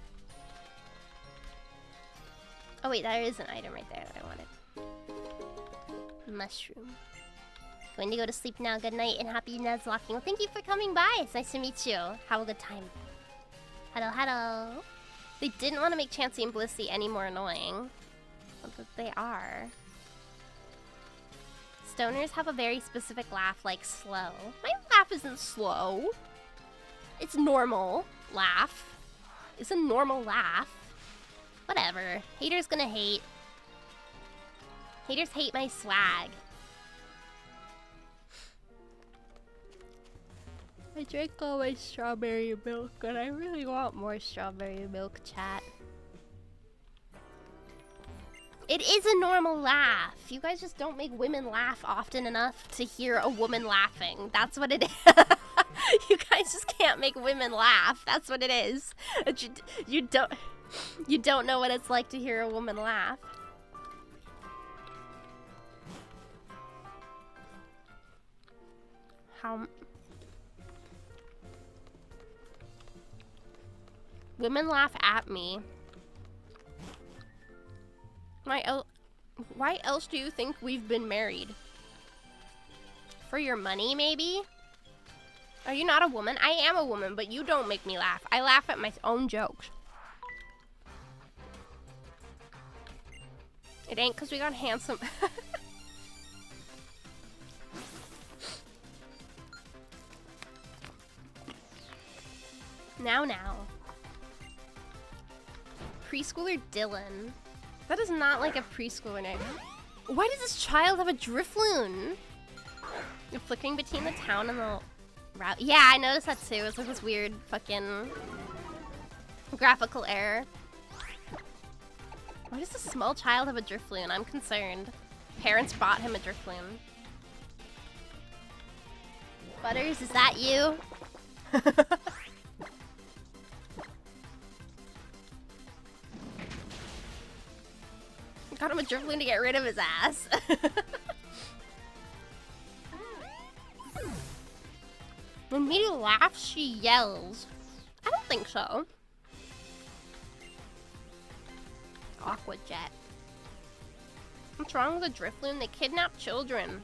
Oh wait, there is an item right there that I wanted. Mushroom. Going to go to sleep now. Good night and happy nuzlocking. Well, thank you for coming by. It's nice to meet you. Have a good time. Hello, hello. They didn't want to make Chansey and Blissey any more annoying. But they are. Stoners have a very specific laugh, like slow. My laugh isn't slow. It's normal laugh. It's a normal laugh. Whatever. Haters gonna hate. Haters hate my swag. I drank all my strawberry milk and I really want more strawberry milk, chat. It is a normal laugh. You guys just don't make women laugh often enough to hear a woman laughing. That's what it is. You guys just can't make women laugh. That's what it is. You don't know what it's like to hear a woman laugh. How... Women laugh at me. Why else do you think we've been married? For your money, maybe? Are you not a woman? I am a woman, but you don't make me laugh. I laugh at my own jokes. It ain't because we got handsome. Now. Preschooler Dylan. That is not like a preschooler name. Why does this child have a Drifloon? You're flickering between the town and the route. Yeah, I noticed that too. It's like this weird fucking graphical error. Why does a small child have a Drifloon? I'm concerned. Parents bought him a Drifloon. Butters, is that you? Got him a Drifloon to get rid of his ass. When Miru laughs, she yells. I don't think so. Aqua Jet. What's wrong with a Drifloon? They kidnap children.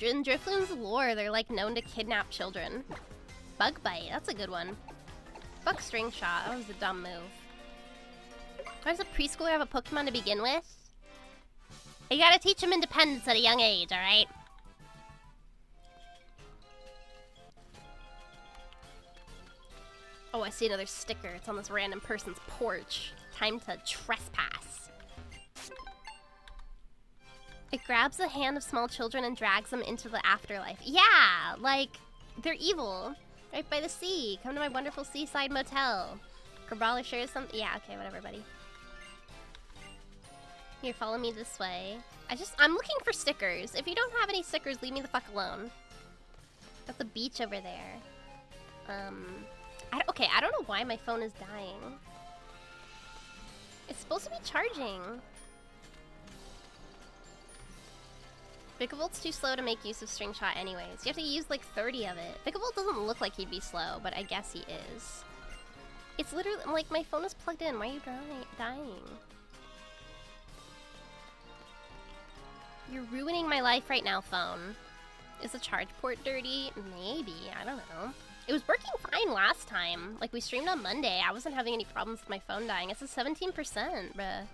In Drifloon's lore, they're like known to kidnap children. Bug Bite, that's a good one. Fuck String Shot, that was a dumb move. Why does a preschooler have a Pokemon to begin with? You gotta teach them independence at a young age, alright? Oh, I see another sticker. It's on this random person's porch. Time to trespass. It grabs the hand of small children and drags them into the afterlife. Yeah, like, they're evil. Right by the sea. Come to my wonderful seaside motel. Kerbala shares something. Yeah, okay, whatever, buddy. Here, follow me this way. I'm looking for stickers. If you don't have any stickers, leave me the fuck alone. Got the beach over there. Okay, I don't know why my phone is dying. It's supposed to be charging. Vikavolt too slow to make use of String Shot anyways. You have to use like 30 of it. Vikavolt doesn't look like he'd be slow, but I guess he is. It's literally, like, my phone is plugged in. Why are you dying? You're ruining my life right now, phone. Is the charge port dirty? Maybe, I don't know. It was working fine last time. Like, we streamed on Monday. I wasn't having any problems with my phone dying. It's a 17%, bruh.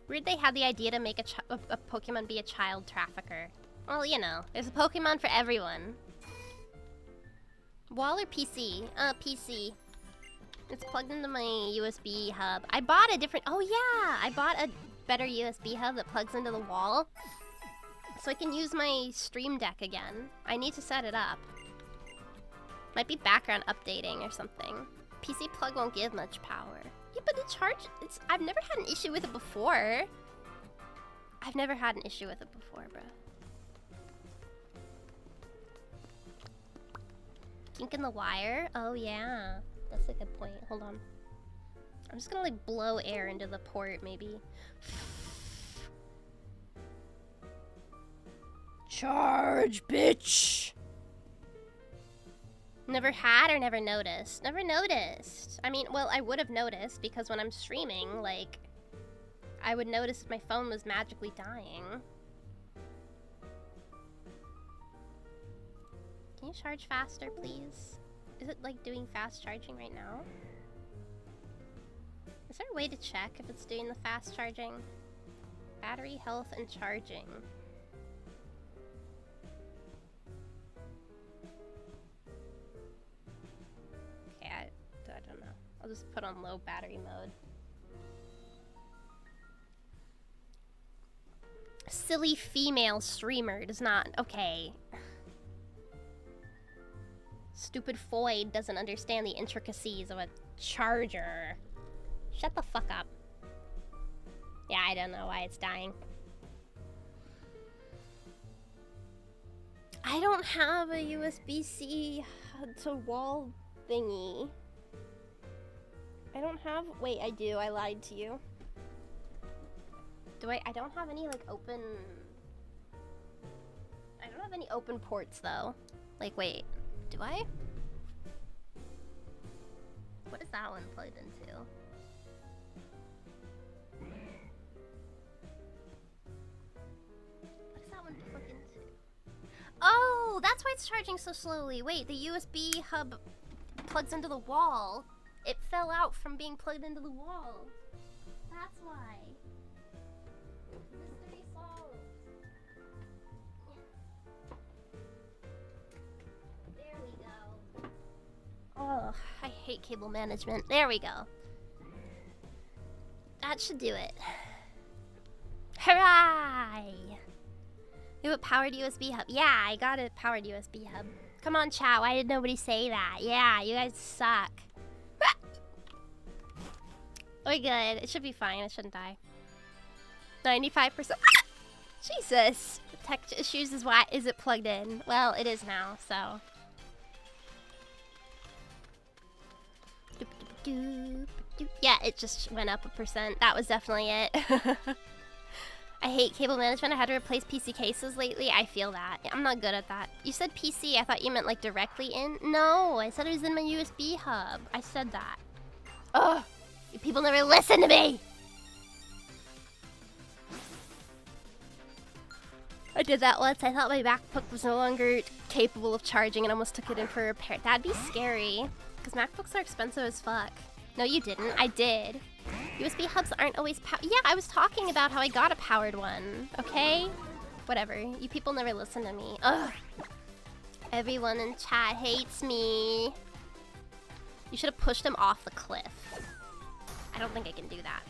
Weird they had the idea to make a Pokemon be a child trafficker. Well, you know, there's a Pokemon for everyone. Wall or PC? PC. It's plugged into my USB hub. I bought a different... Oh, yeah! I bought a better USB hub that plugs into the wall. So I can use my Stream Deck again. I need to set it up. Might be background updating or something. PC plug won't give much power. Yeah, but I've never had an issue with it before. I've never had an issue with it before, bro. Kink in the wire? Oh, yeah. That's a good point. Hold on. I'm just gonna, like, blow air into the port, maybe. Charge, bitch! Never had or never noticed? Never noticed. I mean, well, I would have noticed because when I'm streaming, like, I would notice if my phone was magically dying. Can you charge faster, please? Is it, like, doing fast charging right now? Is there a way to check if it's doing the fast charging? Battery, health, and charging. Okay, I don't know. I'll just put on low battery mode. Silly female streamer does not... Okay. Stupid Foyd doesn't understand the intricacies of a charger. Shut the fuck up. Yeah, I don't know why it's dying. I don't have a USB-C to wall thingy. I don't have... Wait, I do. I lied to you. Do I don't have any, like, open... I don't have any open ports, though. Like, wait. Do I? What is that one plugged into? What is that one plugged into? Oh, that's why it's charging so slowly. Wait, the USB hub plugs into the wall. It fell out from being plugged into the wall. That's why. Mystery solved. There we go. Oh, I hate cable management. There we go. That should do it. Hooray! You have a powered USB hub. Yeah, I got a powered USB hub. Come on, chat. Why did nobody say that? Yeah, you guys suck. We're good. It should be fine. It shouldn't die. 95%. Jesus. Tech issues is why is it plugged in? Well, it is now, so. Yeah, it just went up 1%. That was definitely it. I hate cable management. I had to replace PC cases lately. I feel that. I'm not good at that. You said PC. I thought you meant like directly in. No, I said it was in my USB hub. I said that. Ugh. You people never listen to me. I did that once. I thought my MacBook was no longer capable of charging and almost took it in for repair. That'd be scary. Because MacBooks are expensive as fuck. No, you didn't. I did. USB hubs aren't always yeah, I was talking about how I got a powered one, okay? Whatever. You people never listen to me. Ugh. Everyone in chat hates me. You should have pushed him off the cliff. I don't think I can do that.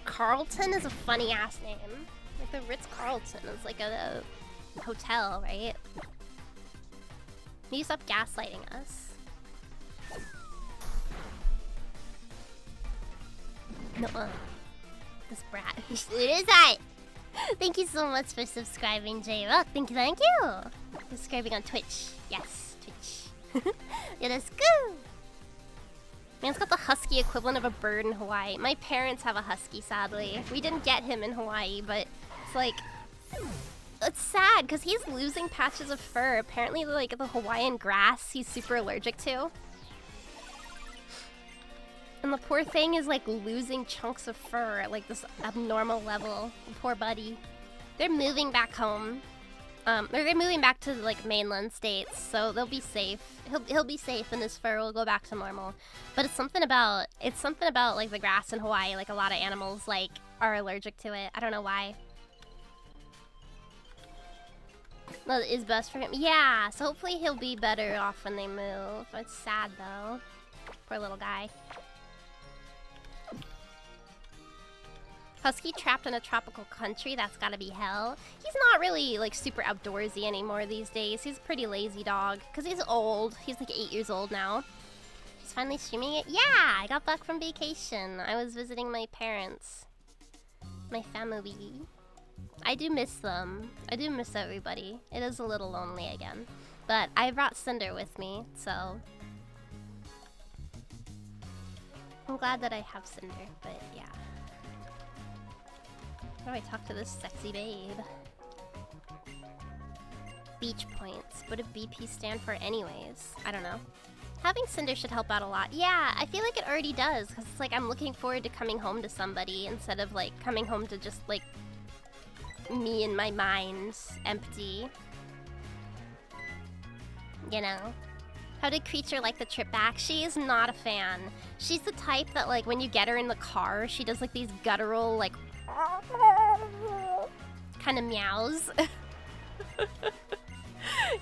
Carlton is a funny ass name. Like the Ritz-Carlton is like a hotel, right? You stop gaslighting us. No, this brat. It is that. Thank you so much for subscribing, J-Rock. Thank you. Subscribing on Twitch. Yes, Twitch. Yeah, let's go. Man's got the husky equivalent of a bird in Hawaii. My parents have a husky, sadly. We didn't get him in Hawaii, but it's like... It's sad, because he's losing patches of fur. Apparently, like, the Hawaiian grass he's super allergic to. And the poor thing is, like, losing chunks of fur at, like, this abnormal level. The poor buddy. They're moving back home. They're moving back to, like, mainland states, so they'll be safe. He'll be safe, and his fur will go back to normal. But it's something about, like, the grass in Hawaii. Like, a lot of animals, like, are allergic to it. I don't know why. Well, it is best for him. Yeah, so hopefully he'll be better off when they move. It's sad, though. Poor little guy. Husky trapped in a tropical country, that's gotta be hell. He's not really, like, super outdoorsy anymore these days. He's a pretty lazy dog, because he's old. He's, like, 8 years old now. He's finally streaming it. Yeah, I got back from vacation. I was visiting my parents. My family. I do miss them. I do miss everybody. It is a little lonely again. But I brought Cinder with me, so... I'm glad that I have Cinder, but yeah. How do I talk to this sexy babe? Beach points. What do BP stand for anyways? I don't know. Having Cinder should help out a lot. Yeah, I feel like it already does, because it's like I'm looking forward to coming home to somebody instead of like coming home to just like me and my mind's empty. You know? How did Creature like the trip back? She is not a fan. She's the type that like when you get her in the car, she does like these guttural like kind of meows.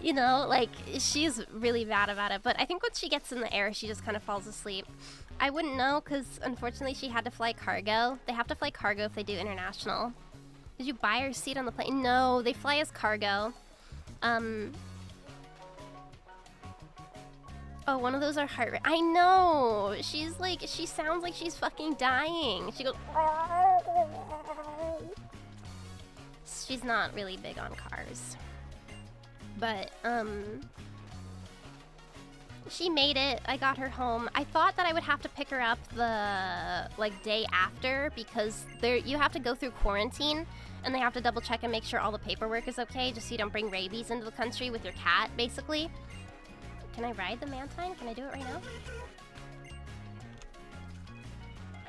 You know, like she's really bad about it, but I think once she gets in the air she just kind of falls asleep. I wouldn't know because unfortunately she had to fly cargo. They have to fly cargo if they do international. Did you buy her seat on the plane? No, they fly as cargo. Oh, one of those are heart rate. I know! She's like, she sounds like she's fucking dying. She goes... She's not really big on cars. But, she made it. I got her home. I thought that I would have to pick her up the, like, day after because you have to go through quarantine and they have to double check and make sure all the paperwork is okay just so you don't bring rabies into the country with your cat, basically. Can I ride the Mantine? Can I do it right now?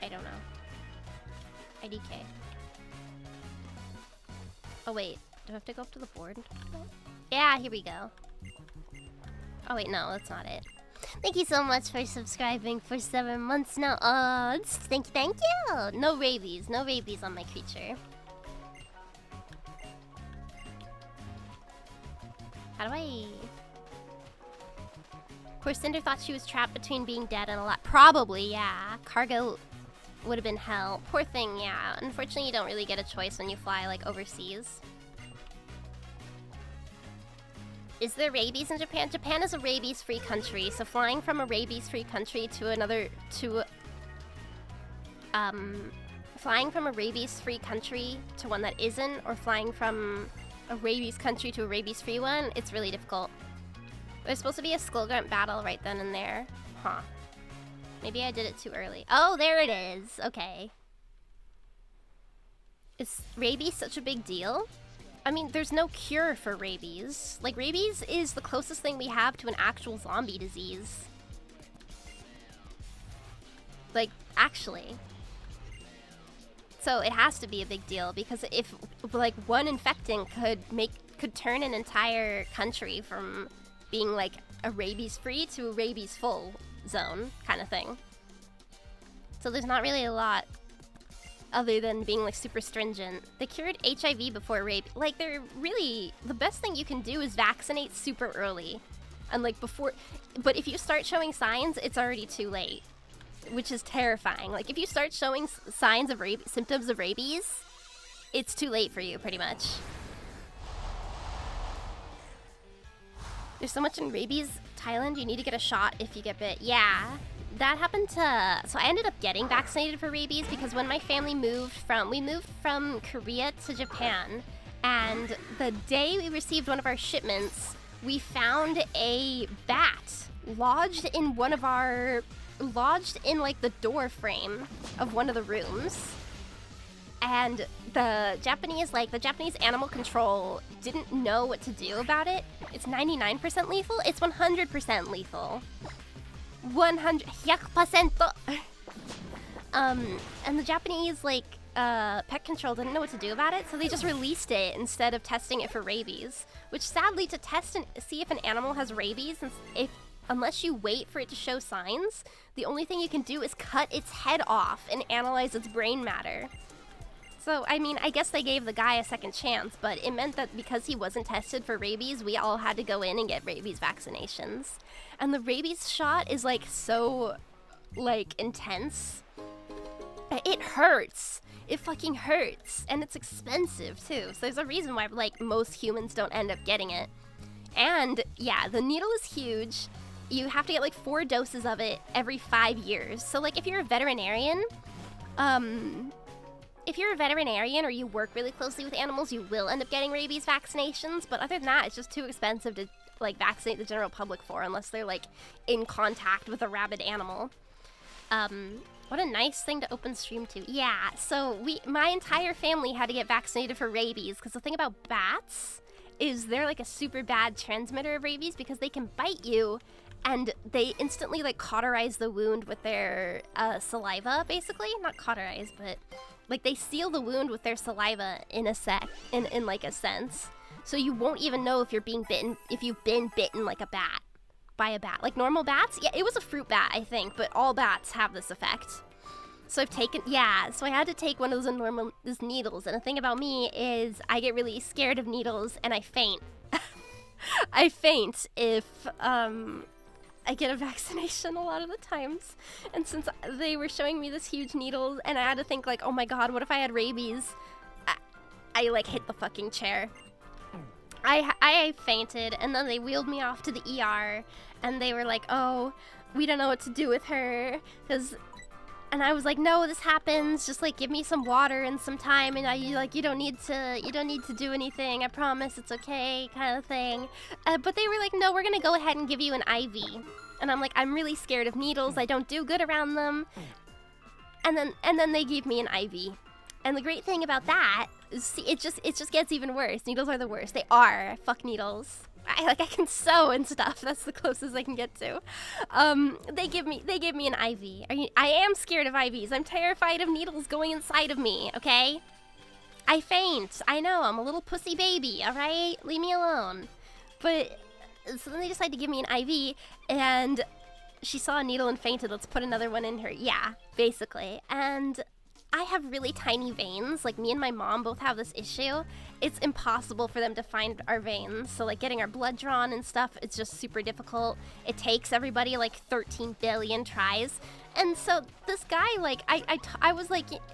I don't know. IDK. Oh wait, do I have to go up to the board? Yeah, here we go. Oh wait, no, that's not it. Thank you so much for subscribing for 7 months now. Thank you! No rabies on my creature. How do I... Poor Cinder thought she was trapped between being dead and alive. Probably, yeah. Cargo would have been hell. Poor thing, yeah. Unfortunately, you don't really get a choice when you fly, like, overseas. Is there rabies in Japan? Japan is a rabies-free country, so flying from a rabies-free country to another... Flying from a rabies-free country to one that isn't, or flying from a rabies country to a rabies-free one, it's really difficult. There's supposed to be a Skullgrunt battle right then and there. Huh. Maybe I did it too early. Oh, there it is. Okay. Is rabies such a big deal? I mean, there's no cure for rabies. Like, rabies is the closest thing we have to an actual zombie disease. Like, actually. So it has to be a big deal, because if, like, one infecting could turn an entire country from being, like, a rabies-free to a rabies-full zone kind of thing. So there's not really a lot other than being like super stringent. They cured HIV before rabies. Like, they're really, the best thing you can do is vaccinate super early. And like before, but if you start showing signs, it's already too late, which is terrifying. Like, if you start showing signs of symptoms of rabies, it's too late for you, pretty much. There's so much in rabies. Thailand, you need to get a shot if you get bit. Yeah, that happened to... So I ended up getting vaccinated for rabies because when my family moved from Korea to Japan, and the day we received one of our shipments, we found a bat lodged in like the door frame of one of the rooms. And the Japanese animal control didn't know what to do about it. It's 99% lethal. It's 100% lethal. 100%. And the Japanese pet control didn't know what to do about it, so they just released it instead of testing it for rabies. Which sadly, to test and see if an animal has rabies, unless you wait for it to show signs, the only thing you can do is cut its head off and analyze its brain matter. So, I mean, I guess they gave the guy a second chance, but it meant that because he wasn't tested for rabies, we all had to go in and get rabies vaccinations. And the rabies shot is, so, intense. It hurts. It fucking hurts. And it's expensive, too. So there's a reason why, most humans don't end up getting it. And, yeah, the needle is huge. You have to get, 4 doses of it every 5 years. So, if you're a veterinarian, or you work really closely with animals, you will end up getting rabies vaccinations. But other than that, it's just too expensive to, vaccinate the general public for unless they're, in contact with a rabid animal. What a nice thing to open stream to. Yeah, so my entire family had to get vaccinated for rabies, because the thing about bats is they're, a super bad transmitter of rabies because they can bite you and they instantly, cauterize the wound with their saliva, basically. Not cauterize, but... they seal the wound with their saliva in a sense. So you won't even know if you've been bitten by a bat. Normal bats? Yeah, it was a fruit bat, I think, but all bats have this effect. So so I had to take one of those needles, and the thing about me is I get really scared of needles, and I faint. I faint if, I get a vaccination a lot of the times, and since they were showing me this huge needle, and I had to think oh my god, what if I had rabies? I hit the fucking chair. I fainted, and then they wheeled me off to the ER, and they were oh, we don't know what to do with her, and I was no, this happens, just give me some water and some time, and you don't need to do anything, I promise, it's okay, kind of thing. But they were no, we're gonna go ahead and give you an IV. And I'm I'm really scared of needles, I don't do good around them. And then they gave me an IV. And the great thing about that is, it just gets even worse. Needles are the worst. They are. Fuck needles. I can sew and stuff. That's the closest I can get to. They give me an IV. I am scared of IVs. I'm terrified of needles going inside of me, okay? I faint. I know, I'm a little pussy baby, alright? Leave me alone. But, so then they decided to give me an IV, and she saw a needle and fainted. Let's put another one in her. Yeah, basically. And I have really tiny veins. Me and my mom both have this issue. It's impossible for them to find our veins. So, getting our blood drawn and stuff, it's just super difficult. It takes everybody, 13 billion tries. And so this guy, I was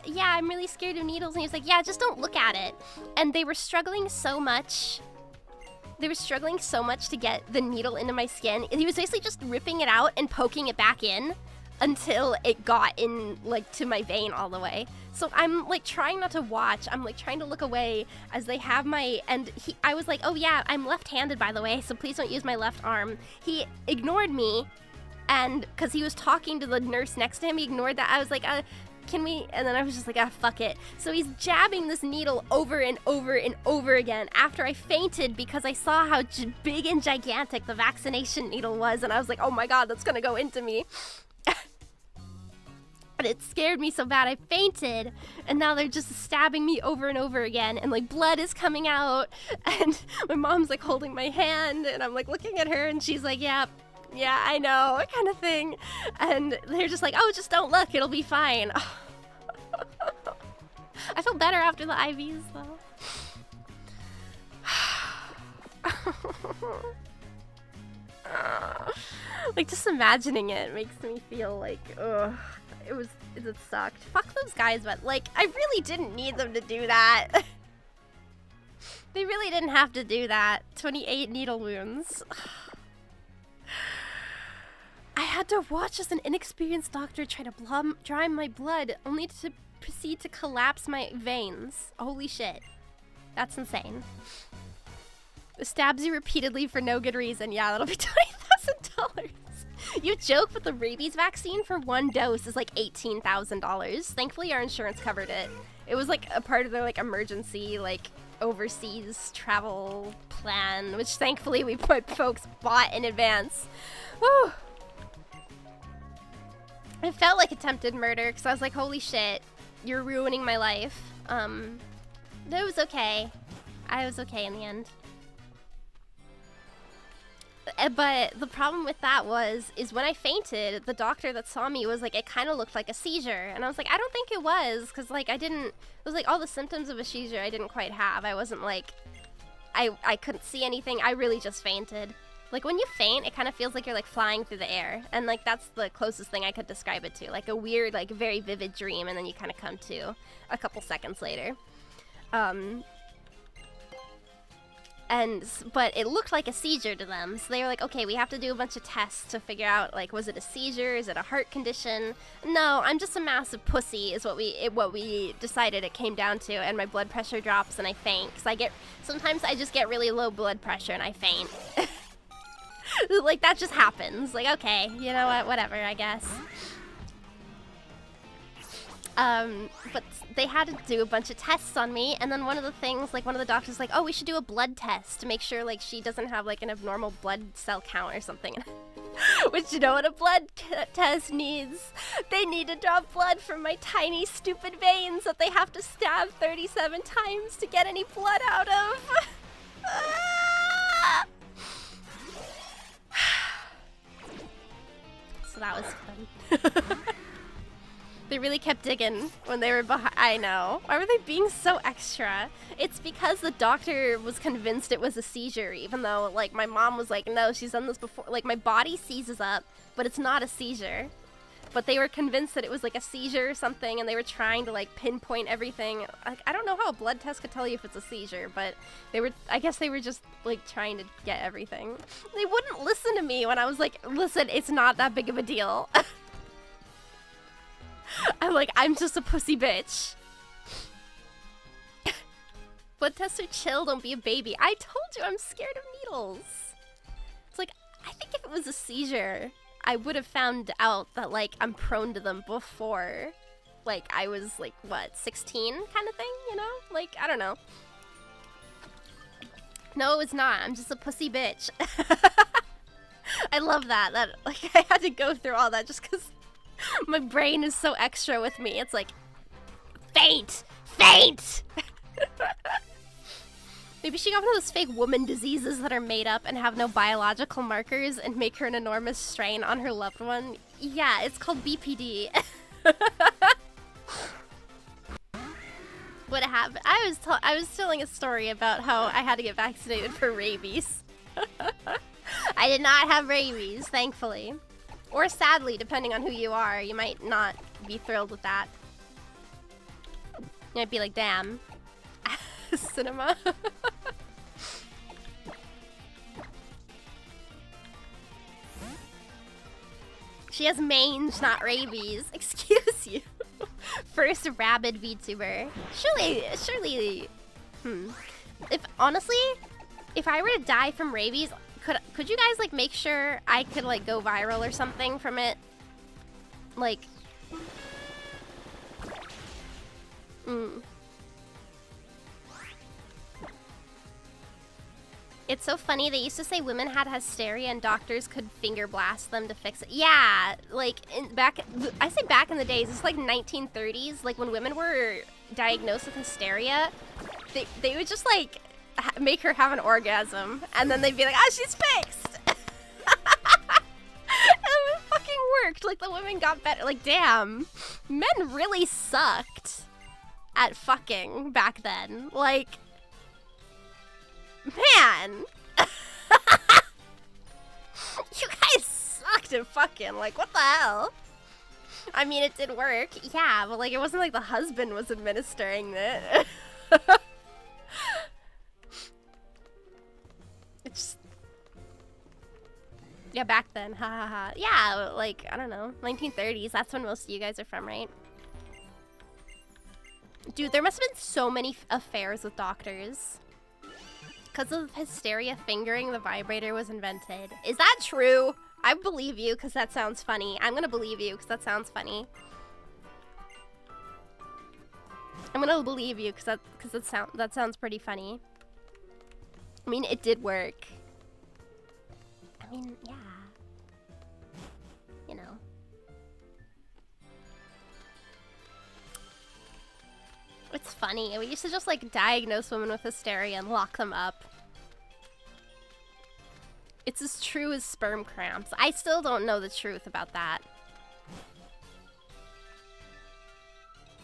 yeah, I'm really scared of needles. And he was yeah, just don't look at it. And they were struggling so much. To get the needle into my skin. He was basically just ripping it out and poking it back in until it got in, to my vein all the way. So I'm, trying not to watch. I'm, trying to look away as they have my... And I was oh yeah, I'm left-handed, by the way, so please don't use my left arm. He ignored me And because he was talking to the nurse next to him, he ignored that. I was like, can we? And then I was just like, fuck it. So he's jabbing this needle over and over and over again after I fainted because I saw how big and gigantic the vaccination needle was. And I was like, oh my God, that's going to go into me. And it scared me so bad I fainted. And now they're just stabbing me over and over again. And like blood is coming out. And my mom's like holding my hand. And I'm like looking at her and she's like, yeah, I know, kind of thing. And they're just like, oh, just don't look, it'll be fine. I feel better after the IVs, though. Like, just imagining it makes me feel like, ugh, it sucked. Fuck those guys, but, like, I really didn't need them to do that. They really didn't have to do that. 28 needle wounds. I had to watch as an inexperienced doctor try to dry my blood, only to proceed to collapse my veins. Holy shit. That's insane. It stabs you repeatedly for no good reason. Yeah, that'll be $20,000. You joke, but the rabies vaccine for one dose is like $18,000. Thankfully, our insurance covered it. It was like a part of their like emergency, like overseas travel plan, which thankfully my folks bought in advance. Whew. It felt like attempted murder because I was like, holy shit, you're ruining my life. It was okay. I was okay in the end. But the problem with that is when I fainted, the doctor that saw me was like, it kind of looked like a seizure. And I was like, I don't think it was, because like it was like all the symptoms of a seizure I didn't quite have. I wasn't like, I couldn't see anything. I really just fainted. Like, when you faint, it kind of feels like you're, like, flying through the air. And, like, that's the closest thing I could describe it to. Like, a weird, like, very vivid dream, and then you kind of come to a couple seconds later. But it looked like a seizure to them. So they were like, okay, we have to do a bunch of tests to figure out, like, was it a seizure? Is it a heart condition? No, I'm just a massive pussy is what we decided it came down to. And my blood pressure drops and I faint. Because sometimes I just get really low blood pressure and I faint. Like, that just happens. Like, okay, you know what, whatever, I guess. But they had to do a bunch of tests on me, and then one of the things, like, one of the doctors was like, oh, we should do a blood test to make sure, like, she doesn't have, like, an abnormal blood cell count or something. Which, you know what a blood test needs? They need to draw blood from my tiny, stupid veins that they have to stab 37 times to get any blood out of. So that was fun. They really kept digging when they were behind. I know. Why were they being so extra? It's because the doctor was convinced it was a seizure, even though, like, my mom was like, no, she's done this before. Like, my body seizes up, but it's not a seizure. But they were convinced that it was, like, a seizure or something, and they were trying to, like, pinpoint everything. Like, I don't know how a blood test could tell you if it's a seizure, but I guess they were just, like, trying to get everything. They wouldn't listen to me when I was like, listen, it's not that big of a deal. I'm like, I'm just a pussy bitch. Blood tests are chill, don't be a baby. I told you I'm scared of needles. It's like, I think if it was a seizure, I would have found out that, like, I'm prone to them before, like, I was, like, what, 16 kind of thing, you know? Like, I don't know. No, it's not. I'm just a pussy bitch. I love that, like, I had to go through all that just because my brain is so extra with me. It's like, faint! Faint! Maybe she got one of those fake woman diseases that are made up and have no biological markers and make her an enormous strain on her loved one. Yeah, it's called BPD. What happened? I was telling a story about how I had to get vaccinated for rabies. I did not have rabies, thankfully. Or sadly, depending on who you are, you might not be thrilled with that. You might be like, damn. Cinema. She has mange, not rabies. Excuse you. First rabid VTuber. Surely, if honestly, if I were to die from rabies, could you guys like make sure I could like go viral or something from it? Like, It's so funny. They used to say women had hysteria and doctors could finger blast them to fix it. Yeah, like I say back in the days, it's like 1930s, like when women were diagnosed with hysteria, they would just like make her have an orgasm and then they'd be like, "Ah, she's fixed." And it fucking worked. Like the women got better. Like damn, men really sucked at fucking back then. Like, man. You guys sucked at fucking. Like, what the hell? I mean, it did work. Yeah, but like it wasn't like the husband was administering it. It's yeah, back then. Ha ha ha. Yeah, like I don't know, 1930s. That's when most of you guys are from, right? Dude, there must have been so many affairs with doctors. Because of hysteria, fingering the vibrator was invented. Is that true? I believe you because that sounds funny. I'm gonna believe you because that sounds funny. I'm gonna believe you because that sounds pretty funny. I mean, it did work. I mean, yeah. You know. It's funny. We used to just like diagnose women with hysteria and lock them up. It's as true as sperm cramps. I still don't know the truth about that.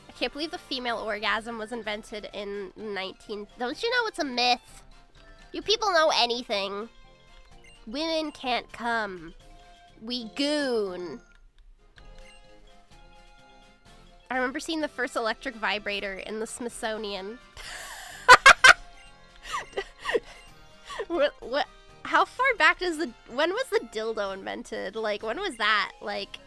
I can't believe the female orgasm was invented in 19... Don't you know it's a myth? You people know anything. Women can't come. We goon. I remember seeing the first electric vibrator in the Smithsonian. What? How far back does when was the dildo invented? Like, when was that? Like,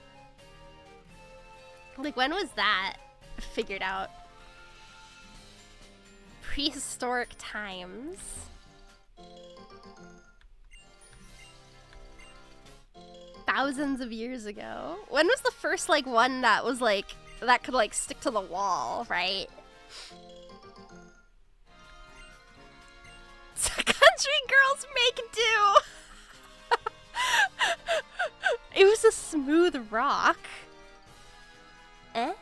when was that figured out? Prehistoric times. Thousands of years ago. When was the first, like, one that was, like, that could, like, stick to the wall, right? Country girls make do! It was a smooth rock. Eh?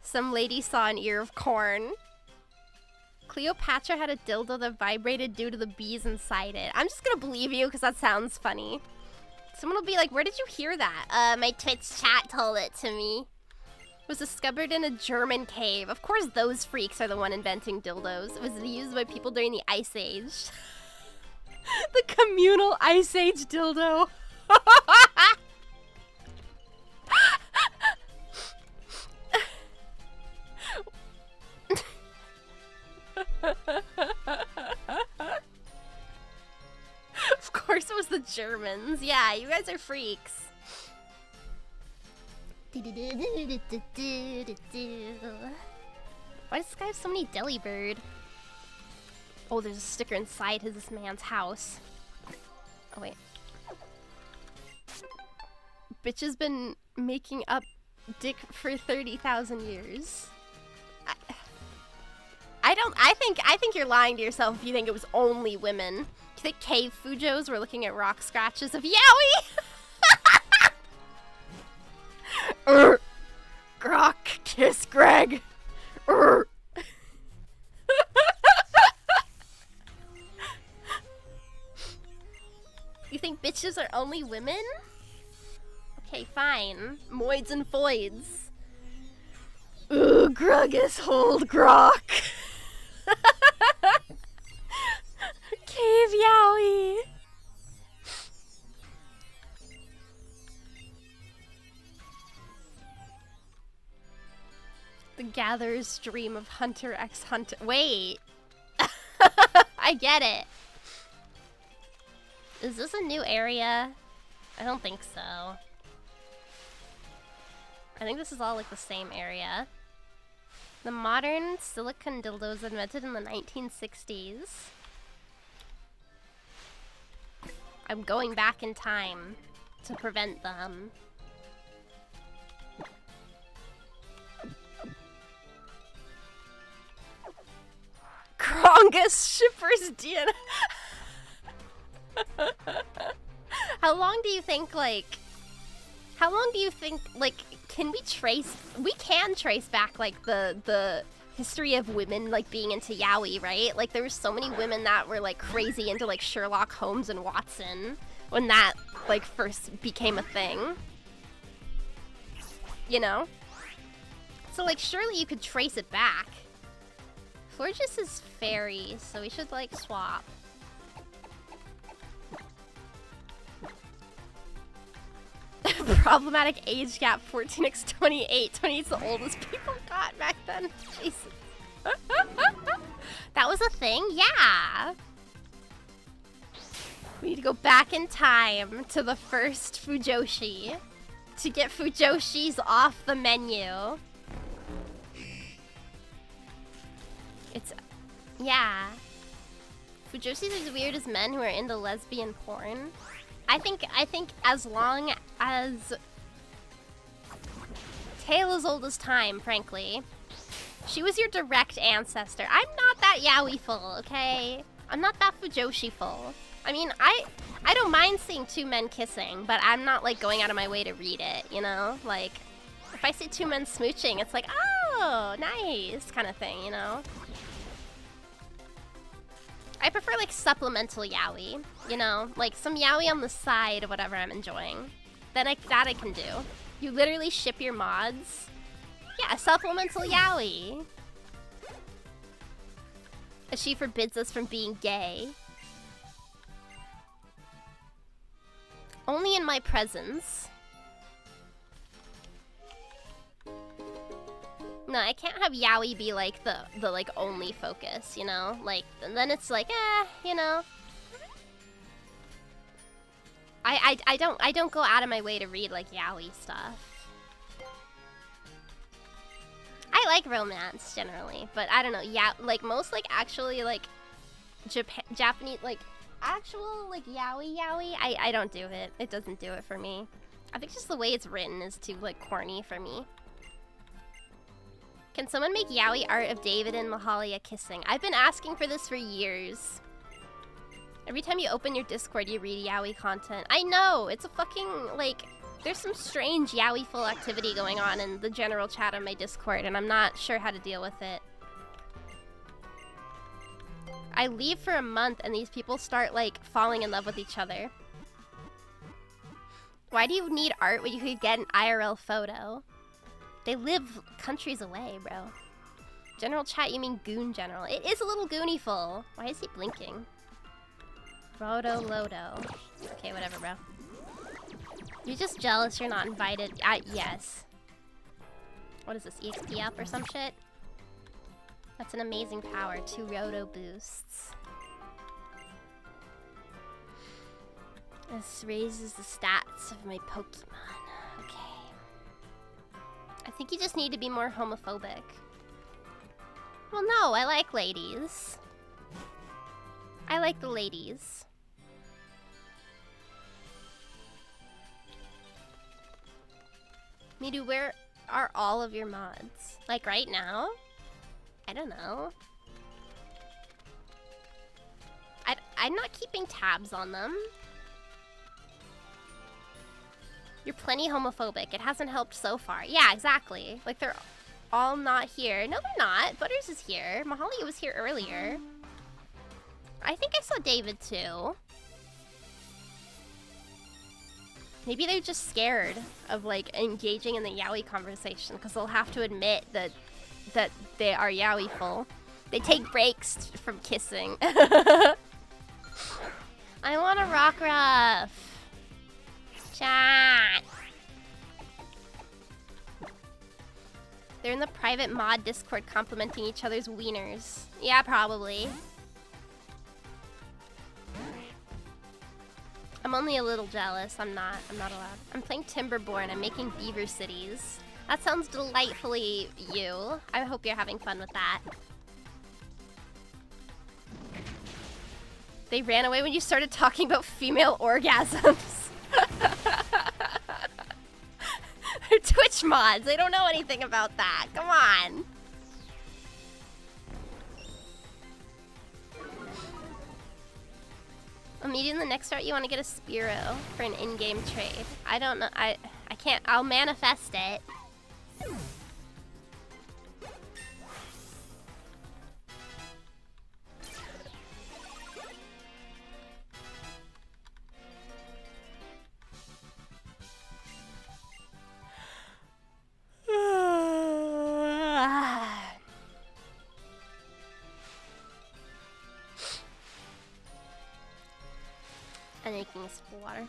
Some lady saw an ear of corn. Cleopatra had a dildo that vibrated due to the bees inside it. I'm just gonna believe you because that sounds funny. Someone will be like, where did you hear that? My Twitch chat told it to me. It was discovered in a German cave. Of course those freaks are the one inventing dildos. It was used by people during the Ice Age. The communal Ice Age dildo. Of course it was the Germans. Yeah, you guys are freaks. Why does this guy have so many Delibird? Oh, there's a sticker inside this man's house. Oh, wait. Bitch has been making up dick for 30,000 years. I think you're lying to yourself if you think it was only women. Do you think cave Fujos were looking at rock scratches of Yowie? Grok, kiss Greg. You think bitches are only women? Okay, fine. Moids and foids. Ooh, Gruggus, hold Grok. Cave Yowie. The gatherer's dream of Hunter x Hunter. Wait. I get it. Is this a new area? I don't think so. I think this is all like the same area. The modern silicone dildos invented in the 1960s. I'm going back in time to prevent them. Krongus shippers DNA. How long do you think, like, can we trace, we can trace back, like, the history of women, like, being into yaoi, right? Like, there were so many women that were, like, crazy into, like, Sherlock Holmes and Watson when that, like, first became a thing. You know? So, like, surely you could trace it back. Florges is fairy, so we should, like, swap. Problematic age gap, 14x28. 28's the oldest people got back then. Jesus. That was a thing? Yeah. We need to go back in time to the first Fujoshi to get Fujoshis off the menu. It's, yeah. Fujoshis are as weird as men who are into lesbian porn. I think as long as tale as old as time, frankly. She was your direct ancestor. I'm not that yaoi-ful, okay? I'm not that Fujoshi-ful. I mean, I don't mind seeing two men kissing, but I'm not, like, going out of my way to read it, you know? Like, if I see two men smooching, it's like, oh, nice, kind of thing, you know? I prefer, like, supplemental yaoi, you know? Like, some yaoi on the side of whatever I'm enjoying. That I can do. You literally ship your mods. Yeah, supplemental yaoi. As she forbids us from being gay. Only in my presence. No, I can't have yaoi be like the like only focus, you know? Like, and then it's like, you know. I don't go out of my way to read like yaoi stuff. I like romance generally, but I don't know, yeah, like most like actually like Japanese like actual like yaoi I don't do it. It doesn't do it for me. I think just the way it's written is too like corny for me. Can someone make yaoi art of David and Mahalia kissing? I've been asking for this for years. Every time you open your Discord, you read yaoi content. I know, it's a fucking, like, there's some strange yaoi-ful activity going on in the general chat on my Discord, and I'm not sure how to deal with it. I leave for a month, and these people start, like, falling in love with each other. Why do you need art when you could get an IRL photo? They live countries away, bro. General chat, you mean goon general. It is a little goony-ful. Why is he blinking? Rodo Lodo. Okay, whatever, bro. You're just jealous you're not invited. Yes. What is this, EXP up or some shit? That's an amazing power. 2 Roto boosts. This raises the stats of my Pokemon. Okay. I think you just need to be more homophobic. Well, no, I like ladies. I like the ladies. Miru, where are all of your mods? Like right now? I don't know. I'm not keeping tabs on them. You're plenty homophobic. It hasn't helped so far. Yeah, exactly. Like they're all not here. No, they're not. Butters is here. Mahalia was here earlier. I think I saw David too. Maybe they're just scared of like engaging in the yaoi conversation because they'll have to admit that they are yaoi-ful. They take breaks from kissing. I want a rock ruff. Chat. They're in the private mod Discord complimenting each other's wieners. Yeah, probably. I'm only a little jealous. I'm not allowed. I'm playing Timberborn. I'm making beaver cities. That sounds delightfully you. I hope you're having fun with that. They ran away when you started talking about female orgasms. They're Twitch mods. They don't know anything about that. Come on. Immediately in the next start, you want to get a Spiro for an in-game trade. I don't know. I can't. I'll manifest it. I'm making a sip of water.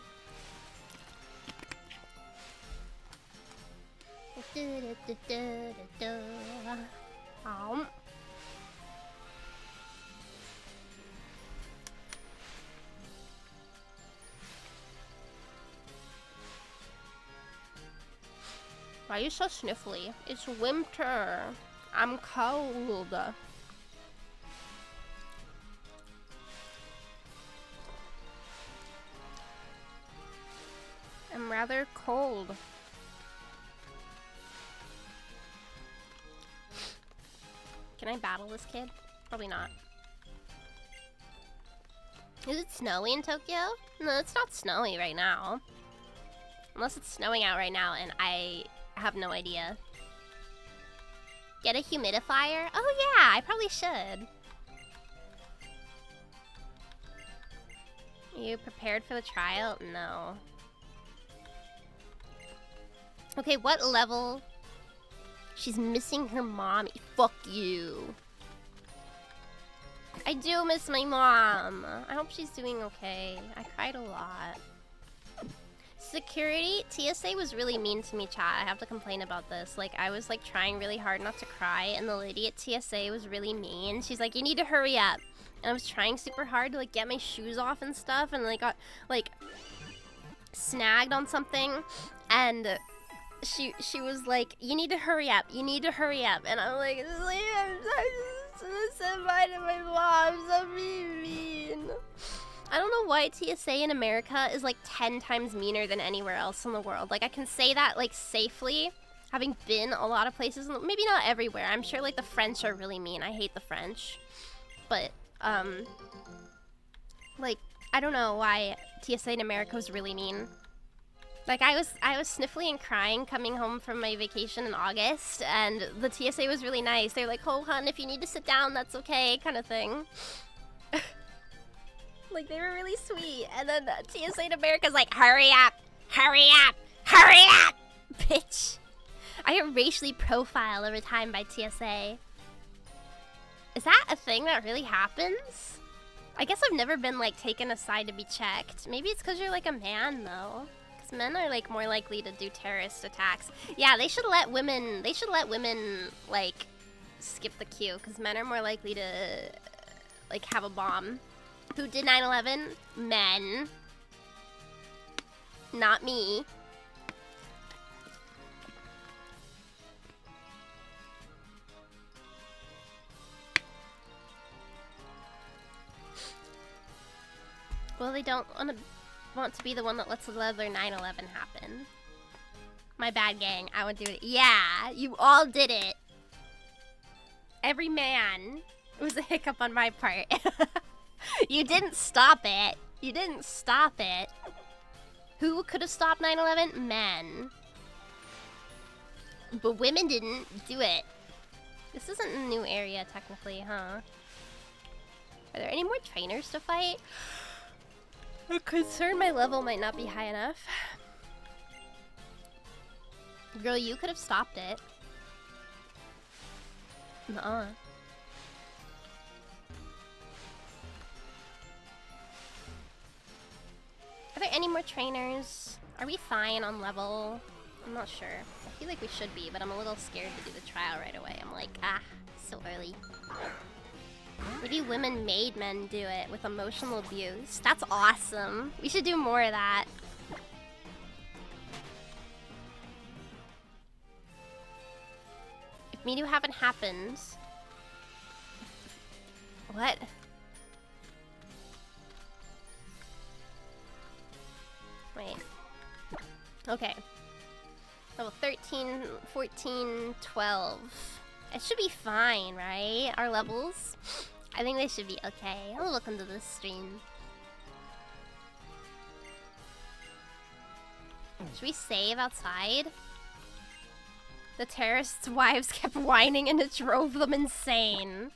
Why are you so sniffly? It's winter. I'm cold. I'm rather cold. Can I battle this kid? Probably not. Is it snowy in Tokyo? No, it's not snowy right now. Unless it's snowing out right now and I have no idea. Get a humidifier? Oh yeah, I probably should. You prepared for the trial? No. Okay, what level? She's missing her mommy. Fuck you. I do miss my mom. I hope she's doing okay. I cried a lot. Security, TSA was really mean to me, chat. I have to complain about this. Like, I was like trying really hard not to cry, and the lady at TSA was really mean. She's like, you need to hurry up. And I was trying super hard to like get my shoes off and stuff, and I got like snagged on something, and she was like, you need to hurry up, you need to hurry up. And I'm like, I'm so mad at my mom, so mean. I don't know why TSA in America is like 10 times meaner than anywhere else in the world. Like, I can say that like safely, having been a lot of places, maybe not everywhere. I'm sure like the French are really mean. I hate the French. But, like, I don't know why TSA in America was really mean. Like, I was sniffly and crying coming home from my vacation in August, and the TSA was really nice. They're like, oh, hon, if you need to sit down, that's okay, kind of thing. Like, they were really sweet. And then TSA in America's like, hurry up, hurry up, hurry up, bitch. I get racially profiled every time by TSA. Is that a thing that really happens? I guess I've never been, like, taken aside to be checked. Maybe it's because you're, like, a man, though. Because men are, like, more likely to do terrorist attacks. Yeah, they should let women, like, skip the queue. Because men are more likely to, like, have a bomb. Who did 9/11? Men. Not me. Well, they don't want to be the one that lets another 9/11 happen. My bad, gang. I would do it. Yeah, you all did it. Every man. It was a hiccup on my part. You didn't stop it. You didn't stop it. Who could have stopped 9/11? Men. But women didn't do it. This isn't a new area, technically, huh? Are there any more trainers to fight? I'm concerned my level might not be high enough. Girl, you could have stopped it. Nuh-uh. Are there any more trainers? Are we fine on level? I'm not sure. I feel like we should be, but I'm a little scared to do the trial right away. I'm like, so early. Maybe women made men do it with emotional abuse. That's awesome. We should do more of that. Miru haven't happened. What? Wait. Okay. Level 13, 14, 12. It should be fine, right? Our levels? I think they should be okay. I'll look into this stream. Should we save outside? The terrorists' wives kept whining and it drove them insane.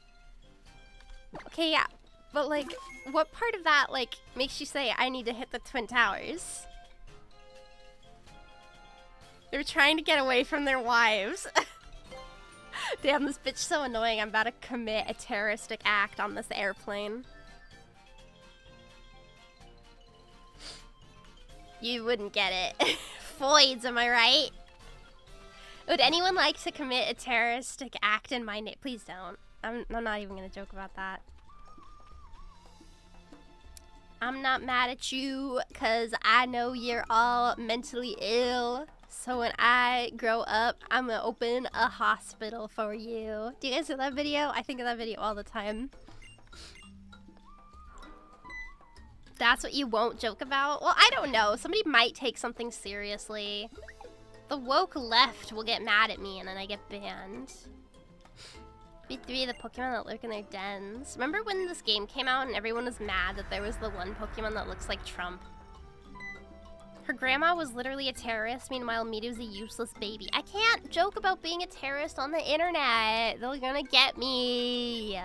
Okay, yeah. But like, what part of that like makes you say I need to hit the Twin Towers? They're trying to get away from their wives. Damn, this bitch so annoying. I'm about to commit a terroristic act on this airplane. You wouldn't get it. Foids, am I right? Would anyone like to commit a terroristic act in my name? Please don't. I'm not even gonna joke about that. I'm not mad at you, cause I know you're all mentally ill. So when I grow up, I'm gonna open a hospital for you. Do you guys see that video? I think of that video all the time. That's what you won't joke about? Well, I don't know. Somebody might take something seriously. The woke left will get mad at me and then I get banned. V3, the Pokemon that lurk in their dens. Remember when this game came out and everyone was mad that there was the one Pokemon that looks like Trump? Her grandma was literally a terrorist, meanwhile Miru's a useless baby. I can't joke about being a terrorist on the internet. They're gonna get me.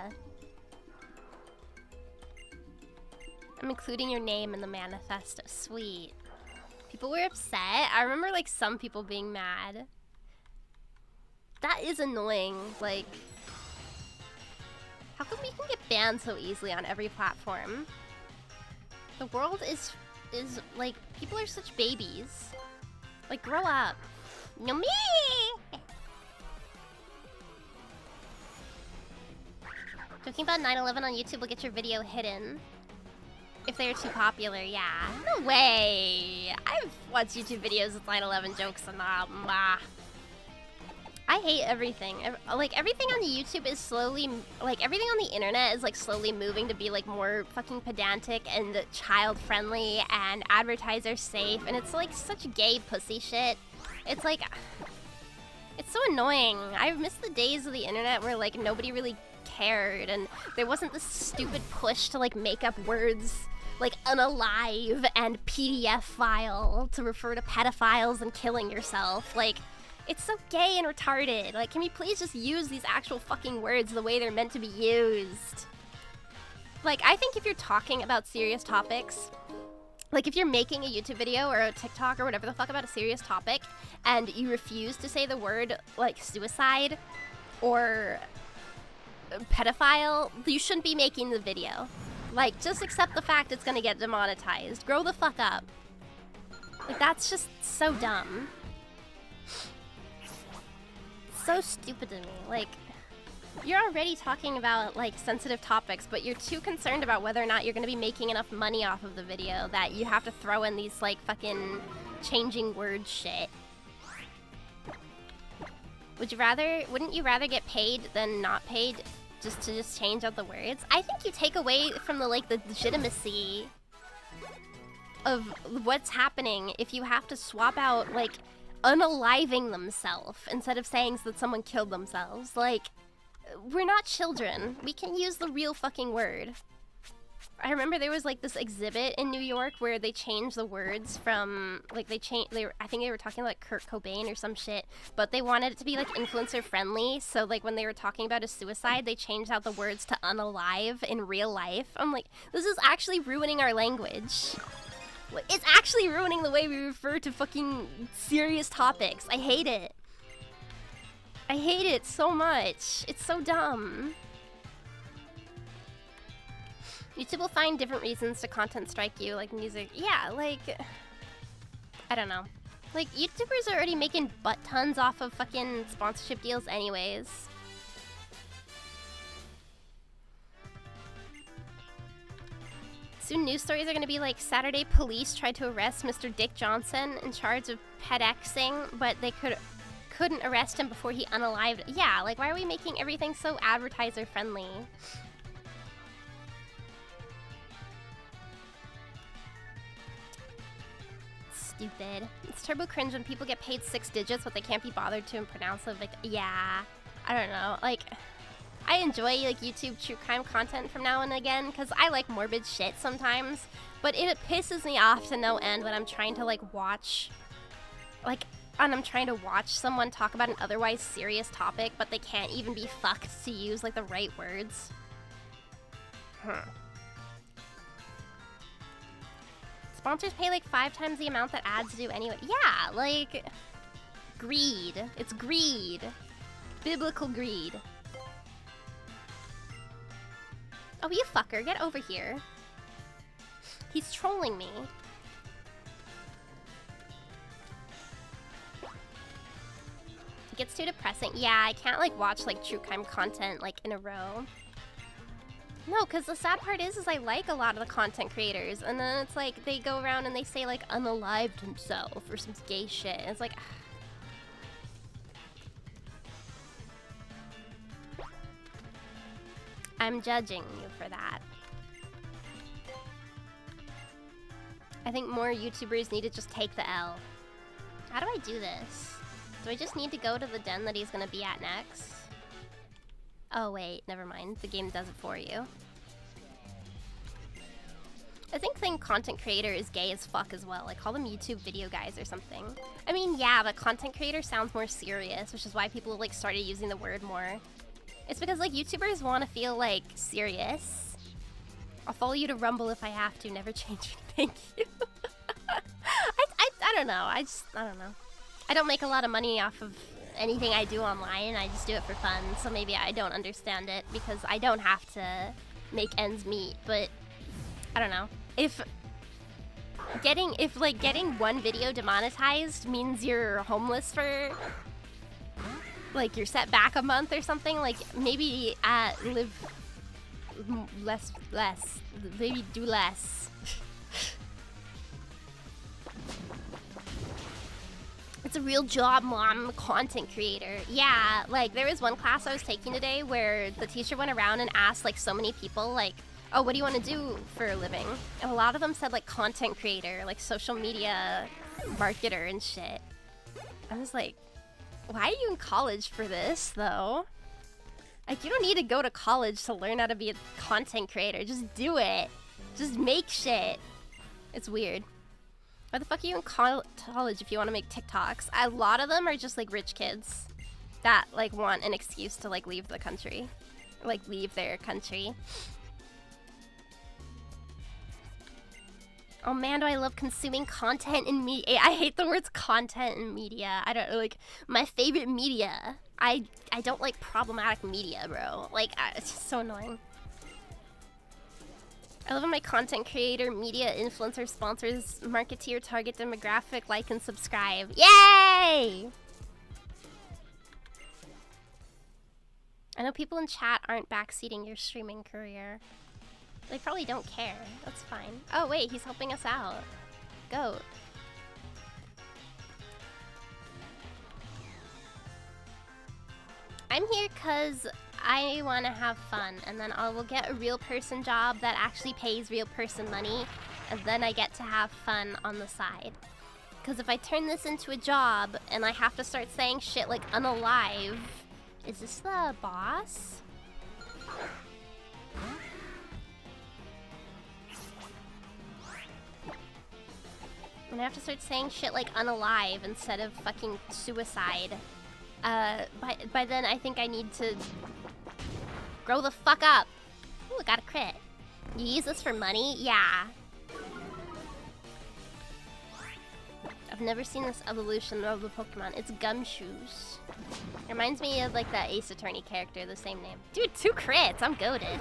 I'm including your name in the manifesto. Sweet. People were upset. I remember like some people being mad. That is annoying. Like, how come we can get banned so easily on every platform? The world is like, people are such babies. Like, grow up. No me. Joking about 9/11 on YouTube will get your video hidden. If they're too popular, yeah. No way! I've watched YouTube videos with 9/11 jokes and I hate everything. Like, everything on YouTube is slowly... Like, everything on the internet is, like, slowly moving to be, like, more fucking pedantic and child-friendly and advertiser-safe. And it's, like, such gay pussy shit. It's, like... It's so annoying. I miss the days of the internet where, like, nobody really cared. And there wasn't this stupid push to, like, make up words like unalive and PDF file to refer to pedophiles and killing yourself. Like, it's so gay and retarded. Like, can we please just use these actual fucking words the way they're meant to be used? Like, I think if you're talking about serious topics, like if you're making a YouTube video or a TikTok or whatever the fuck about a serious topic and you refuse to say the word, like, suicide or pedophile, you shouldn't be making the video. Like, just accept the fact it's gonna get demonetized. Grow the fuck up. Like, that's just so dumb. So stupid to me. Like, you're already talking about, like, sensitive topics, but you're too concerned about whether or not you're gonna be making enough money off of the video that you have to throw in these, like, fucking changing word shit. Wouldn't you rather get paid than not paid just to change out the words? I think you take away from the, like, the legitimacy of what's happening if you have to swap out, like, unaliving themselves instead of saying that someone killed themselves. Like, we're not children. We can use the real fucking word. I remember there was, like, this exhibit in New York where they changed the words from, like, I think they were talking like Kurt Cobain or some shit, but they wanted it to be, like, influencer friendly, so, like, when they were talking about a suicide, they changed out the words to unalive in real life. I'm like, this is actually ruining our language. It's actually ruining the way we refer to fucking serious topics. I hate it. I hate it so much. It's so dumb. YouTube will find different reasons to content strike you, like music. Yeah, like, I don't know. Like, YouTubers are already making butt tons off of fucking sponsorship deals anyways. Soon news stories are gonna be like, Saturday police tried to arrest Mr. Dick Johnson in charge of pedexing, but they couldn't arrest him before he unalived. Yeah, like why are we making everything so advertiser friendly? Stupid. It's turbo cringe when people get paid 6 digits but they can't be bothered to pronounce it. Like, yeah, I don't know. Like, I enjoy like YouTube true crime content from now and again because I like morbid shit sometimes, but it pisses me off to no end when I'm trying to like watch, like, and I'm trying to watch someone talk about an otherwise serious topic, but they can't even be fucked to use like the right words. Sponsors pay like 5 times the amount that ads do anyway. Yeah, like, greed. It's greed. Biblical greed. Oh, you fucker, get over here. He's trolling me. It gets too depressing. Yeah, I can't like watch like true crime content like in a row. No, because the sad part is I like a lot of the content creators, and then it's like they go around and they say like unalived himself or some gay shit. It's like, I'm judging you for that. I think more YouTubers need to just take the L. How do I do this? Do I just need to go to the den that he's gonna be at next? Oh wait, never mind. The game does it for you. I think saying content creator is gay as fuck as well. Like, call them YouTube video guys or something. I mean, yeah, but content creator sounds more serious, which is why people like started using the word more. It's because like YouTubers want to feel like serious. I'll follow you to Rumble if I have to. Never change. Thank you. I don't know. I don't know. I don't make a lot of money off of anything I do online. I just do it for fun. So maybe I don't understand it because I don't have to make ends meet. But I don't know. If getting one video demonetized means you're homeless for like you're set back a month or something, like maybe live less, maybe do less. It's a real job, Mom. I'm a content creator. Yeah, like there was one class I was taking today where the teacher went around and asked like so many people like, oh, what do you want to do for a living? And a lot of them said like content creator, like social media marketer and shit. I was like, why are you in college for this though? Like you don't need to go to college to learn how to be a content creator. Just do it. Just make shit. It's weird. Why the fuck are you in college if you want to make TikToks? A lot of them are just like rich kids that like want an excuse to like leave the country. Like leave their country. Oh man, do I love consuming content in media. I hate the words content and media. I don't like my favorite media. I don't like problematic media, bro. Like it's just so annoying. I love when my content creator, media, influencer, sponsors, marketeer, target demographic, like and subscribe. Yay! I know people in chat aren't backseating your streaming career. They probably don't care. That's fine. Oh wait, he's helping us out. Goat. I'm here because I want to have fun, and then I will get a real person job that actually pays real person money, and then I get to have fun on the side. Because if I turn this into a job, and I have to start saying shit like unalive, is this the boss? And I have to start saying shit like unalive instead of fucking suicide. By then I think I need to grow the fuck up. Ooh, I got a crit. You use this for money? Yeah. I've never seen this evolution of the Pokemon. It's Gumshoes. Reminds me of like that Ace Attorney character, the same name. Dude, 2 crits. I'm goated.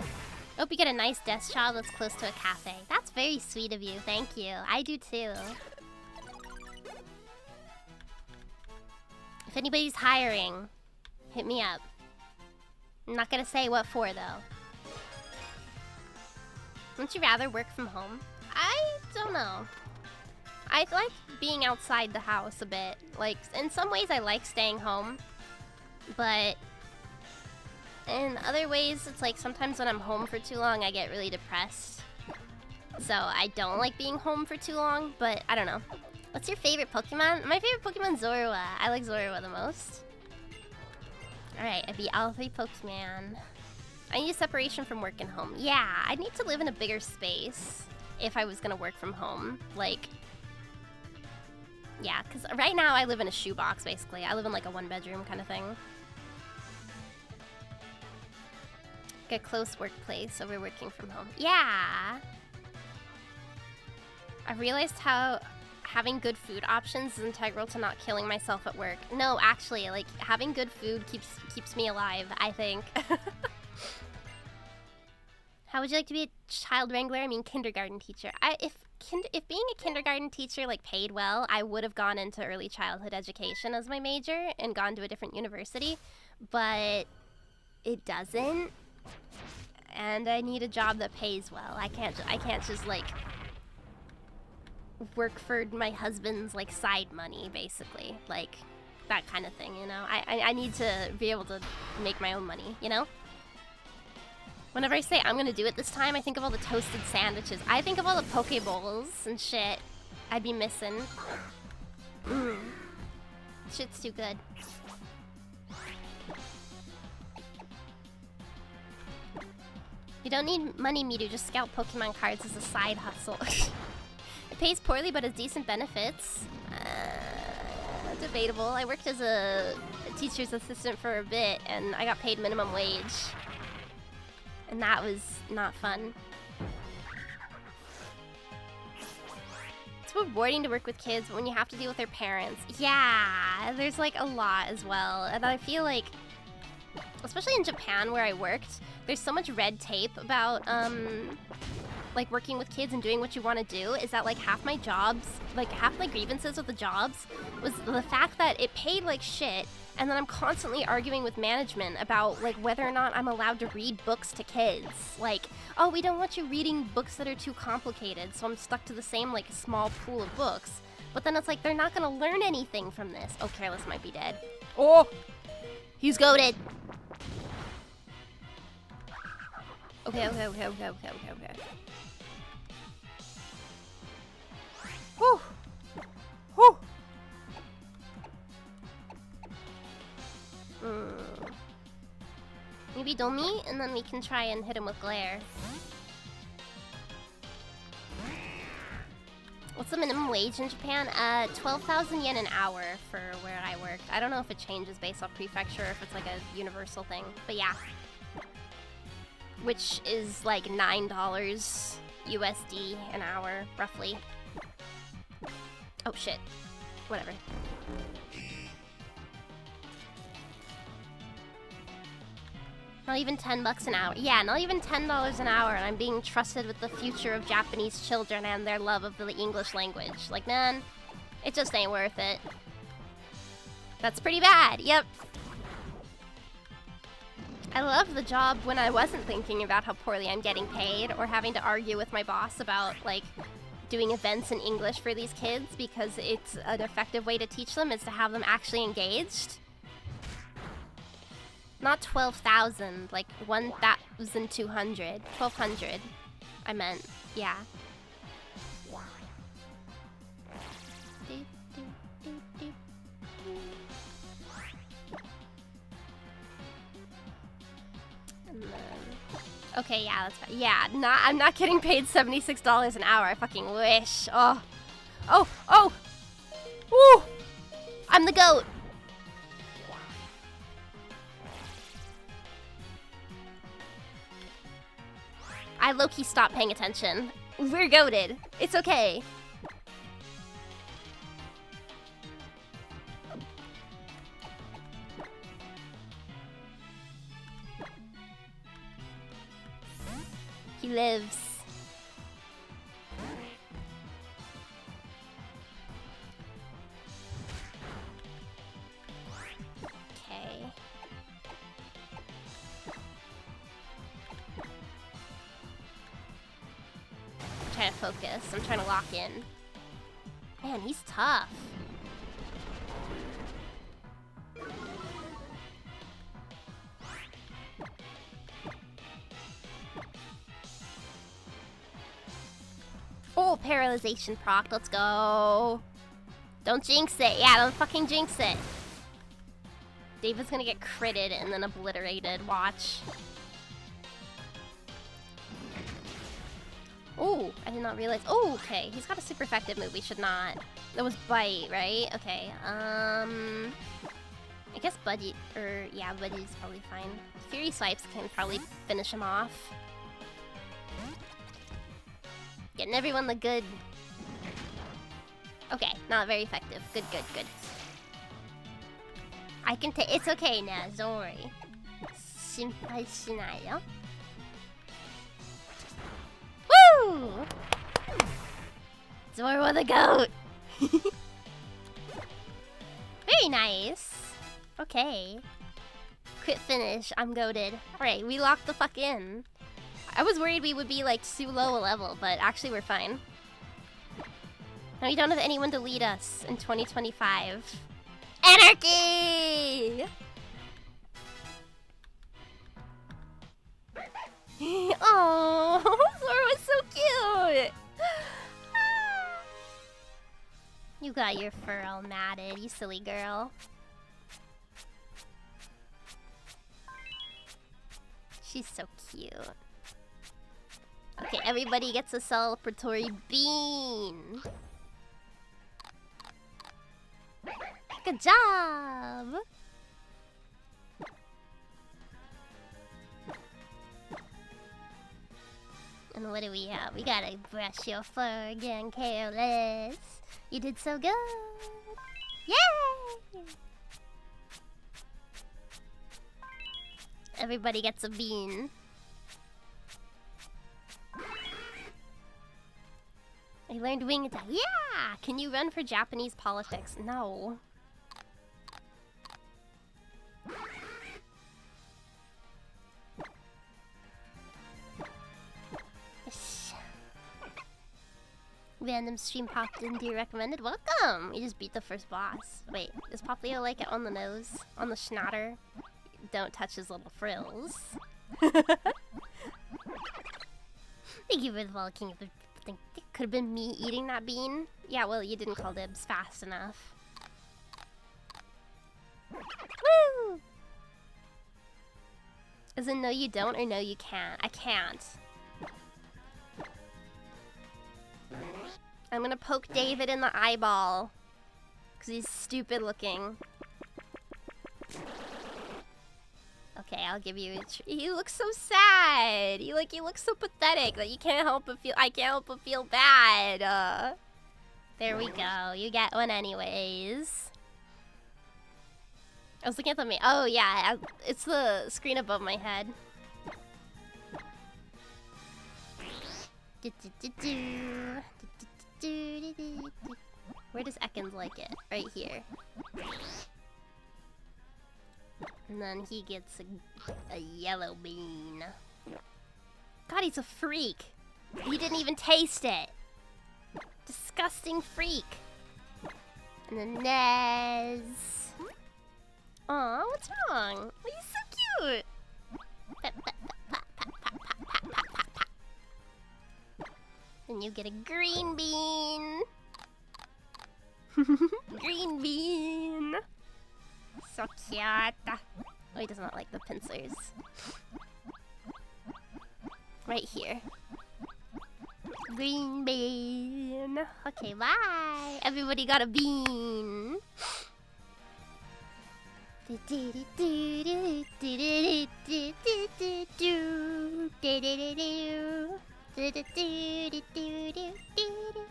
Hope you get a nice desk job that's close to a cafe. That's very sweet of you. Thank you. I do too. If anybody's hiring, hit me up. I'm not gonna say what for though. Wouldn't you rather work from home? I don't know. I like being outside the house a bit. Like, in some ways I like staying home, but in other ways it's like sometimes when I'm home for too long I get really depressed. So I don't like being home for too long, but I don't know. What's your favorite Pokemon? My favorite Pokemon's Zorua. I like Zorua the most. Alright, I beat all 3 Pokemon. I need separation from work and home. Yeah, I need to live in a bigger space if I was gonna work from home. Like, yeah, because right now I live in a shoebox, basically. I live in like a 1-bedroom kind of thing. Like a close workplace over working from home. Yeah! I realized how having good food options is integral to not killing myself at work. No, actually, like, having good food keeps me alive, I think. How would you like to be a child wrangler? I mean, kindergarten teacher. If being a kindergarten teacher, like, paid well, I would have gone into early childhood education as my major and gone to a different university, but it doesn't, and I need a job that pays well. I can't just, like, work for my husband's, like, side money, basically. Like, that kind of thing, you know? I need to be able to make my own money, you know? Whenever I say I'm gonna do it this time, I think of all the toasted sandwiches. I think of all the poke bowls and shit I'd be missing. Shit's too good. You don't need money, Miru, just scout Pokemon cards as a side hustle. It pays poorly, but has decent benefits. Debatable. I worked as a teacher's assistant for a bit, and I got paid minimum wage. And that was not fun. It's rewarding to work with kids, but when you have to deal with their parents, yeah, there's like a lot as well. And I feel like, especially in Japan where I worked, there's so much red tape about like working with kids and doing what you want to do, is that like half my grievances with the jobs was the fact that it paid like shit, and then I'm constantly arguing with management about like whether or not I'm allowed to read books to kids. Like, oh, we don't want you reading books that are too complicated, so I'm stuck to the same like small pool of books. But then it's like they're not gonna learn anything from this. Oh, Careless might be dead. Oh, he's goated. Okay. Whew. Whew. Maybe Domi, and then we can try and hit him with Glare. What's the minimum wage in Japan? 12,000 yen an hour for where I worked. I don't know if it changes based off prefecture or if it's like a universal thing, but yeah. Which is like $9 USD an hour, roughly. Oh shit. Whatever. Not even 10 bucks an hour. Yeah, not even $10 an hour, and I'm being trusted with the future of Japanese children and their love of the English language. Like, man, it just ain't worth it. That's pretty bad. Yep. I loved the job when I wasn't thinking about how poorly I'm getting paid or having to argue with my boss about, like, doing events in English for these kids, because it's an effective way to teach them is to have them actually engaged. Not 12,000, like 1,200. 1,200, I meant, yeah. And then, okay, yeah, that's fine. Yeah, I'm not getting paid $76 an hour. I fucking wish. Oh. Woo! I'm the goat. I low-key stopped paying attention. We're goated. It's okay. He lives. Okay. I'm trying to focus. I'm trying to lock in. Man, he's tough. Oh, paralyzation proc. Let's go. Don't jinx it. Yeah, don't fucking jinx it. David's gonna get critted and then obliterated. Watch. Oh, I did not realize. Oh, okay. He's got a super effective move. We should not. That was bite, right? Okay. I guess Budgie, yeah, Budgie's probably fine. Fury Swipes can probably finish him off. Getting everyone the good. Okay, not very effective. Good, good, good. I can take. It's okay now. Don't worry. 心配しないよ. Woo! Zorro the goat. Very nice. Okay. Crit finish. I'm goated. Alright, we locked the fuck in. I was worried we would be like too low a level, but actually we're fine. Now we don't have anyone to lead us in 2025. Anarchy! Oh, Zora was so cute! You got your fur all matted, you silly girl. She's so cute. Okay, everybody gets a celebratory bean. Good job! And what do we have? We gotta brush your fur again, careless. You did so good! Yay! Everybody gets a bean. I learned wing attack. Yeah! Can you run for Japanese politics? No. Yes. Random stream popped into your recommended. Welcome! We just beat the first boss. Wait, does Poplio like it on the nose? On the schnatter? Don't touch his little frills. Thank you for the follow, King of the... Think it could have been me eating that bean. Yeah, well, you didn't call dibs fast enough. Woo! As in, no you don't or no you can't? I can't. I'm gonna poke David in the eyeball. Because he's stupid looking. Okay, I'll give you a you look so sad. You look so pathetic that you can't help but feel. I can't help but feel bad. There we go. You get one anyways. I was looking at the oh yeah, it's the screen above my head. Where does Ekans like it? Right here. And then he gets a yellow bean. God, he's a freak. He didn't even taste it. Disgusting freak. And then Nez. Aw, what's wrong? Oh, he's so cute. Then you get a green bean. Green bean. So cute. Oh, he does not like the pincers. Right here. Green bean. Okay, bye. Everybody got a bean.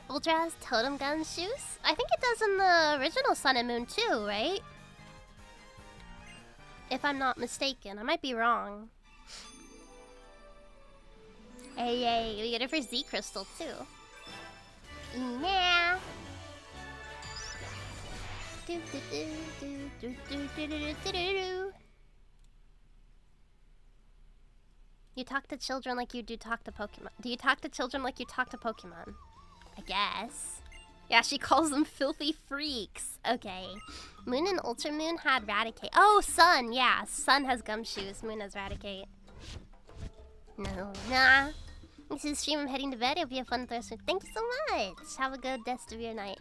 Ultra's totem gun shoes? I think it does in the original Sun and Moon too, right? If I'm not mistaken. I might be wrong. Hey, yay. We get it for Z Crystal too. Yeah. You talk to children like you do talk to Pokemon. Do you talk to children like you talk to Pokemon? I guess. Yeah, she calls them filthy freaks. Okay. Moon and Ultra Moon had Raticate. Oh, Sun. Yeah, Sun has Gumshoes. Moon has Raticate. No, nah. This is stream. I'm heading to bed. Hope you have fun Thursday. Thank you so much. Have a good rest of your night.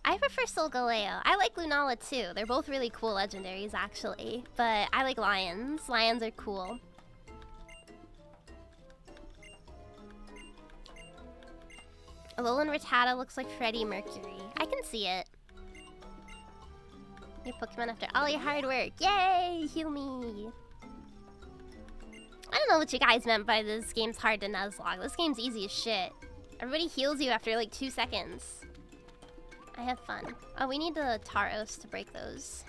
I prefer Solgaleo. I like Lunala too. They're both really cool legendaries, actually. But I like Lions. Lions are cool. Alolan Rattata looks like Freddie Mercury. I can see it. Your Pokemon after all your hard work. Yay! Heal me! I don't know what you guys meant by this game's hard to Nuzlocke. This game's easy as shit. Everybody heals you after like 2 seconds. I have fun. Oh, we need the Tauros to break those.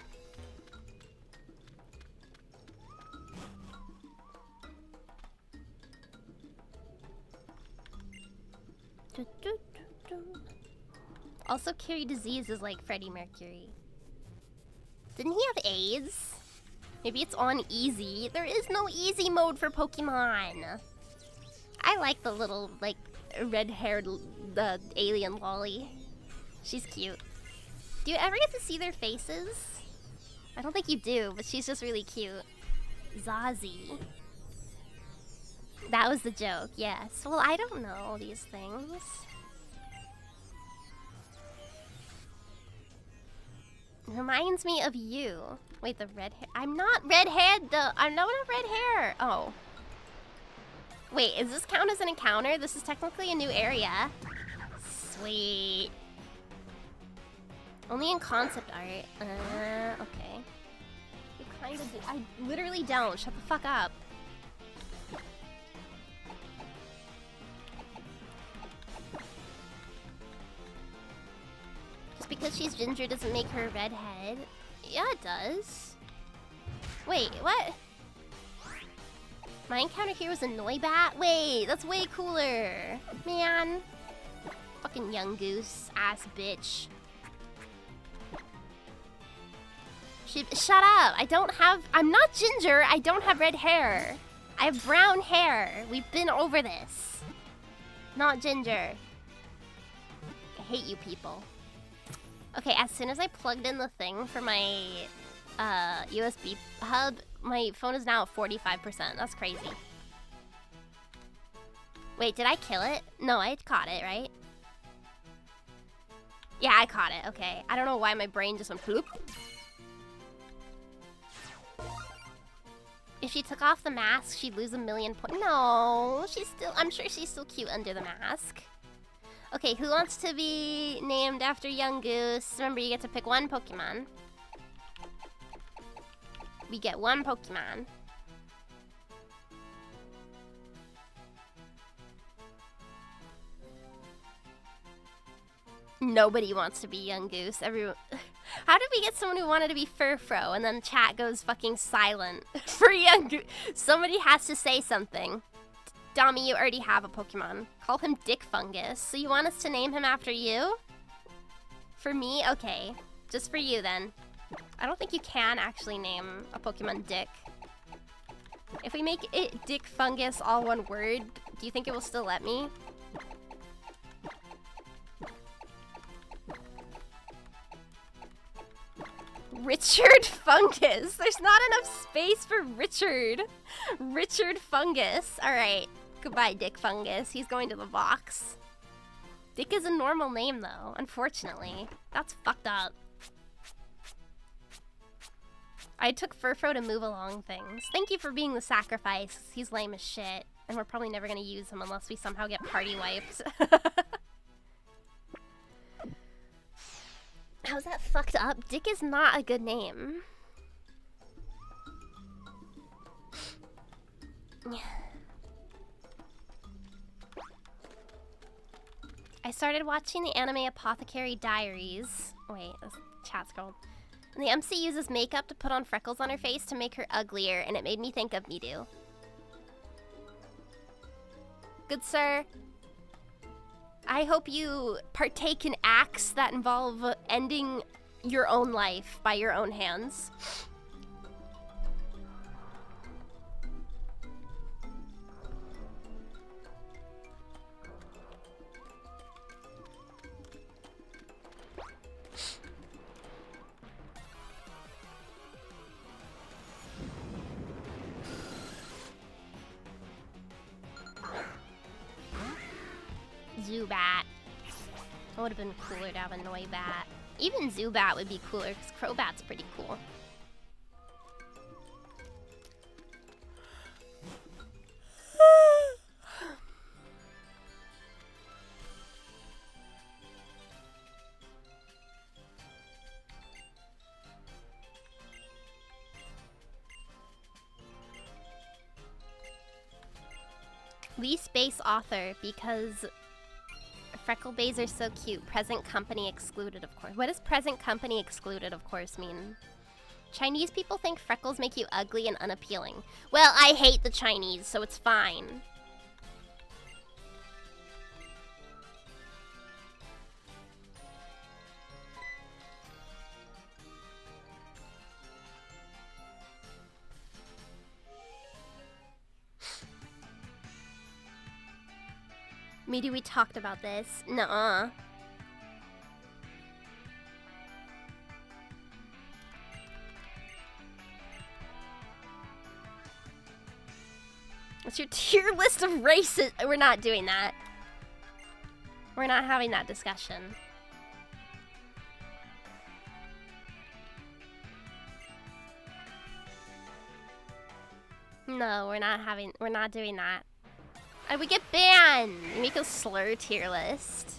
Also, carry disease is like Freddie Mercury. Didn't he have AIDS? Maybe it's on easy. There is no easy mode for Pokemon. I like the little, like, red-haired alien lolly. She's cute. Do you ever get to see their faces? I don't think you do, but she's just really cute. Zazie. That was the joke, yes. Well, I don't know these things. Reminds me of you. Wait, the red hair. I'm not red-haired though. I don't have red hair. Oh. Wait, is this count as an encounter? This is technically a new area. Sweet. Only in concept art. Okay. You kind of do. I literally don't. Shut the fuck up. Just because she's ginger doesn't make her a redhead. Yeah, it does. Wait, what? My encounter here was a Noibat? Wait, that's way cooler. Man. Fucking young goose ass bitch. Shut up. I'm not ginger. I don't have red hair. I have brown hair. We've been over this. Not ginger. I hate you people. Okay, as soon as I plugged in the thing for my USB hub, my phone is now at 45%. That's crazy. Wait, did I kill it? No, I caught it, right? Yeah, I caught it. Okay. I don't know why my brain just went bloop. If she took off the mask, she'd lose 1,000,000 points. No, I'm sure she's still cute under the mask. Okay, who wants to be named after Young Goose? Remember, you get to pick one Pokemon. We get one Pokemon. Nobody wants to be Young Goose. Everyone. How did we get someone who wanted to be Furfro and then chat goes fucking silent for Young Goose? Somebody has to say something. Dami, you already have a Pokemon. Call him Dick Fungus. So you want us to name him after you? For me? Okay. Just for you then. I don't think you can actually name a Pokemon Dick. If we make it Dick Fungus all one word, do you think it will still let me? Richard Fungus. There's not enough space for Richard. Richard Fungus. Alright. Goodbye, Dick Fungus. He's going to the box. Dick is a normal name, though, unfortunately. That's fucked up. I took Furfro to move along things. Thank you for being the sacrifice. He's lame as shit. And we're probably never gonna use him unless we somehow get party wiped. How's that fucked up? Dick is not a good name. I started watching the anime Apothecary Diaries. Wait, this chat's called. And the MC uses makeup to put on freckles on her face to make her uglier, and it made me think of Miru. Good sir. I hope you partake in acts that involve ending your own life by your own hands. Zubat. It would have been cooler to have a Noibat. Even Zubat would be cooler, because Crobat's pretty cool. Least base author, because Freckle Bays are so cute. Present company excluded, of course. What does present company excluded, of course, mean? Chinese people think freckles make you ugly and unappealing. Well, I hate the Chinese, so it's fine. Maybe we talked about this. Nuh-uh. What's your tier list of races? We're not doing that. We're not having that discussion. No, we're not doing that. And we get banned! You make a slur tier list.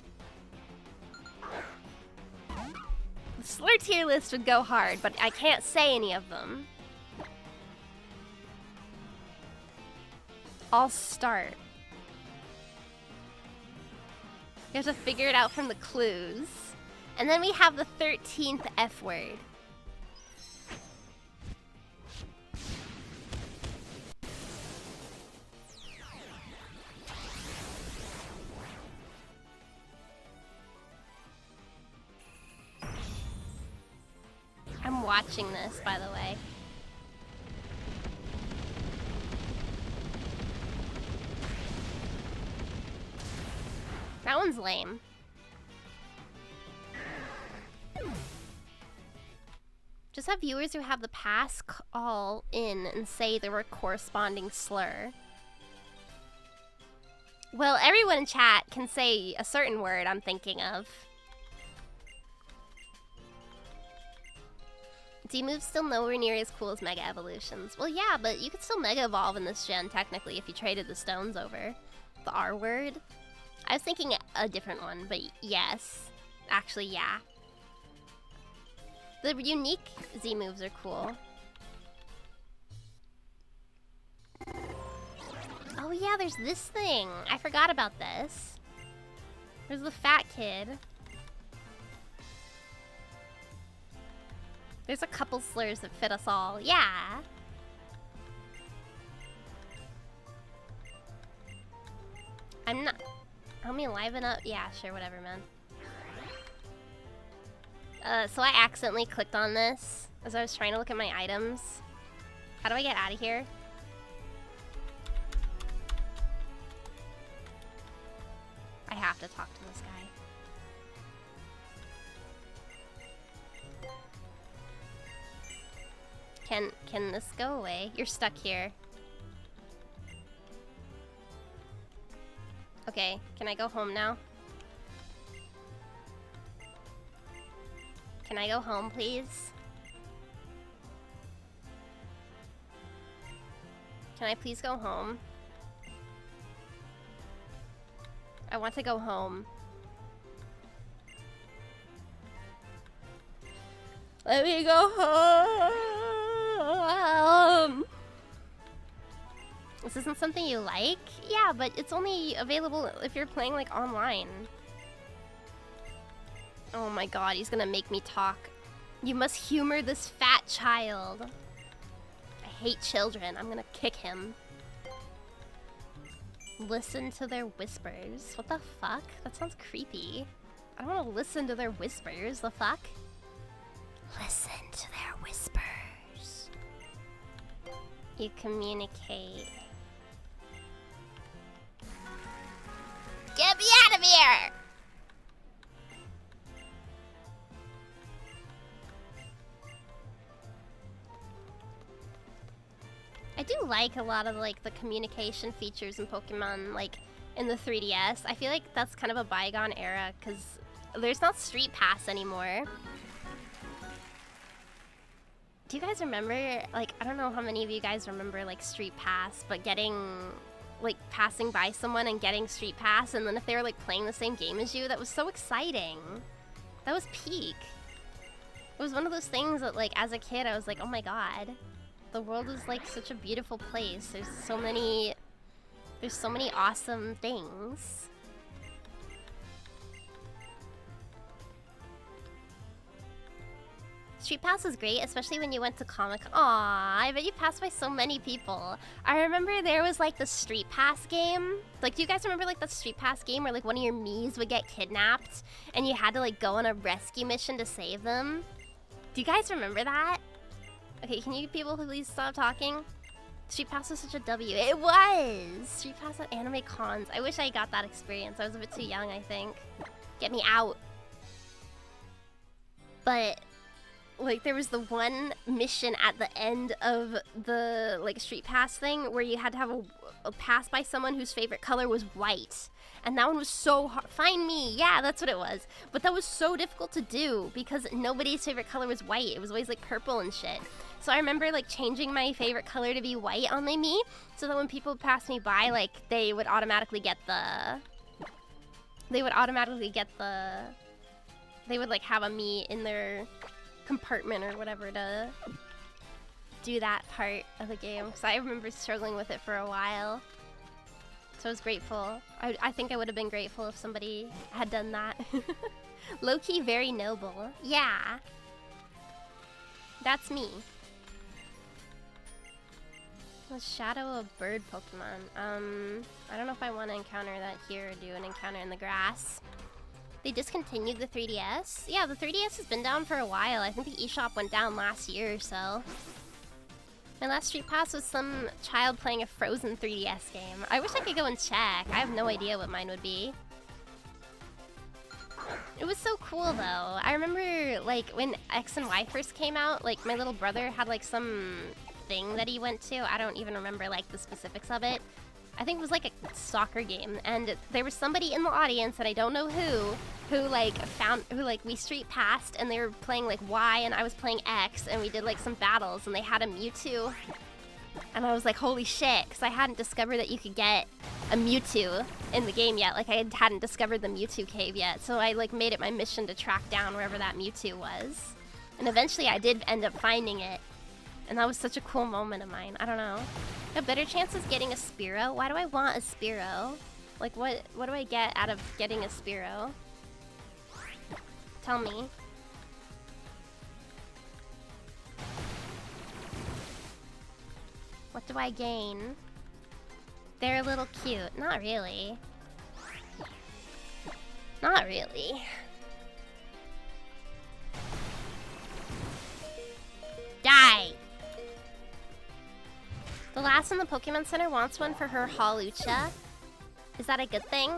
The slur tier list would go hard, but I can't say any of them. I'll start. You have to figure it out from the clues. And then we have the 13th F word. I'm watching this, by the way. That one's lame. Just have viewers who have the pass call in and say the corresponding slur. Well, everyone in chat can say a certain word I'm thinking of. D-move's still nowhere near as cool as Mega Evolutions. Well, yeah, but you could still Mega Evolve in this gen, technically, if you traded the stones over. The R word? I was thinking a different one, but yes. Actually, yeah. The unique Z-moves are cool. Oh yeah, there's this thing! I forgot about this. There's the fat kid. There's a couple slurs that fit us all. Yeah! I'm not... Help me liven up? Yeah, sure, whatever, man. So I accidentally clicked on this as I was trying to look at my items. How do I get out of here? I have to talk to this guy. Can this go away? You're stuck here. Okay, can I go home now? Can I go home, please? Can I please go home? I want to go home. Let me go home! This isn't something you like? Yeah, but it's only available if you're playing, like, online. Oh my god, he's gonna make me talk. You must humor this fat child. I hate children. I'm gonna kick him. Listen to their whispers. What the fuck? That sounds creepy. I don't want to listen to their whispers. The fuck? Listen to their whispers. You communicate. Get me out of here! I do like a lot of, like, the communication features in Pokemon. Like, in the 3DS. I feel like that's kind of a bygone era because there's not Street Pass anymore. Do you guys remember, like, I don't know how many of you guys remember, like, Street Pass, but getting, like, passing by someone and getting Street Pass, and then if they were, like, playing the same game as you, that was so exciting. That was peak. It was one of those things that, like, as a kid, I was like, oh my god. The world is, like, such a beautiful place. There's so many awesome things. Street Pass was great, especially when you went to Comic-Con. Aw, I bet you passed by so many people. I remember there was like the Street Pass game. Like, do you guys remember like the Street Pass game where like one of your Miis would get kidnapped and you had to like go on a rescue mission to save them? Do you guys remember that? Okay, can you people please stop talking? Street Pass was such a W. It was! Street Pass at anime cons. I wish I got that experience. I was a bit too young, I think. Get me out. But like, there was the one mission at the end of the, like, Street Pass thing where you had to have a pass by someone whose favorite color was white. And that one was so hard. Find me! Yeah, that's what it was. But that was so difficult to do because nobody's favorite color was white. It was always, like, purple and shit. So I remember, like, changing my favorite color to be white on my Mii so that when people would pass me by, like, they would automatically get the... They would, like, have a Mii in their compartment or whatever to do that part of the game, because I remember struggling with it for a while. So I was grateful. I think I would have been grateful if somebody had done that. Low-key very noble. Yeah. That's me. The Shadow of Bird Pokemon. I don't know if I want to encounter that here or do an encounter in the grass. They discontinued the 3DS? Yeah, the 3DS has been down for a while. I think the eShop went down last year or so. My last Street Pass was some child playing a Frozen 3DS game. I wish I could go and check. I have no idea what mine would be. It was so cool though. I remember like when X and Y first came out, like my little brother had like some thing that he went to. I don't even remember like the specifics of it. I think it was like a soccer game, and there was somebody in the audience that I don't know who like we street passed, and they were playing like Y and I was playing X, and we did like some battles, and they had a Mewtwo, and I was like, holy shit, because I hadn't discovered that you could get a Mewtwo in the game yet. Like I hadn't discovered the Mewtwo cave yet, so I like made it my mission to track down wherever that Mewtwo was, and eventually I did end up finding it. And that was such a cool moment of mine. I don't know. A better chance of getting a Spearow? Why do I want a Spearow? Like, what do I get out of getting a Spearow? Tell me. What do I gain? They're a little cute. Not really. Not really. Die! The last in the Pokemon Center wants one for her Hawlucha. Is that a good thing?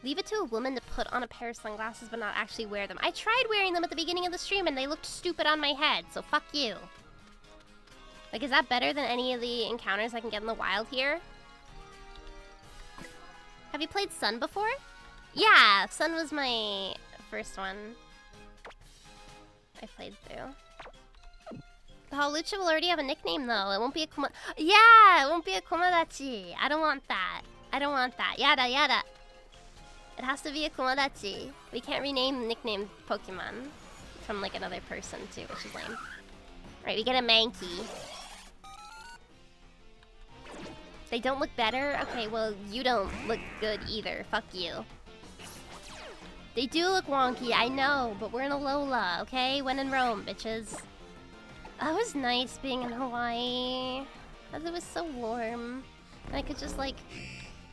Leave it to a woman to put on a pair of sunglasses but not actually wear them. I tried wearing them at the beginning of the stream and they looked stupid on my head, so fuck you. Like, is that better than any of the encounters I can get in the wild here? Have you played Sun before? Yeah, Sun was my first one I played through. The Hawlucha will already have a nickname though. It won't be a Yeah, it won't be a Komodachi. I don't want that. I don't want that. Yada yada. It has to be a Komodachi. We can't rename nicknamed Pokemon from like another person too, which is lame. Alright, we get a Mankey. They don't look better? Okay, well, you don't look good either. Fuck you. They do look wonky, I know, but we're in Alola, okay? When in Rome, bitches. That was nice being in Hawaii. Because it was so warm. And I could just, like...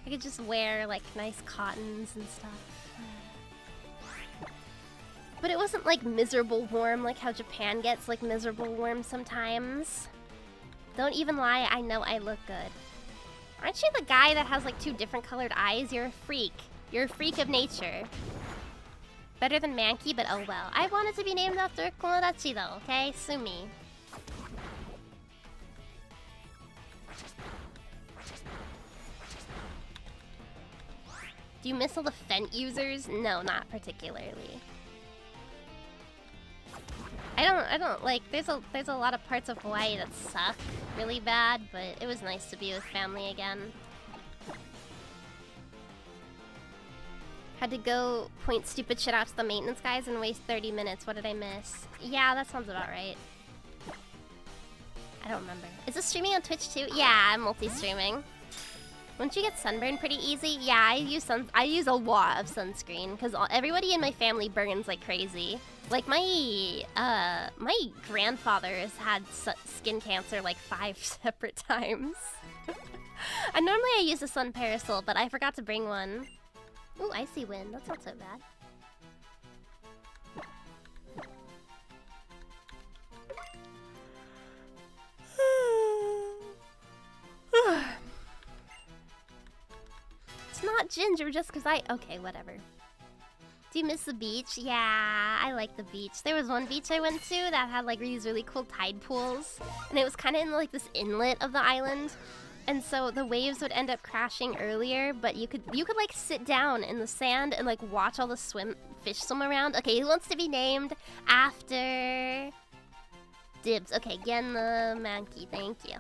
I could just wear, like, nice cottons and stuff. But it wasn't, like, miserable warm like how Japan gets, like, miserable warm sometimes. Don't even lie, I know I look good. Aren't you the guy that has, like, 2 different colored eyes? You're a freak. You're a freak of nature. Better than Mankey, but oh well. I want it to be named after Komodachi though, okay? Sue me. Do you miss all the Fent users? No, not particularly. I don't like, there's a lot of parts of Hawaii that suck really bad, but it was nice to be with family again. Had to go point stupid shit out to the maintenance guys and waste 30 minutes. What did I miss? Yeah, that sounds about right. I don't remember. Is this streaming on Twitch too? Yeah, I'm multi-streaming. Wouldn't you get sunburned pretty easy? Yeah, I use a lot of sunscreen because everybody in my family burns like crazy. Like my grandfather has had skin cancer like 5 separate times. And normally I use a sun parasol, but I forgot to bring one. Ooh, icy wind. That's not so bad. It's not ginger just because okay, whatever. Do you miss the beach? Yeah, I like the beach. There was one beach I went to that had like these really cool tide pools. And it was kind of in like this inlet of the island. And so the waves would end up crashing earlier, but you could like sit down in the sand and like watch all the fish swim around. Okay, who wants to be named after Dibs? Okay, Gen the Mankey, thank you.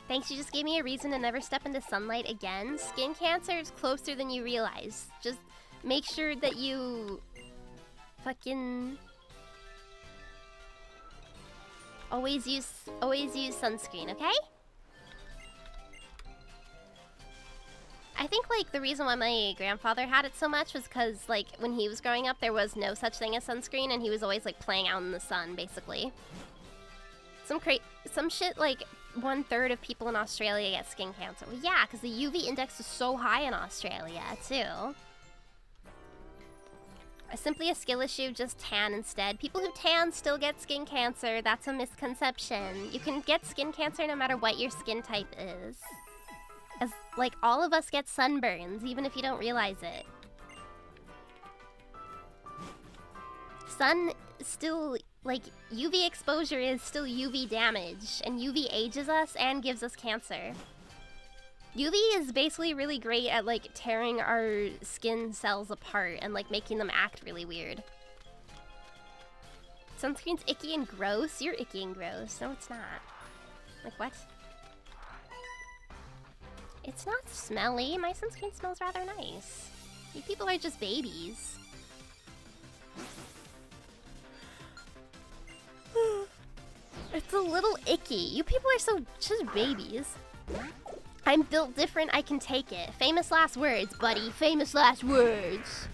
Thanks, you just gave me a reason to never step into sunlight again. Skin cancer is closer than you realize. Just make sure that you fucking always use sunscreen, okay? I think like the reason why my grandfather had it so much was because like when he was growing up there was no such thing as sunscreen and he was always like playing out in the sun basically. Some shit like 1/3 of people in Australia get skin cancer. Well, yeah, because the UV index is so high in Australia too. Simply a skill issue, just tan instead. People who tan still get skin cancer. That's a misconception. You can get skin cancer no matter what your skin type is. As like all of us get sunburns, even if you don't realize it. Sun still, like, UV exposure is still UV damage, and UV ages us and gives us cancer. UV is basically really great at like tearing our skin cells apart and like making them act really weird. Sunscreen's icky and gross? You're icky and gross. No, it's not. Like what? It's not smelly. My sunscreen smells rather nice. You people are just babies. It's a little icky. You people are so just babies. I'm built different, I can take it. Famous last words, buddy. Famous last words.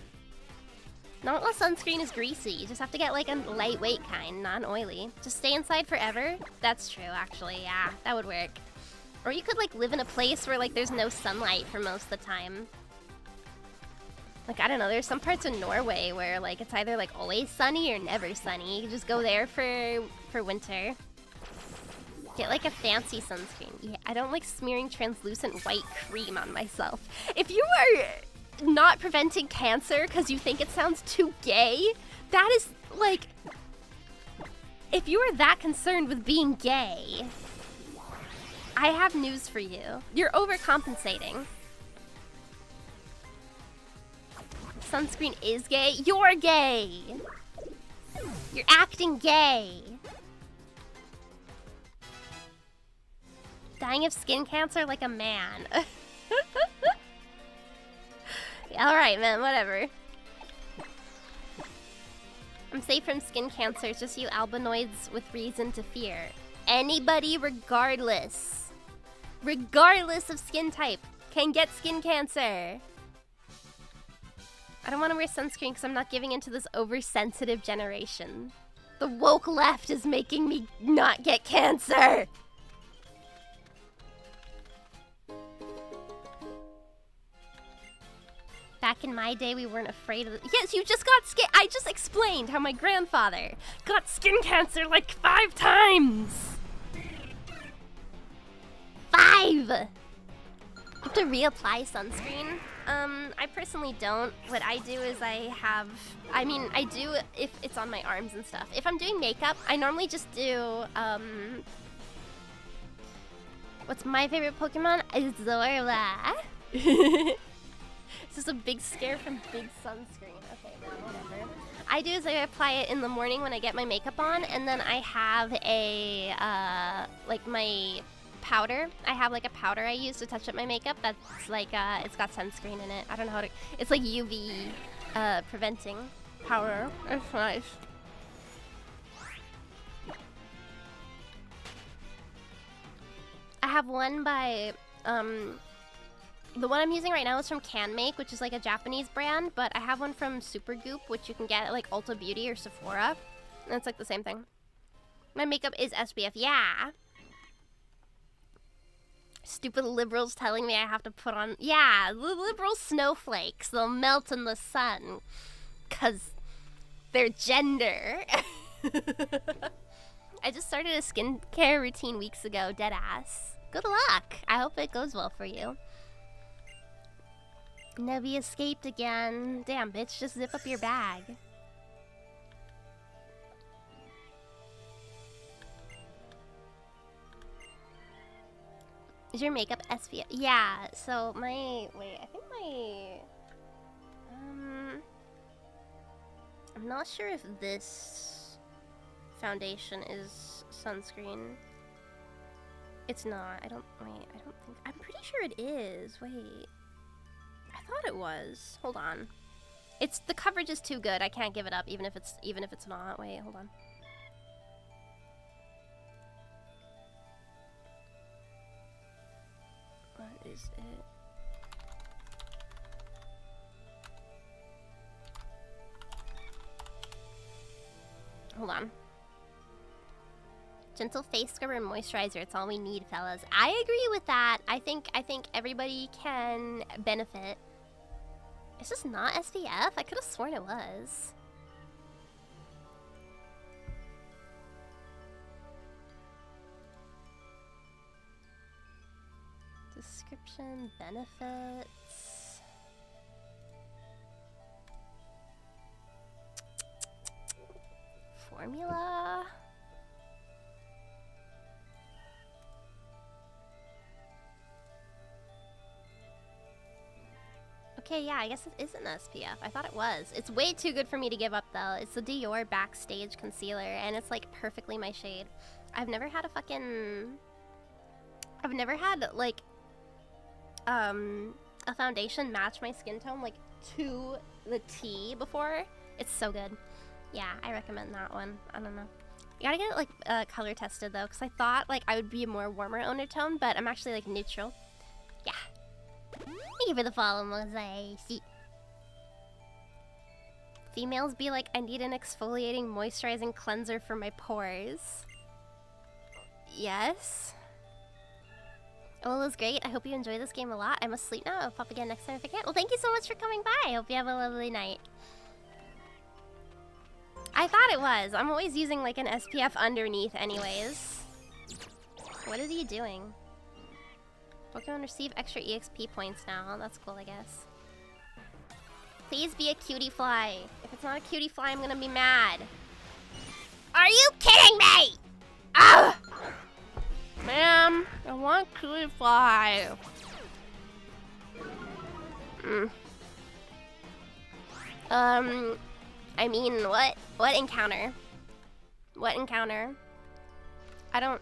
Not all sunscreen is greasy. You just have to get like a lightweight kind, non-oily. Just stay inside forever? That's true, actually. Yeah, that would work. Or you could like live in a place where like there's no sunlight for most of the time. Like, I don't know, there's some parts of Norway where like it's either like always sunny or never sunny. You can just go there for winter. Get like a fancy sunscreen. Yeah, I don't like smearing translucent white cream on myself. If you are not preventing cancer because you think it sounds too gay, that is like, if you are that concerned with being gay, I have news for you. You're overcompensating. Sunscreen is gay. You're gay. You're acting gay. Dying of skin cancer like a man. Alright, man, whatever. I'm safe from skin cancer, it's just you albinoids with reason to fear. Anybody, regardless of skin type, can get skin cancer. I don't want to wear sunscreen because I'm not giving into this oversensitive generation. The woke left is making me not get cancer. Back in my day, we weren't afraid of it. Yes, you just got skin. I just explained how my grandfather got skin cancer like 5 times. 5! You have to reapply sunscreen. I personally don't. What I do is I do if it's on my arms and stuff. If I'm doing makeup, I normally just do, What's my favorite Pokemon? Is Zorla. It's just a big scare from big sunscreen. Okay, well, whatever. I do is I apply it in the morning when I get my makeup on, and then I have a, like my powder. I have like a powder I use to touch up my makeup that's like, it's got sunscreen in it. I don't know how to, it's like UV, preventing powder. It's nice. I have one by, the one I'm using right now is from Can Make, which is like a Japanese brand, but I have one from Supergoop, which you can get at like Ulta Beauty or Sephora, and it's like the same thing. My makeup is SPF, yeah. Stupid liberals telling me I have to put on, yeah, the liberal snowflakes, they'll melt in the sun, 'cause they're gender. I just started a skincare routine weeks ago, deadass. Good luck. I hope it goes well for you. Nebby escaped again. Damn, bitch, just zip up your bag. Is your makeup SPF? Yeah, so my, wait, I think my, I'm not sure if this foundation is sunscreen. It's not. I don't think. I'm pretty sure it is. Wait. I thought it was. Hold on. It's the coverage is too good. I can't give it up even if it's not. Wait, hold on. What is it? Hold on. Gentle face scrubber and moisturizer, it's all we need, fellas. I agree with that. I think everybody can benefit. Is this not SPF? I could have sworn it was. Description, benefits. Formula. Okay, yeah, I guess it is an SPF. I thought it was. It's way too good for me to give up, though. It's the Dior Backstage Concealer, and it's, like, perfectly my shade. I've never had, like, a foundation match my skin tone, like, to the T before. It's so good. Yeah, I recommend that one. I don't know. You gotta get it, like, color tested, though, because I thought, like, I would be a more warmer undertone, but I'm actually, like, neutral. Yeah. Thank you for the follow, Mosaic. Females be like, I need an exfoliating, moisturizing cleanser for my pores. Yes. Oh, it was great. I hope you enjoy this game a lot. I must sleep now. I'll pop again next time if I can. Well, thank you so much for coming by. I hope you have a lovely night. I thought it was. I'm always using like an SPF underneath anyways. What is he doing? Pokemon receive extra EXP points now. That's cool, I guess. Please be a cutie fly. If it's not a cutie fly, I'm gonna be mad. Are you kidding me? Ugh! Ma'am, I want cutie fly. I mean, what? What encounter? What encounter? I don't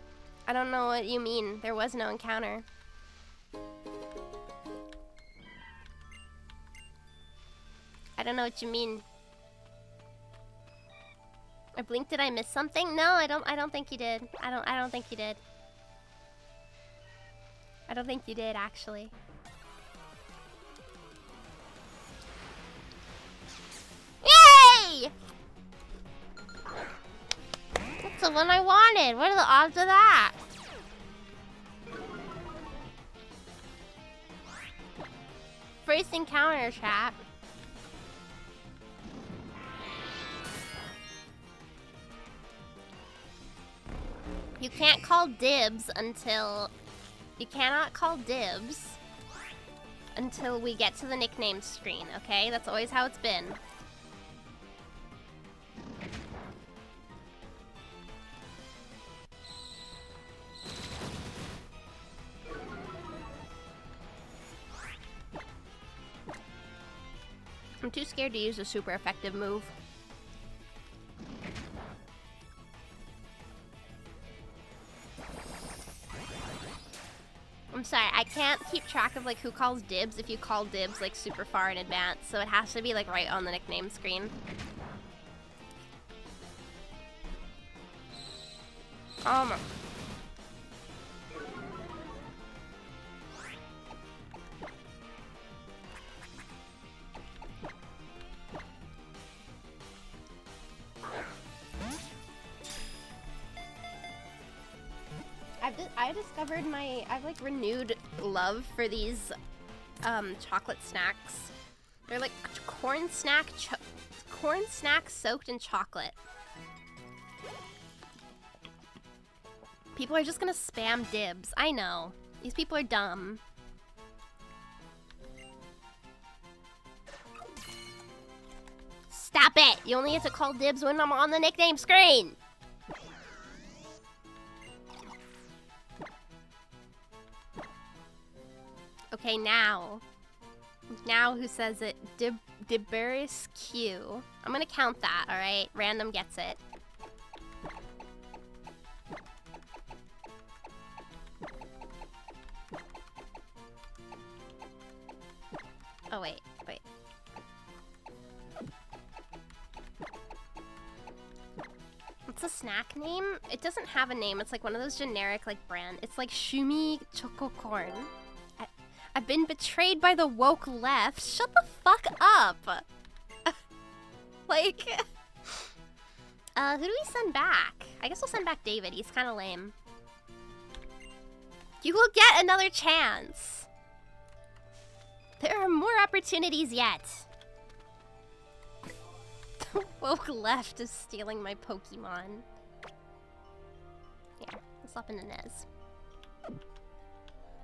know what you mean. There was no encounter. I don't know what you mean. I blinked. Did I miss something? No, I don't think you did. I don't think you did. I don't think you did, actually. Yay! That's the one I wanted. What are the odds of that? First encounter, chat. You can't call dibs until... You cannot call dibs until we get to the nickname screen, okay? That's always how it's been. I'm too scared to use a super effective move. I'm sorry, I can't keep track of like who calls dibs if you call dibs like super far in advance, so it has to be like right on the nickname screen. Oh my. I discovered I've like renewed love for these chocolate snacks. They're like corn snack soaked in chocolate. People are just gonna spam dibs. I know. These people are dumb. Stop it! You only get to call dibs when I'm on the nickname screen! Okay, now who says it? Diberis Q. I'm gonna count that, alright? Random gets it. Oh, wait. What's a snack name? It doesn't have a name. It's like one of those generic, like, brand. It's like Shumi Choco Corn. I've been betrayed by the woke left. Shut the fuck up. Like, who do we send back? I guess we'll send back David. He's kind of lame. You will get another chance. There are more opportunities yet. The woke left is stealing my Pokemon. Yeah, let's hop into Nez.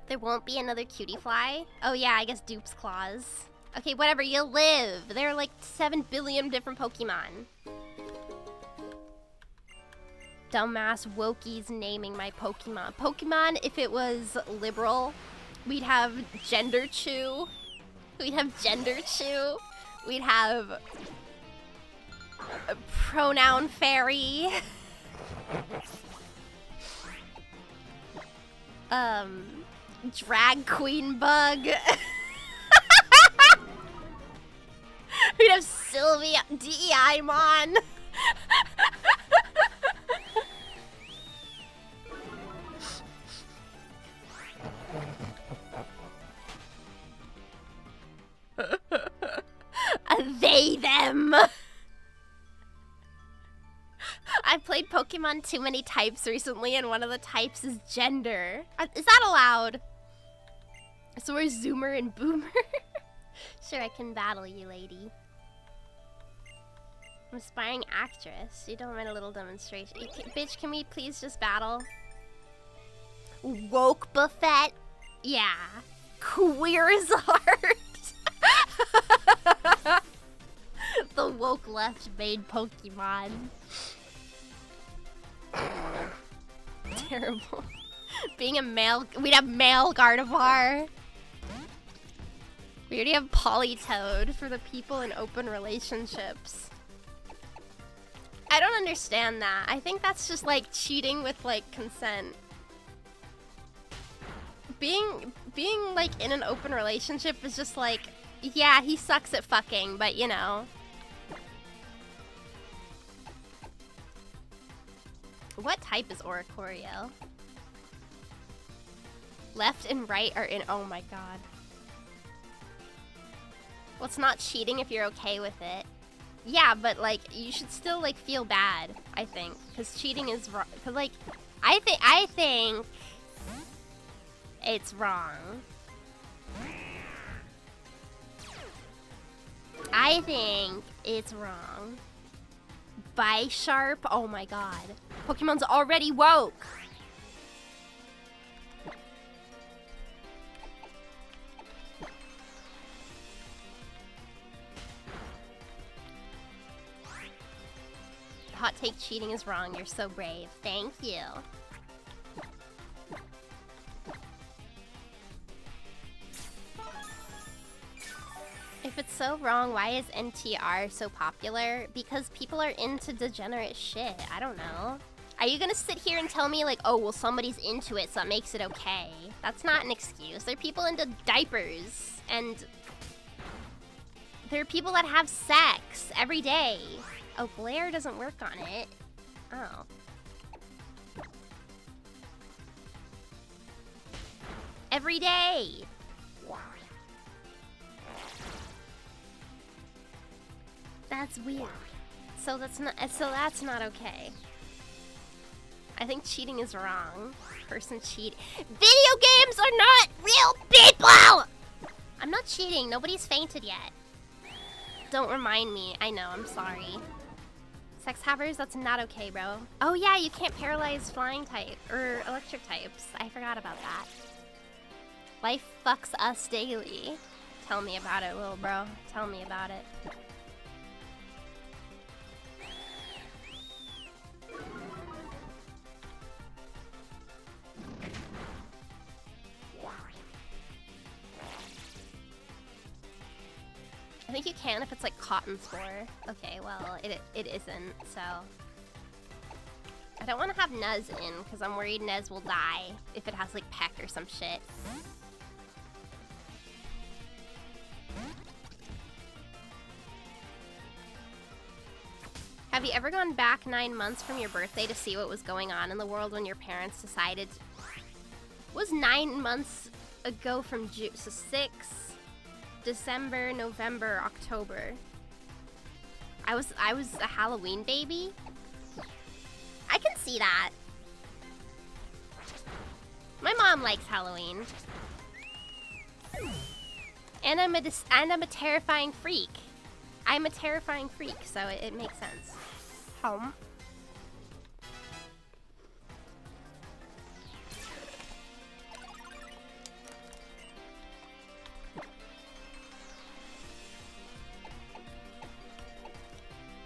There won't be another cutie fly? Oh yeah, I guess Dupe's Claws. Okay, whatever, you'll live. There are like 7 billion different Pokemon. Dumbass wokies naming my Pokemon. Pokemon, if it was liberal, we'd have Gender Chew. We'd have Gender Chew. We'd have a Pronoun Fairy. Drag Queen Bug. We'd have Sylvia DEI-mon. They, them. I've played Pokemon too many types recently, and one of the types is gender. Is that allowed? So we're Zoomer and Boomer? Sure, I can battle you, lady. I'm aspiring actress. You don't mind a little demonstration. Bitch, can we please just battle? Woke Buffet? Yeah. Queerzard? The woke left made Pokemon. Terrible. Being a male, we'd have male Gardevoir. We already have Politoed for the people in open relationships. I don't understand that. I think that's just like cheating with like consent. Being like in an open relationship is just like, yeah, he sucks at fucking, but you know. What type is Oricorio? Left and right are in. Oh my god. Well, it's not cheating if you're okay with it. Yeah, but like you should still like feel bad, I think, because cheating is wrong. Cause like I think it's wrong. I think it's wrong. Bisharp? Oh my god. Pokemon's already woke. Hot take, cheating is wrong. You're so brave. Thank you. If it's so wrong, why is NTR so popular? Because people are into degenerate shit. I don't know. Are you gonna sit here and tell me like, oh, well, somebody's into it, so that makes it okay? That's not an excuse. There are people into diapers, and there are people that have sex every day. Oh, Blair doesn't work on it. Oh. Every day. That's weird. So that's not okay. I think cheating is wrong. Person cheat. Video games are not real people! I'm not cheating. Nobody's fainted yet. Don't remind me. I know, I'm sorry. Sex havers, that's not okay, bro. Oh yeah, you can't paralyze flying type or electric types. I forgot about that. Life fucks us daily. Tell me about it, little bro. Tell me about it. I think you can if it's like cotton spore. Okay, well, it isn't, so. I don't want to have Nez in, because I'm worried Nez will die if it has like peck or some shit. Have you ever gone back 9 months from your birthday to see what was going on in the world when your parents decided? Was 9 months ago from June, so 6, December, November, October. I was a Halloween baby. I can see that. My mom likes Halloween. And I'm a terrifying freak. I'm a terrifying freak, so it makes sense. Home.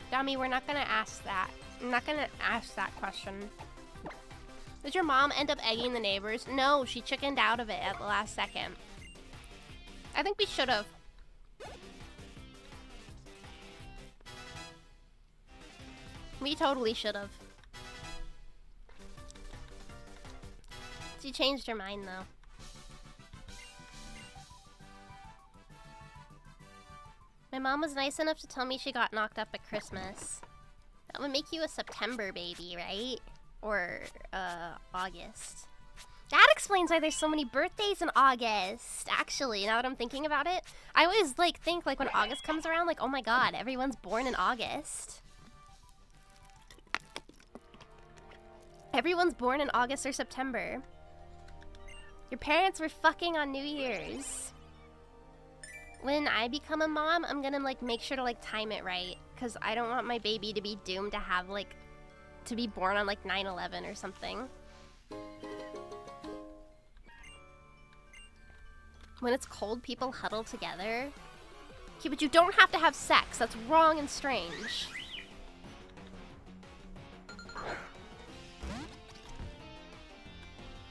Dummy, we're not gonna ask that. I'm not gonna ask that question. Did your mom end up egging the neighbors? No, she chickened out of it at the last second. I think we should have. We totally should have. She changed her mind though. My mom was nice enough to tell me she got knocked up at Christmas. That would make you a September baby, right? Or, August. That explains why there's so many birthdays in August, actually, now that I'm thinking about it. I always, like, think, like, when August comes around, like, oh my god, everyone's born in August. Everyone's born in August or September. Your parents were fucking on New Year's. When I become a mom, I'm gonna, like, make sure to, like, time it right. Because I don't want my baby to be doomed to have, like, to be born on, like, 9/11 or something. When it's cold, people huddle together. Okay, but you don't have to have sex. That's wrong and strange.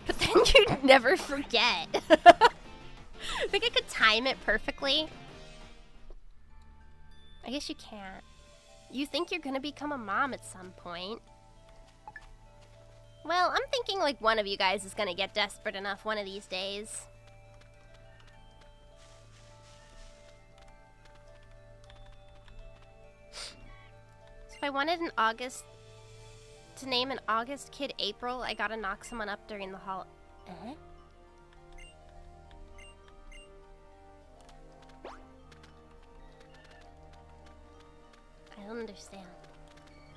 But then you'd never forget. I think I could time it perfectly. I guess you can't. You think you're gonna become a mom at some point. Well, I'm thinking like one of you guys is gonna get desperate enough one of these days. So if I wanted an August to name an August kid April, I gotta knock someone up during the hall. I don't understand.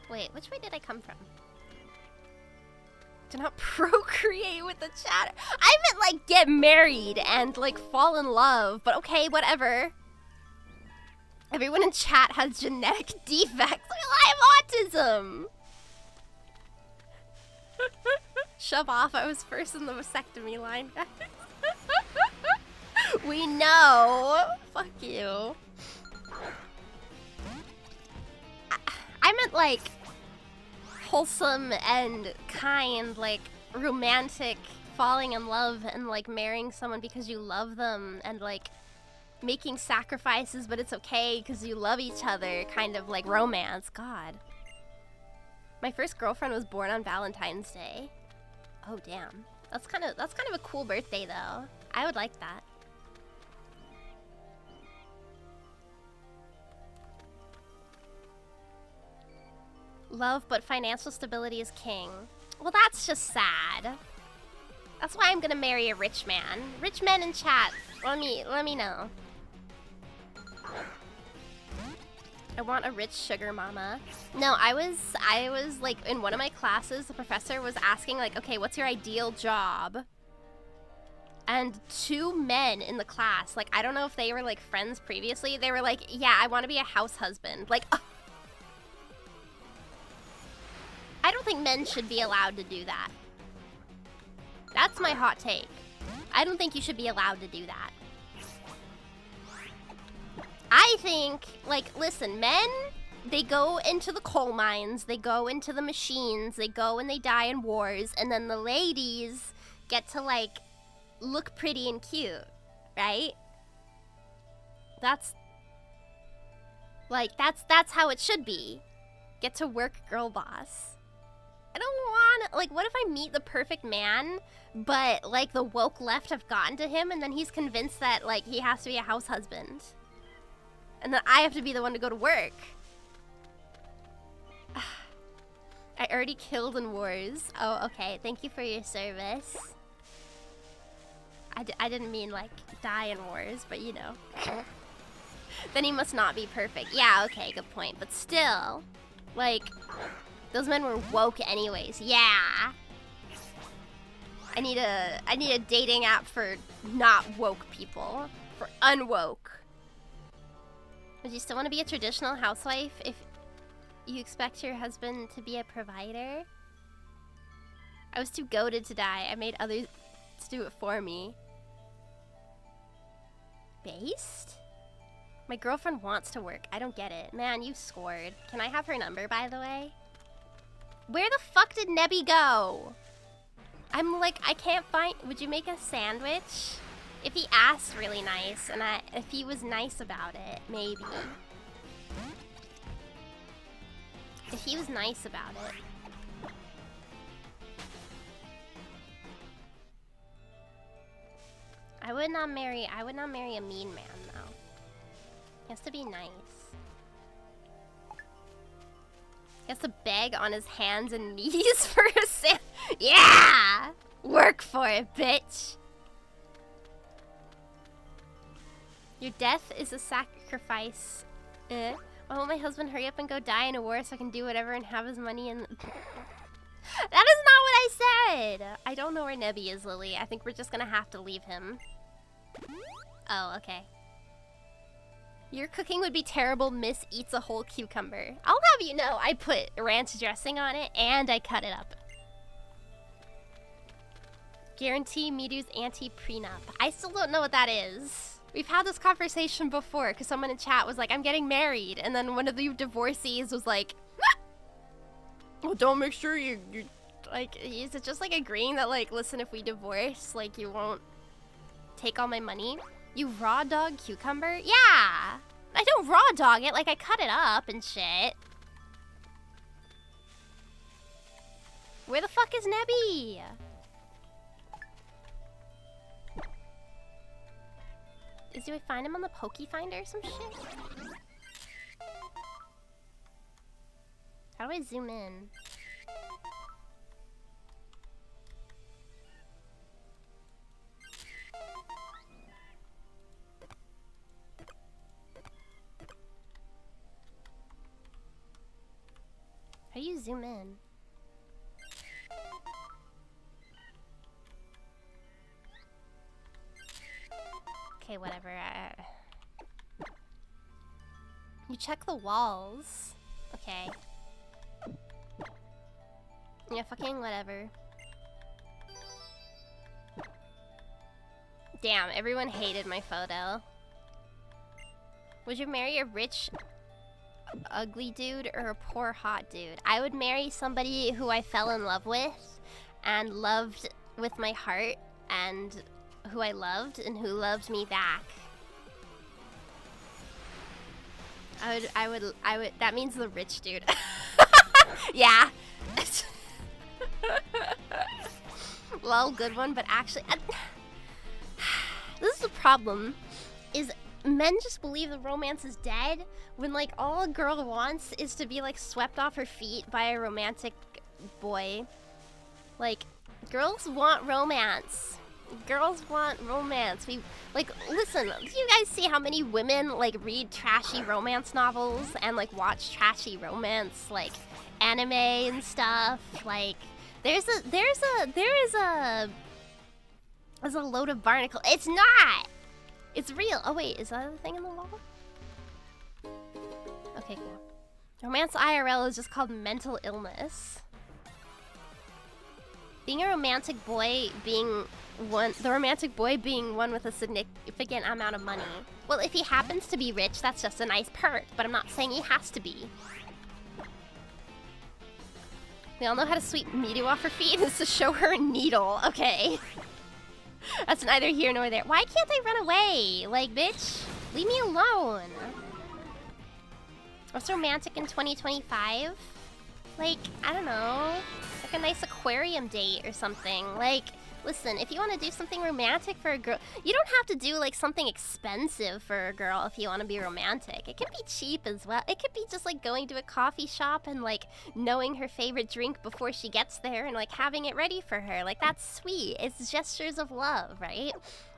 Wait, which way did I come from? Do not procreate with the chat. I meant like get married and like fall in love, but okay, whatever. Everyone in chat has genetic defects. I have autism. Shove off, I was first in the vasectomy line. We know. Fuck you. I meant like wholesome and kind, like romantic falling in love and like marrying someone because you love them and like making sacrifices, but it's okay because you love each other, kind of like romance. God. My first girlfriend was born on Valentine's Day. Oh damn. That's kind of a cool birthday though. I would like that. Love, but financial stability is king. Well, that's just sad. That's why I'm gonna marry a rich man. Rich men in chat, let me know. I want a rich sugar mama. No, I was like in one of my classes, the professor was asking like, okay, what's your ideal job? And 2 men in the class, like, I don't know if they were like friends previously, they were like, yeah, I want to be a house husband. Like, I don't think men should be allowed to do that. That's my hot take. I don't think you should be allowed to do that. I think, like, listen, men, they go into the coal mines, they go into the machines, they go and they die in wars, and then the ladies get to, like, look pretty and cute, right? That's how it should be. Get to work, girl boss. I don't want, like, what if I meet the perfect man, but, like, the woke left have gotten to him, and then he's convinced that, like, he has to be a house husband. And then I have to be the one to go to work. I already killed in wars. Oh, okay. Thank you for your service. I didn't mean, like, die in wars, but, you know. Then he must not be perfect. Yeah, okay, good point. But still, like, those men were woke anyways. Yeah. I need a dating app for not woke people. For unwoke. Would you still want to be a traditional housewife if you expect your husband to be a provider? I was too goated to die. I made others do it for me. Based? My girlfriend wants to work. I don't get it. Man, you scored. Can I have her number, by the way? Where the fuck did Nebby go? I'm like, I can't find... Would you make a sandwich? If he asked really nice, and if he was nice about it, maybe. If he was nice about it. I would not marry a mean man, though. He has to be nice. He has to beg on his hands and knees for a sandwich. Yeah! Work for it, bitch! Your death is a sacrifice. Why won't my husband hurry up and go die in a war so I can do whatever and have his money and... That is not what I said! I don't know where Nebby is, Lily. I think we're just gonna have to leave him. Oh, okay. Your cooking would be terrible. Miss eats a whole cucumber. I'll have you know, I put ranch dressing on it and I cut it up. Guarantee Miru's anti-prenup. I still don't know what that is. We've had this conversation before because someone in chat was like, I'm getting married. And then one of the divorcees was like, well, don't make sure you like, is it just like agreeing that like, listen, if we divorce, like you won't take all my money? You raw dog cucumber? Yeah! I don't raw dog it, like I cut it up and shit. Where the fuck is Nebby? Do I find him on the Poke Finder or some shit? How do I zoom in? How do you zoom in? Okay, whatever. You check the walls. Okay. Yeah, fucking whatever. Damn, everyone hated my photo. Would you marry a rich, ugly dude or a poor, hot dude? I would marry somebody who I fell in love with and loved with my heart and who I loved and who loved me back. I would. That means the rich dude. Yeah. Lol, good one, but actually, this is the problem. Is men just believe the romance is dead when like all a girl wants is to be like swept off her feet by a romantic boy. Like, girls want romance. Girls want romance. We like listen. Do you guys see how many women like read trashy romance novels and like watch trashy romance like anime and stuff? Like, there's a load of barnacle. It's not. It's real. Oh wait, is that a thing in the wall? Okay, cool. Romance IRL is just called mental illness. Being a romantic boy being one with a significant amount of money. Well, if he happens to be rich, that's just a nice perk, but I'm not saying he has to be. We all know how to sweep Miru off her feet is to show her a needle. Okay. That's neither here nor there. Why can't I run away? Like, bitch, leave me alone. What's romantic in 2025? Like, I don't know. Like a nice aquarium date or something. Like, listen, if you want to do something romantic for a girl, you don't have to do like something expensive for a girl if you want to be romantic. It can be cheap as well. It could be just like going to a coffee shop and like knowing her favorite drink before she gets there and like having it ready for her. Like, that's sweet. It's gestures of love, right?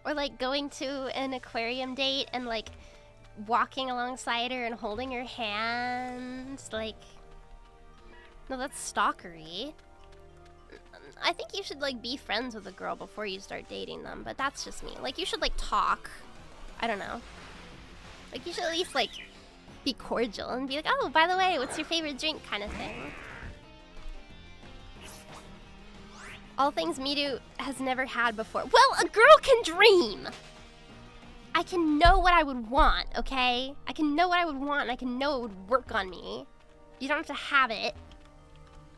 Or like going to an aquarium date and like walking alongside her and holding her hand. Like, no, that's stalkery. I think you should like be friends with a girl before you start dating them, but that's just me. Like, you should like talk. I don't know. Like, you should at least like be cordial and be like, oh, by the way, what's your favorite drink kind of thing. All things Miru has never had before. Well, a girl can dream. I can know what I would want, okay? I can know what I would want and I can know it would work on me. You don't have to have it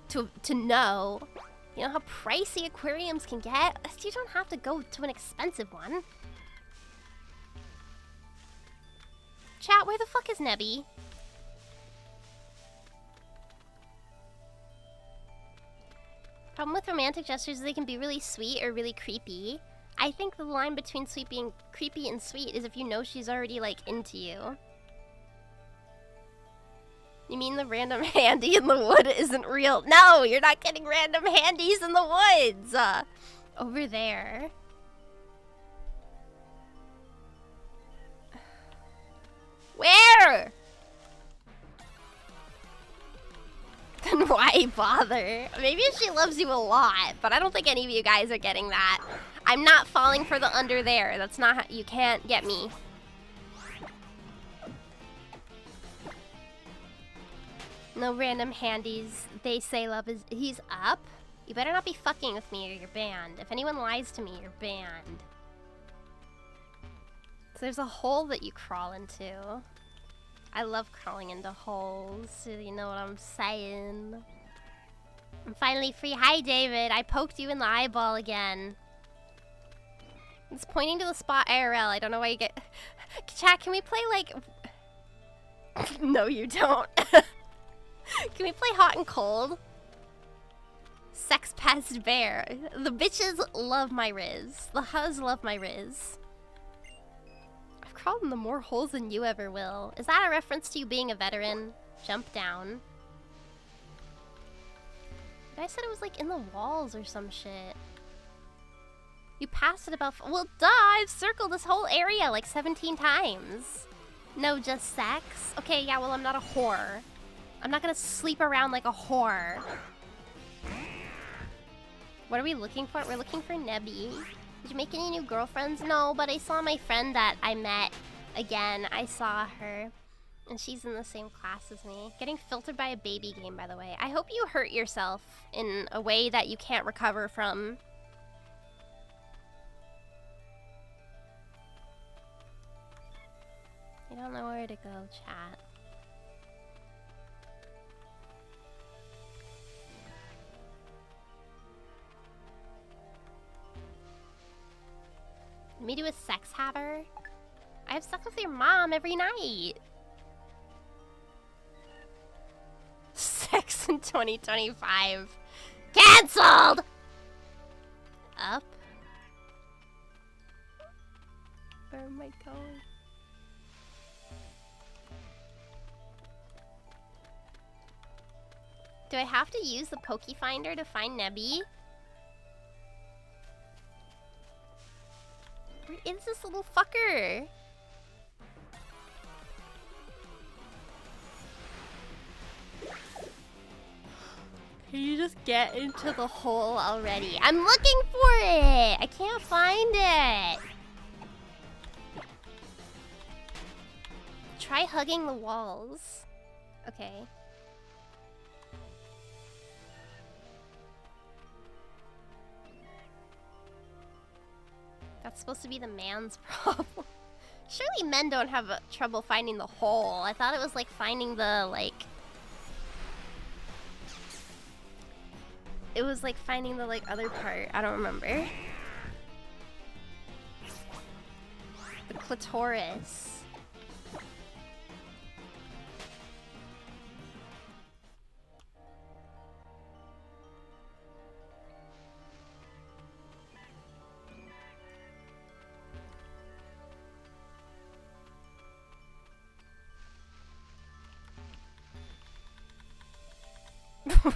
to know. You know how pricey aquariums can get? You don't have to go to an expensive one. Chat, where the fuck is Nebby? Problem with romantic gestures is they can be really sweet or really creepy. I think the line between creepy and sweet is if you know she's already like into you. You mean the random handy in the wood isn't real? No, you're not getting random handies in the woods. Over there. Where? Then why bother? Maybe she loves you a lot, but I don't think any of you guys are getting that. I'm not falling for the under there. That's not how, you can't get me. No random handies. They say love is... He's up? You better not be fucking with me or you're banned. If anyone lies to me, you're banned. So there's a hole that you crawl into. I love crawling into holes, so you know what I'm saying. I'm finally free. Hi, David. I poked you in the eyeball again. It's pointing to the spot IRL. I don't know why you get... Chat, can we play, like... No, you don't. Can we play hot and cold? Sex pest bear. The bitches love my riz. The huz love my riz. I've crawled in the more holes than you ever will. Is that a reference to you being a veteran? Jump down. I said it was like in the walls or some shit. You passed it about... Well, duh! I've circled this whole area like 17 times. No, just sex? Okay, yeah, well, I'm not a whore. I'm not gonna sleep around like a whore. What are we looking for? We're looking for Nebby. Did you make any new girlfriends? No, but I saw my friend that I met again. I saw her. And she's in the same class as me. Getting filtered by a baby game, by the way. I hope you hurt yourself in a way that you can't recover from. I don't know where to go, chat. Me do a sex haver? I have sex with your mom every night. X in 2025. Cancelled! Up? Where am I going? Do I have to use the Poke Finder to find Nebby? Where is this little fucker? Can you just get into the hole already? I'm looking for it! I can't find it! Try hugging the walls. Okay. That's supposed to be the man's problem. Surely men don't have trouble finding the hole. I thought it was like finding the, like... It was like finding the, like, other part. I don't remember. The clitoris.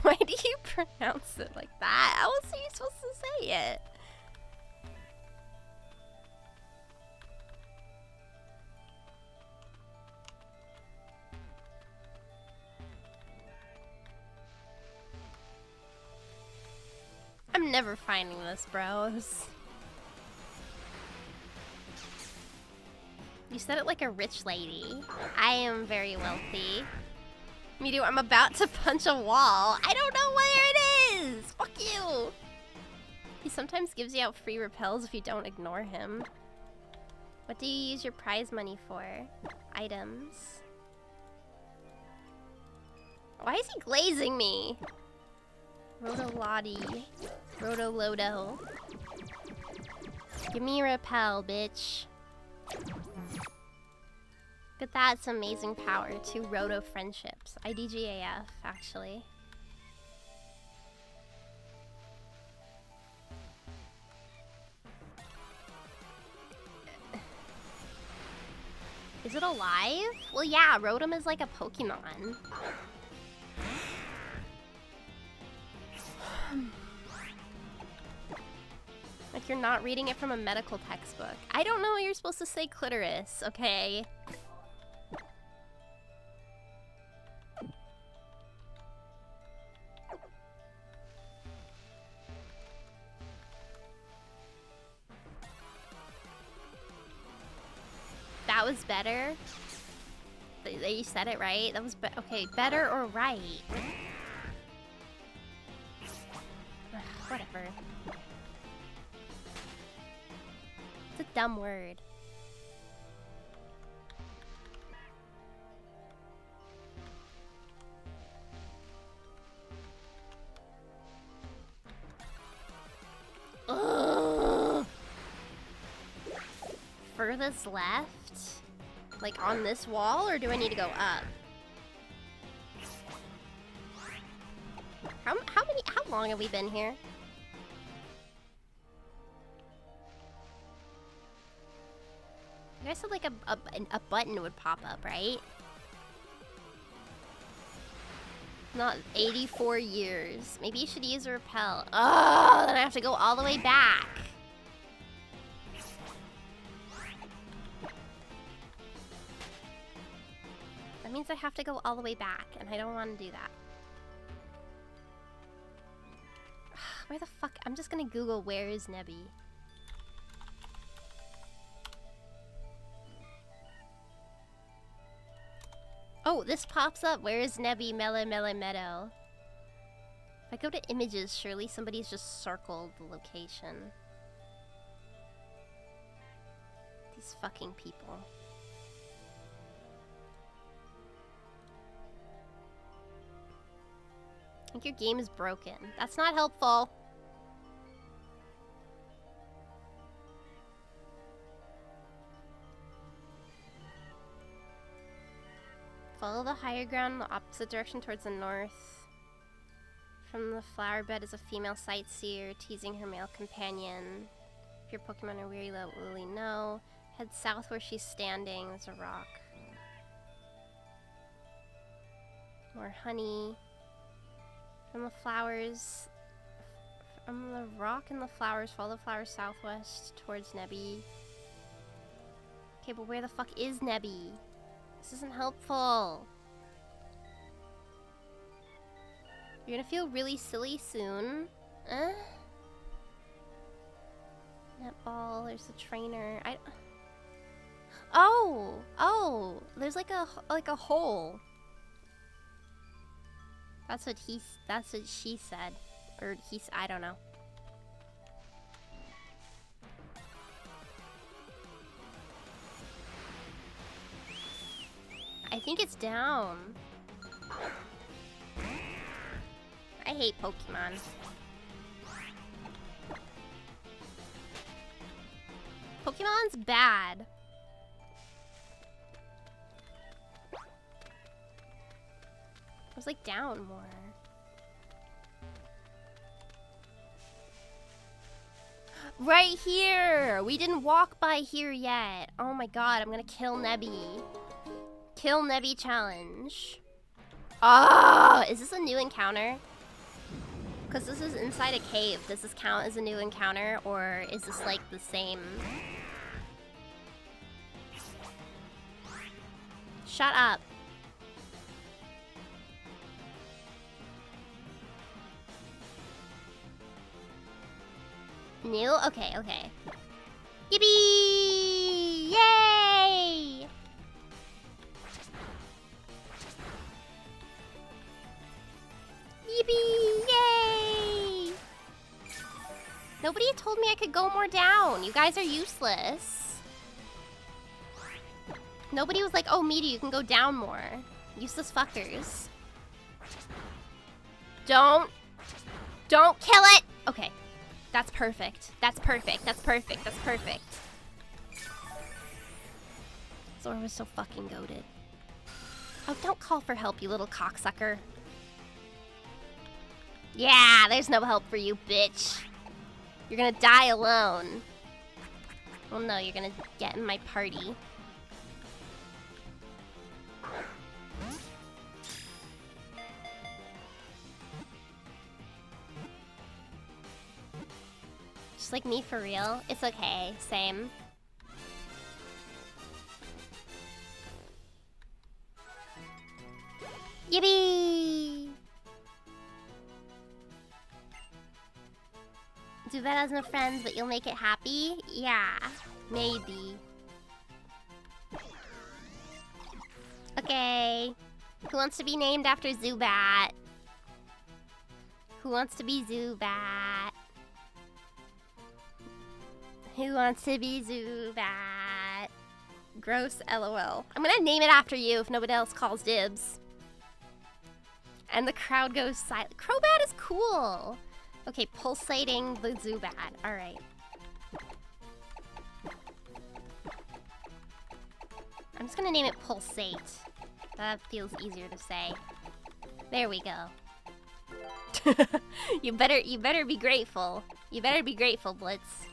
Why do you pronounce it like that? How else are you supposed to say it? I'm never finding this, bros. You said it like a rich lady. I am very wealthy. Miru, I'm about to punch a wall. I don't know where it is! Fuck you! He sometimes gives you out free repels if you don't ignore him. What do you use your prize money for? Items. Why is he glazing me? Rotolati. Rotolodo. Give me a repel, bitch. Look at that, it's amazing power. 2 roto friendships. IDGAF, actually. Is it alive? Well, yeah, Rotom is like a Pokemon. Like you're not reading it from a medical textbook. I don't know what you're supposed to say clitoris, okay? That was better. You said it right. That was okay. Better or right? Ugh, whatever. It's a dumb word. Ugh. Furthest left? Like on this wall, or do I need to go up? How long have we been here? You guys said like a button would pop up, right? Not 84 years. Maybe you should use a repel. Oh, then I have to go all the way back. That means I have to go all the way back, and I don't want to do that. Where the fuck? I'm just gonna Google where is Nebby. Oh, this pops up. Where is Nebby Mele Mele Meadow? If I go to images, surely somebody's just circled the location. These fucking people. I think your game is broken. That's not helpful. Follow the higher ground in the opposite direction towards the north. from the flower bed is a female sightseer teasing her male companion. If your Pokemon are weary, let Lily know. Head south where she's standing. There's a rock. More honey. From the flowers. From the rock and the flowers, follow the flowers southwest towards Nebby. Okay, but where the fuck is Nebby? This isn't helpful. You're gonna feel really silly soon. Netball, there's the trainer. Oh, there's like a hole. That's what she said. Or I don't know. I think it's down. I hate Pokemon. Pokemon's bad. I was like down more. Right here! We didn't walk by here yet. Oh my god, I'm gonna kill Nebby. Kill Nebby challenge. Ah! Is this a new encounter? Because this is inside a cave. Does this count as a new encounter, or is this like the same? Shut up. New? Okay, okay. Yippee! Yay! Yippee! Yay! Nobody told me I could go more down. You guys are useless. Nobody was like, oh, Miru, you can go down more. Useless fuckers. Don't kill it! Okay. That's perfect. That's perfect. That's perfect. That's perfect. Zora was so fucking goated. Oh, don't call for help, you little cocksucker. Yeah, there's no help for you, bitch. You're gonna die alone. Well, no, you're gonna get in my party. Just like me for real. It's okay. Same. Yippee! Too bad has no friends, but you'll make it happy? Yeah, maybe. Okay. Who wants to be named after Zubat? Who wants to be Zubat? Who wants to be Zubat? Gross LOL. I'm gonna name it after you if nobody else calls dibs. And the crowd goes silent. Crobat is cool. Okay, pulsating the Zubat. Alright. I'm just gonna name it Pulsate. That feels easier to say. There we go. You better be grateful. You better be grateful, Blitz.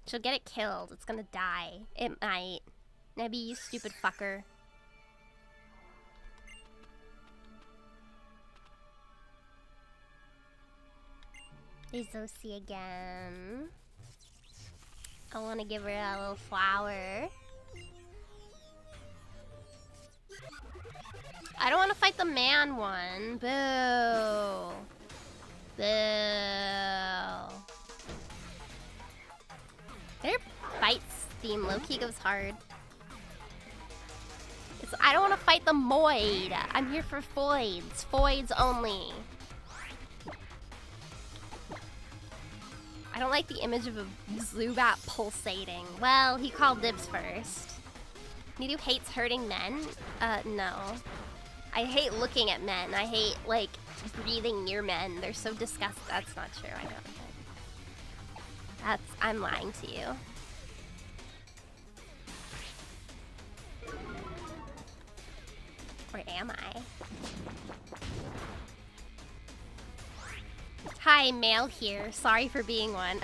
She'll get it killed. It's gonna die. It might. Nebby, you stupid fucker. There's Zosie again. I want to give her a little flower. I don't want to fight the man one. Boo. Boo. Their fights theme low-key goes hard. I don't want to fight the Moid. I'm here for Foids. Foids only. I don't like the image of a Zubat pulsating. Well, he called dibs first. Miru hates hurting men? No. I hate looking at men. I hate, like, breathing near men. They're so disgusting. That's not true, I don't. I'm lying to you. Or am I? Hi, male here. Sorry for being one.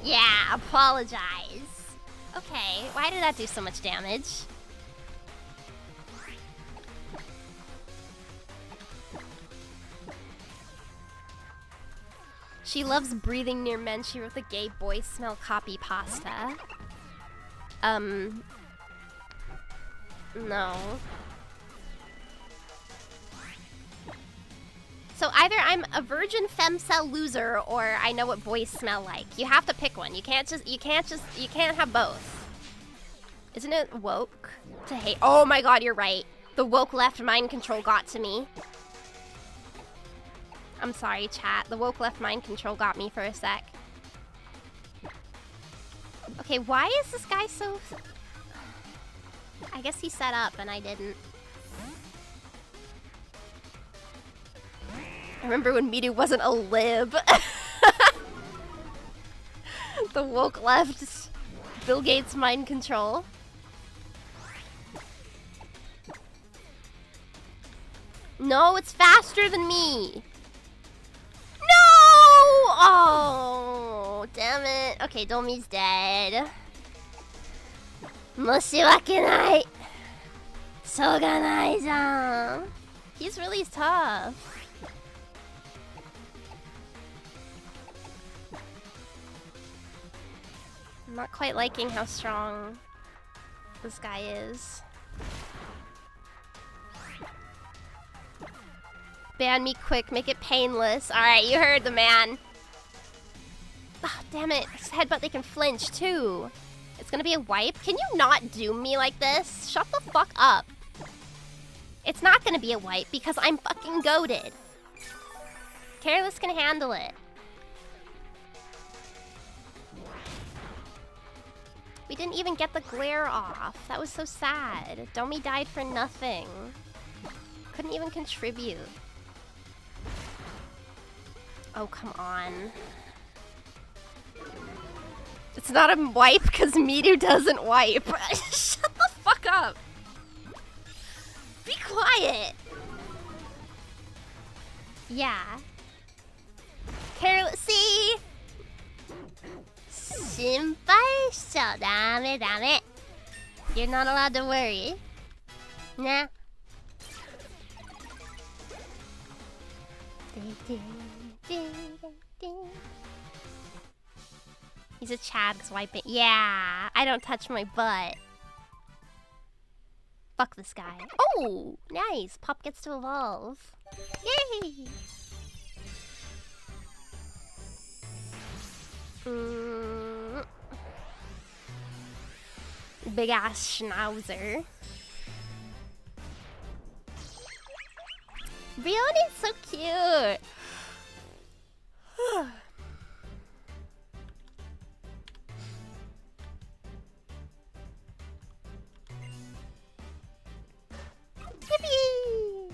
Yeah, apologize. Okay, why did that do so much damage? She loves breathing near men. She wrote the gay boy smell copy pasta. No. So either I'm a virgin femcel loser or I know what boys smell like. You have to pick one. You can't have both. Isn't it woke to hate? Oh my god, you're right. The woke left mind control got to me. I'm sorry, chat. The woke left mind control got me for a sec. Okay, why is this guy so... I guess he set up and I didn't. I remember when Miru wasn't a lib. The woke left Bill Gates mind control. No, it's faster than me. No! Oh, damn it. Okay, Domi's dead. 申し訳ない。しょうがないじゃん. He's really tough. I'm not quite liking how strong this guy is. Ban me quick, make it painless. Alright, you heard the man. Oh, damn it. This headbutt, they can flinch too. It's gonna be a wipe. Can you not doom me like this? Shut the fuck up. It's not gonna be a wipe because I'm fucking goated. Careless can handle it. We didn't even get the glare off. That was so sad. Domi died for nothing. Couldn't even contribute. Oh, come on. It's not a wipe because Miru doesn't wipe. Shut the fuck up. Be quiet. Yeah. Careless. See? 心配しちゃダメダメ. You're not allowed to worry. Nah. He's a Chad swiping. Yeah, I don't touch my butt. Fuck this guy. Oh, nice. Pop gets to evolve. Yay! Big ass schnauzer. Brioni's so cute. Yippee!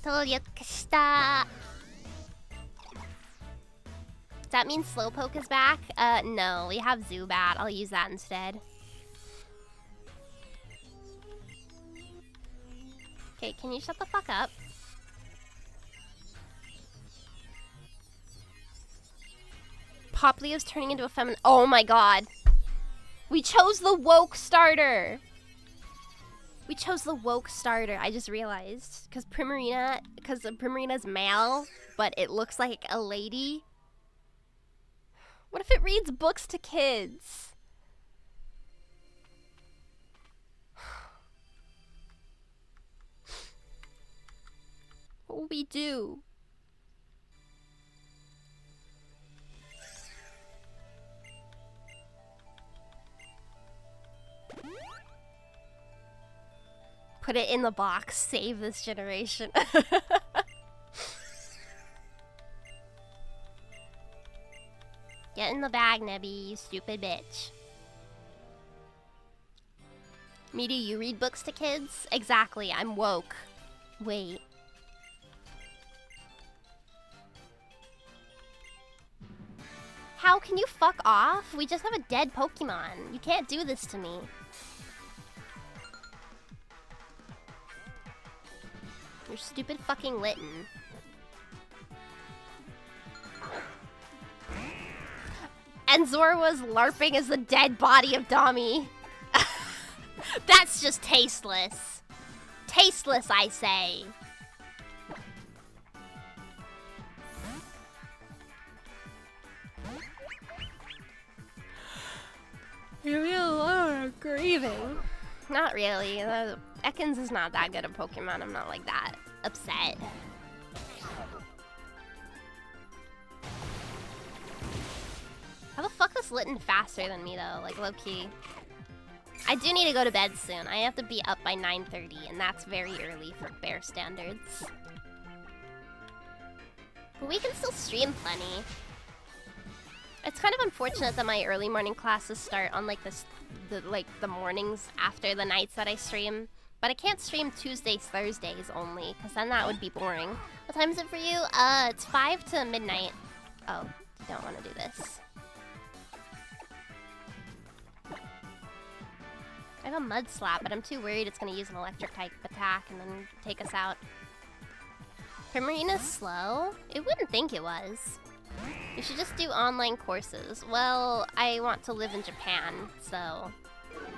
到着した. Does that mean Slowpoke is back? No, we have Zubat. I'll use that instead. Okay, can you shut the fuck up? Poplio's turning into a feminine. Oh my god. We chose the woke starter. We chose the woke starter. I just realized. Because Primarina's male, but it looks like a lady. What if it reads books to kids? What will we do? Put it in the box. Save this generation. Get in the bag, Nebby, you stupid bitch. Me, do you read books to kids? Exactly, I'm woke. Wait. How can you fuck off? We just have a dead Pokemon. You can't do this to me. Your stupid fucking Litten. And Zora was LARPing as the dead body of Dami. That's just tasteless. Tasteless, I say. You feel alone, grieving. Not really. Ekans is not that good at Pokemon. I'm not like that upset. How the fuck is Litten faster than me though? Like low-key. I do need to go to bed soon. I have to be up by 9:30 and that's very early for bear standards. But we can still stream plenty. It's kind of unfortunate that my early morning classes start on like the mornings after the nights that I stream. But I can't stream Tuesdays, Thursdays only, because then that would be boring. What time is it for you? It's 5 to midnight. Oh, you don't want to do this. I have a mud slap, but I'm too worried it's going to use an electric type attack and then take us out. Primarina's slow? It wouldn't think it was. You should just do online courses. Well, I want to live in Japan, so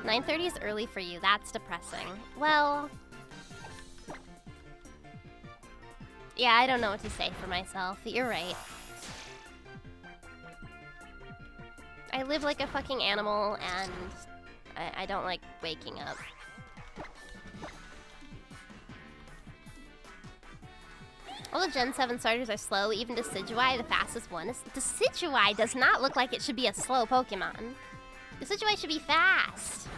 9:30 is early for you. That's depressing. Well, yeah, I don't know what to say for myself. You're right. I live like a fucking animal, and I don't like waking up. All the Gen 7 starters are slow, even Decidueye, the fastest one. Decidueye does not look like it should be a slow Pokemon. Decidueye should be fast.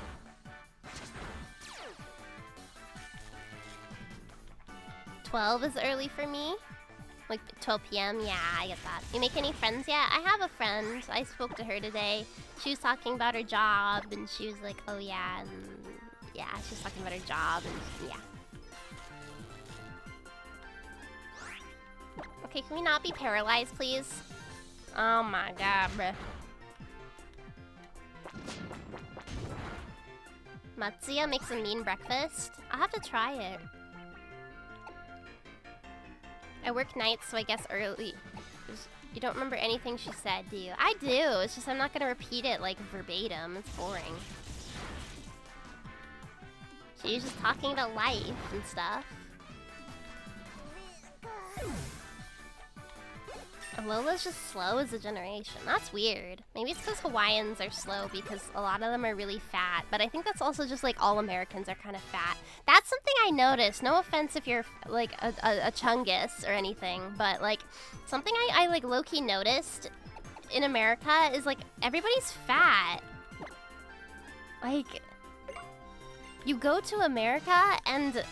"12 is early for me." Like 12 p.m. Yeah, I get that. You make any friends yet? I have a friend. I spoke to her today. She was talking about her job, and she was like, "Oh yeah," and yeah, she was talking about her job, and yeah. Okay, can we not be paralyzed, please? Oh my god, bruh. Matsuya makes a mean breakfast. I'll have to try it. I work nights, so I guess early. You don't remember anything she said, do you? I do, it's just I'm not gonna repeat it like verbatim. It's boring. She was just talking about life and stuff. Alola's just slow as a generation. That's weird. Maybe it's because Hawaiians are slow because a lot of them are really fat. But I think that's also just like all Americans are kind of fat. That's something I noticed. No offense if you're like a chungus or anything. But like something I like low-key noticed in America is like everybody's fat. Like you go to America and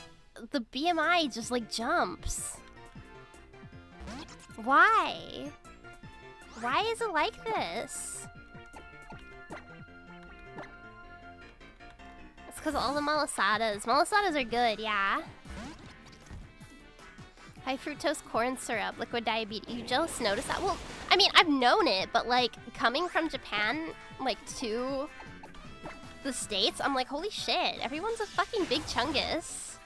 the BMI just like jumps. Why? Why is it like this? It's because all the malasadas. Malasadas are good, yeah. High fructose corn syrup, liquid diabetes. You just noticed that? Well, I mean, I've known it, but like coming from Japan, like to the States, I'm like, holy shit, everyone's a fucking big chungus.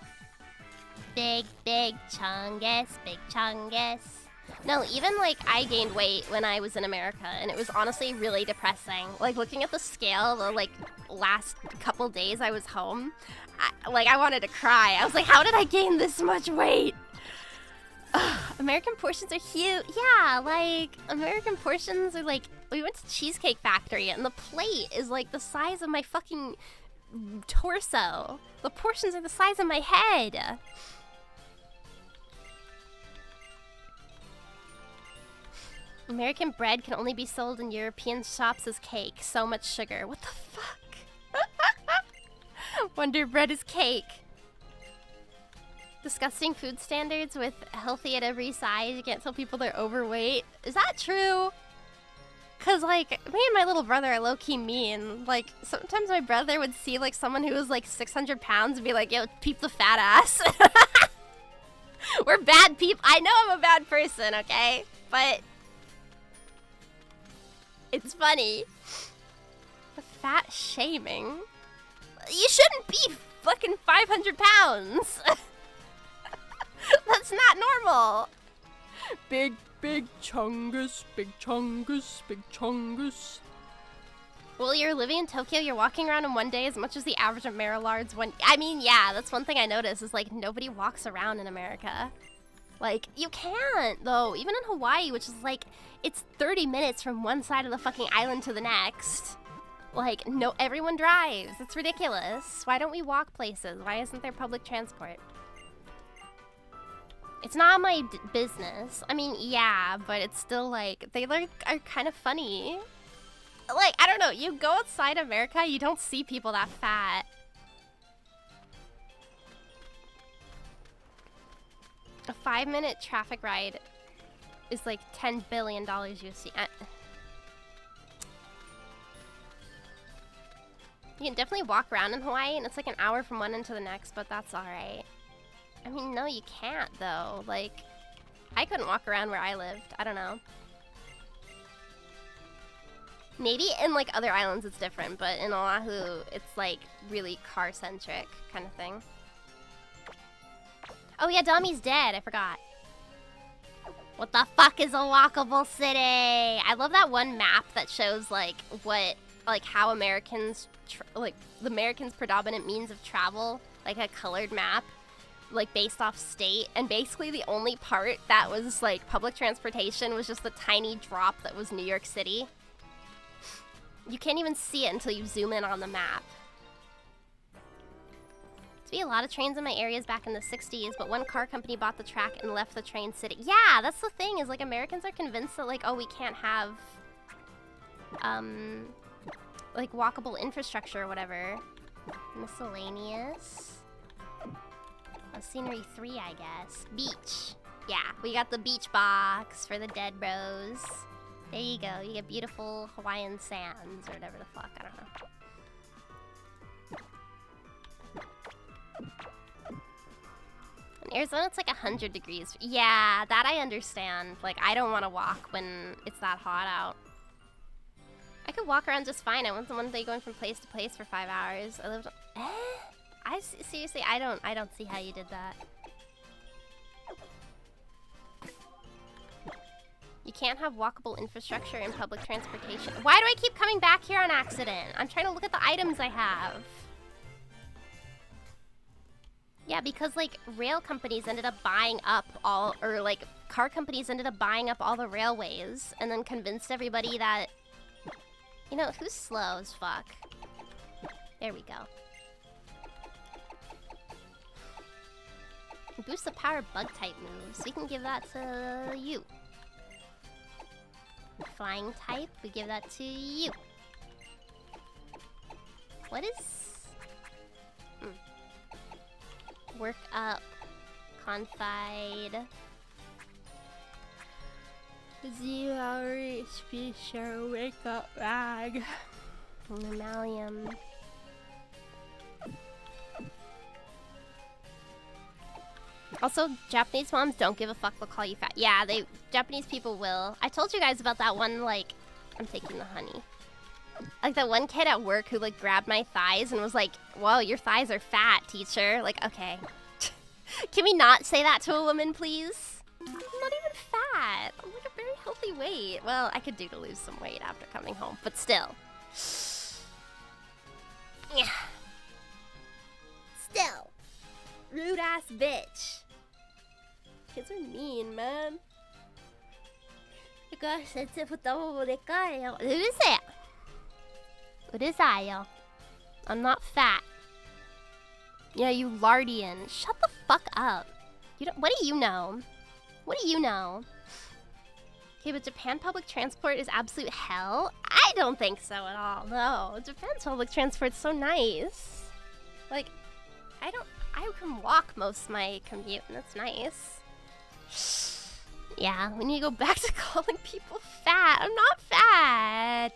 Big chungus, big chungus. No, even like I gained weight when I was in America, and it was honestly really depressing. Like looking at the scale the like last couple days I was home, I wanted to cry. I was like, how did I gain this much weight? Ugh, American portions are huge. Yeah, like American portions are like, we went to Cheesecake Factory and the plate is like the size of my fucking torso. The portions are the size of my head. American bread can only be sold in European shops as cake. So much sugar. What the fuck? Wonder Bread is cake. Disgusting food standards with healthy at every size. You can't tell people they're overweight. Is that true? Cause like, me and my little brother are low-key mean. Like, sometimes my brother would see like someone who was like 600 pounds and be like, yo, peep the fat ass. We're bad people. I know I'm a bad person, okay? But it's funny. The fat shaming. You shouldn't be fucking 500 pounds. people. Big chungus, big chungus, big chungus. Well, you're living in Tokyo, you're walking around in one day as much as the average of Marilards one. I mean, yeah, that's one thing I noticed is like nobody walks around in America. Like, you can't, though. Even in Hawaii, which is like, it's 30 minutes from one side of the fucking island to the next. Like, no, everyone drives. It's ridiculous. Why don't we walk places? Why isn't there public transport? It's not my business. I mean, yeah, but it's still like, they like are kind of funny. Like, I don't know, you go outside America, you don't see people that fat. A 5-minute traffic ride is like $10 billion USD. You can definitely walk around in Hawaii, and it's like an hour from one end to the next, but that's alright. I mean, no, you can't, though. Like, I couldn't walk around where I lived. I don't know. Maybe in, like, other islands it's different, but in Oahu, it's, like, really car-centric kind of thing. Oh, yeah, Dami's dead. I forgot. What the fuck is a walkable city? I love that one map that shows, like, what, like, how Americans, like, the Americans' predominant means of travel. Like, a colored map. Like, based off state, and basically the only part that was, like, public transportation was just the tiny drop that was New York City. You can't even see it until you zoom in on the map. There's be a lot of trains in my areas back in the 60s, but one car company bought the track and left the train sitting. Yeah, that's the thing, is, like, Americans are convinced that, like, oh, we can't have, like, walkable infrastructure or whatever. Miscellaneous. Scenery 3, I guess. Beach. Yeah, we got the beach box for the dead bros. There you go. You get beautiful Hawaiian sands or whatever the fuck. I don't know. In Arizona, it's like 100 degrees. Yeah, that I understand. Like, I don't want to walk when it's that hot out. I could walk around just fine. I wasn't one day going from place to place for 5 hours. I lived. Seriously, I don't see how you did that. You can't have walkable infrastructure in public transportation. Why do I keep coming back here on accident? I'm trying to look at the items I have. Yeah, because, like, rail companies ended up buying up all, or, like, car companies ended up buying up all the railways and then convinced everybody that, you know, who's slow as fuck? There we go. Boost the power bug type moves. We can give that to you. Flying type, we give that to you. What is... Work up. Confide. 0 HP share wake up bag. Mammalian. Also, Japanese moms don't give a fuck, they'll call you fat. Yeah, Japanese people will. I told you guys about that one, like, I'm taking the honey. Like, that one kid at work who, like, grabbed my thighs and was like, whoa, your thighs are fat, teacher. Like, okay. Can we not say that to a woman, please? I'm not even fat. I'm like a very healthy weight. Well, I could do to lose some weight after coming home, but still. Yeah. Still. Rude ass bitch. Kids are mean, man. I'm not fat. Yeah, you Lardian. Shut the fuck up. You don't. What do you know? What do you know? Okay, but Japan public transport is absolute hell? I don't think so at all. No, Japan's public transport's so nice. Like, I can walk most of my commute, and that's nice. Yeah, we need to go back to calling people fat. I'm not fat.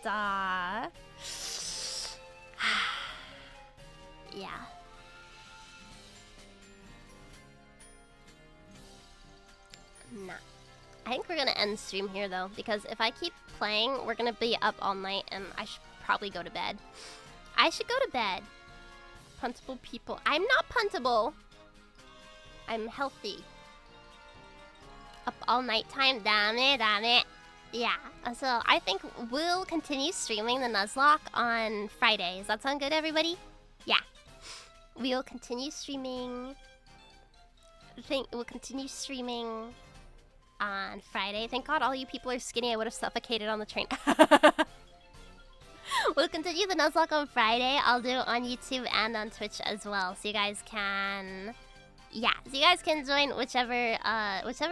Yeah. Nah. I think we're gonna end stream here though, because if I keep playing, we're gonna be up all night, and I should probably go to bed. I should go to bed. Puntable people. I'm not puntable. I'm healthy. up all night time. Damn it. Yeah, so I think we'll continue streaming the Nuzlocke on Friday. Does that sound good, everybody? Yeah. We'll continue streaming... we'll continue streaming on Friday. Thank God all you people are skinny. I would have suffocated on the train. We'll continue the Nuzlocke on Friday. I'll do it on YouTube and on Twitch as well. So you guys can... yeah, so you guys can join whichever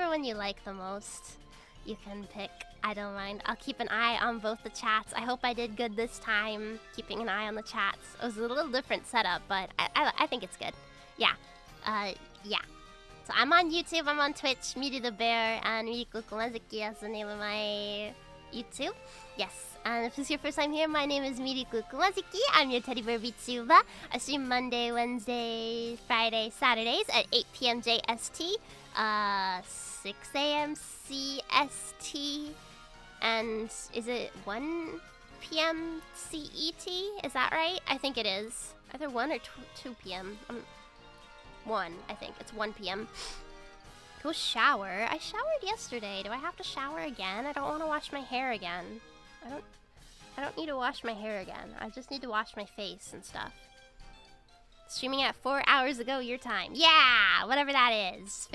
one you like the most. You can pick. I don't mind. I'll keep an eye on both the chats. I hope I did good this time, keeping an eye on the chats. It was a little different setup, but I think it's good. Yeah. Yeah. So I'm on YouTube, I'm on Twitch, Miru the Bear, and Miruku Kumazuki is the name of my YouTube. Yes. And if this is your first time here, my name is Miruku Kumazuki. I'm your teddy bear vtuber. I stream Monday, Wednesday, Friday, Saturdays at 8 p.m. JST, 6 a.m. CST, and is it 1 p.m. CET? Is that right? I think it is. Either 1 or 2 p.m. 1, I think. It's 1 p.m. Go shower. I showered yesterday. Do I have to shower again? I don't want to wash my hair again. I don't need to wash my hair again. I just need to wash my face and stuff. Streaming at 4 hours ago your time. Yeah! Whatever that is.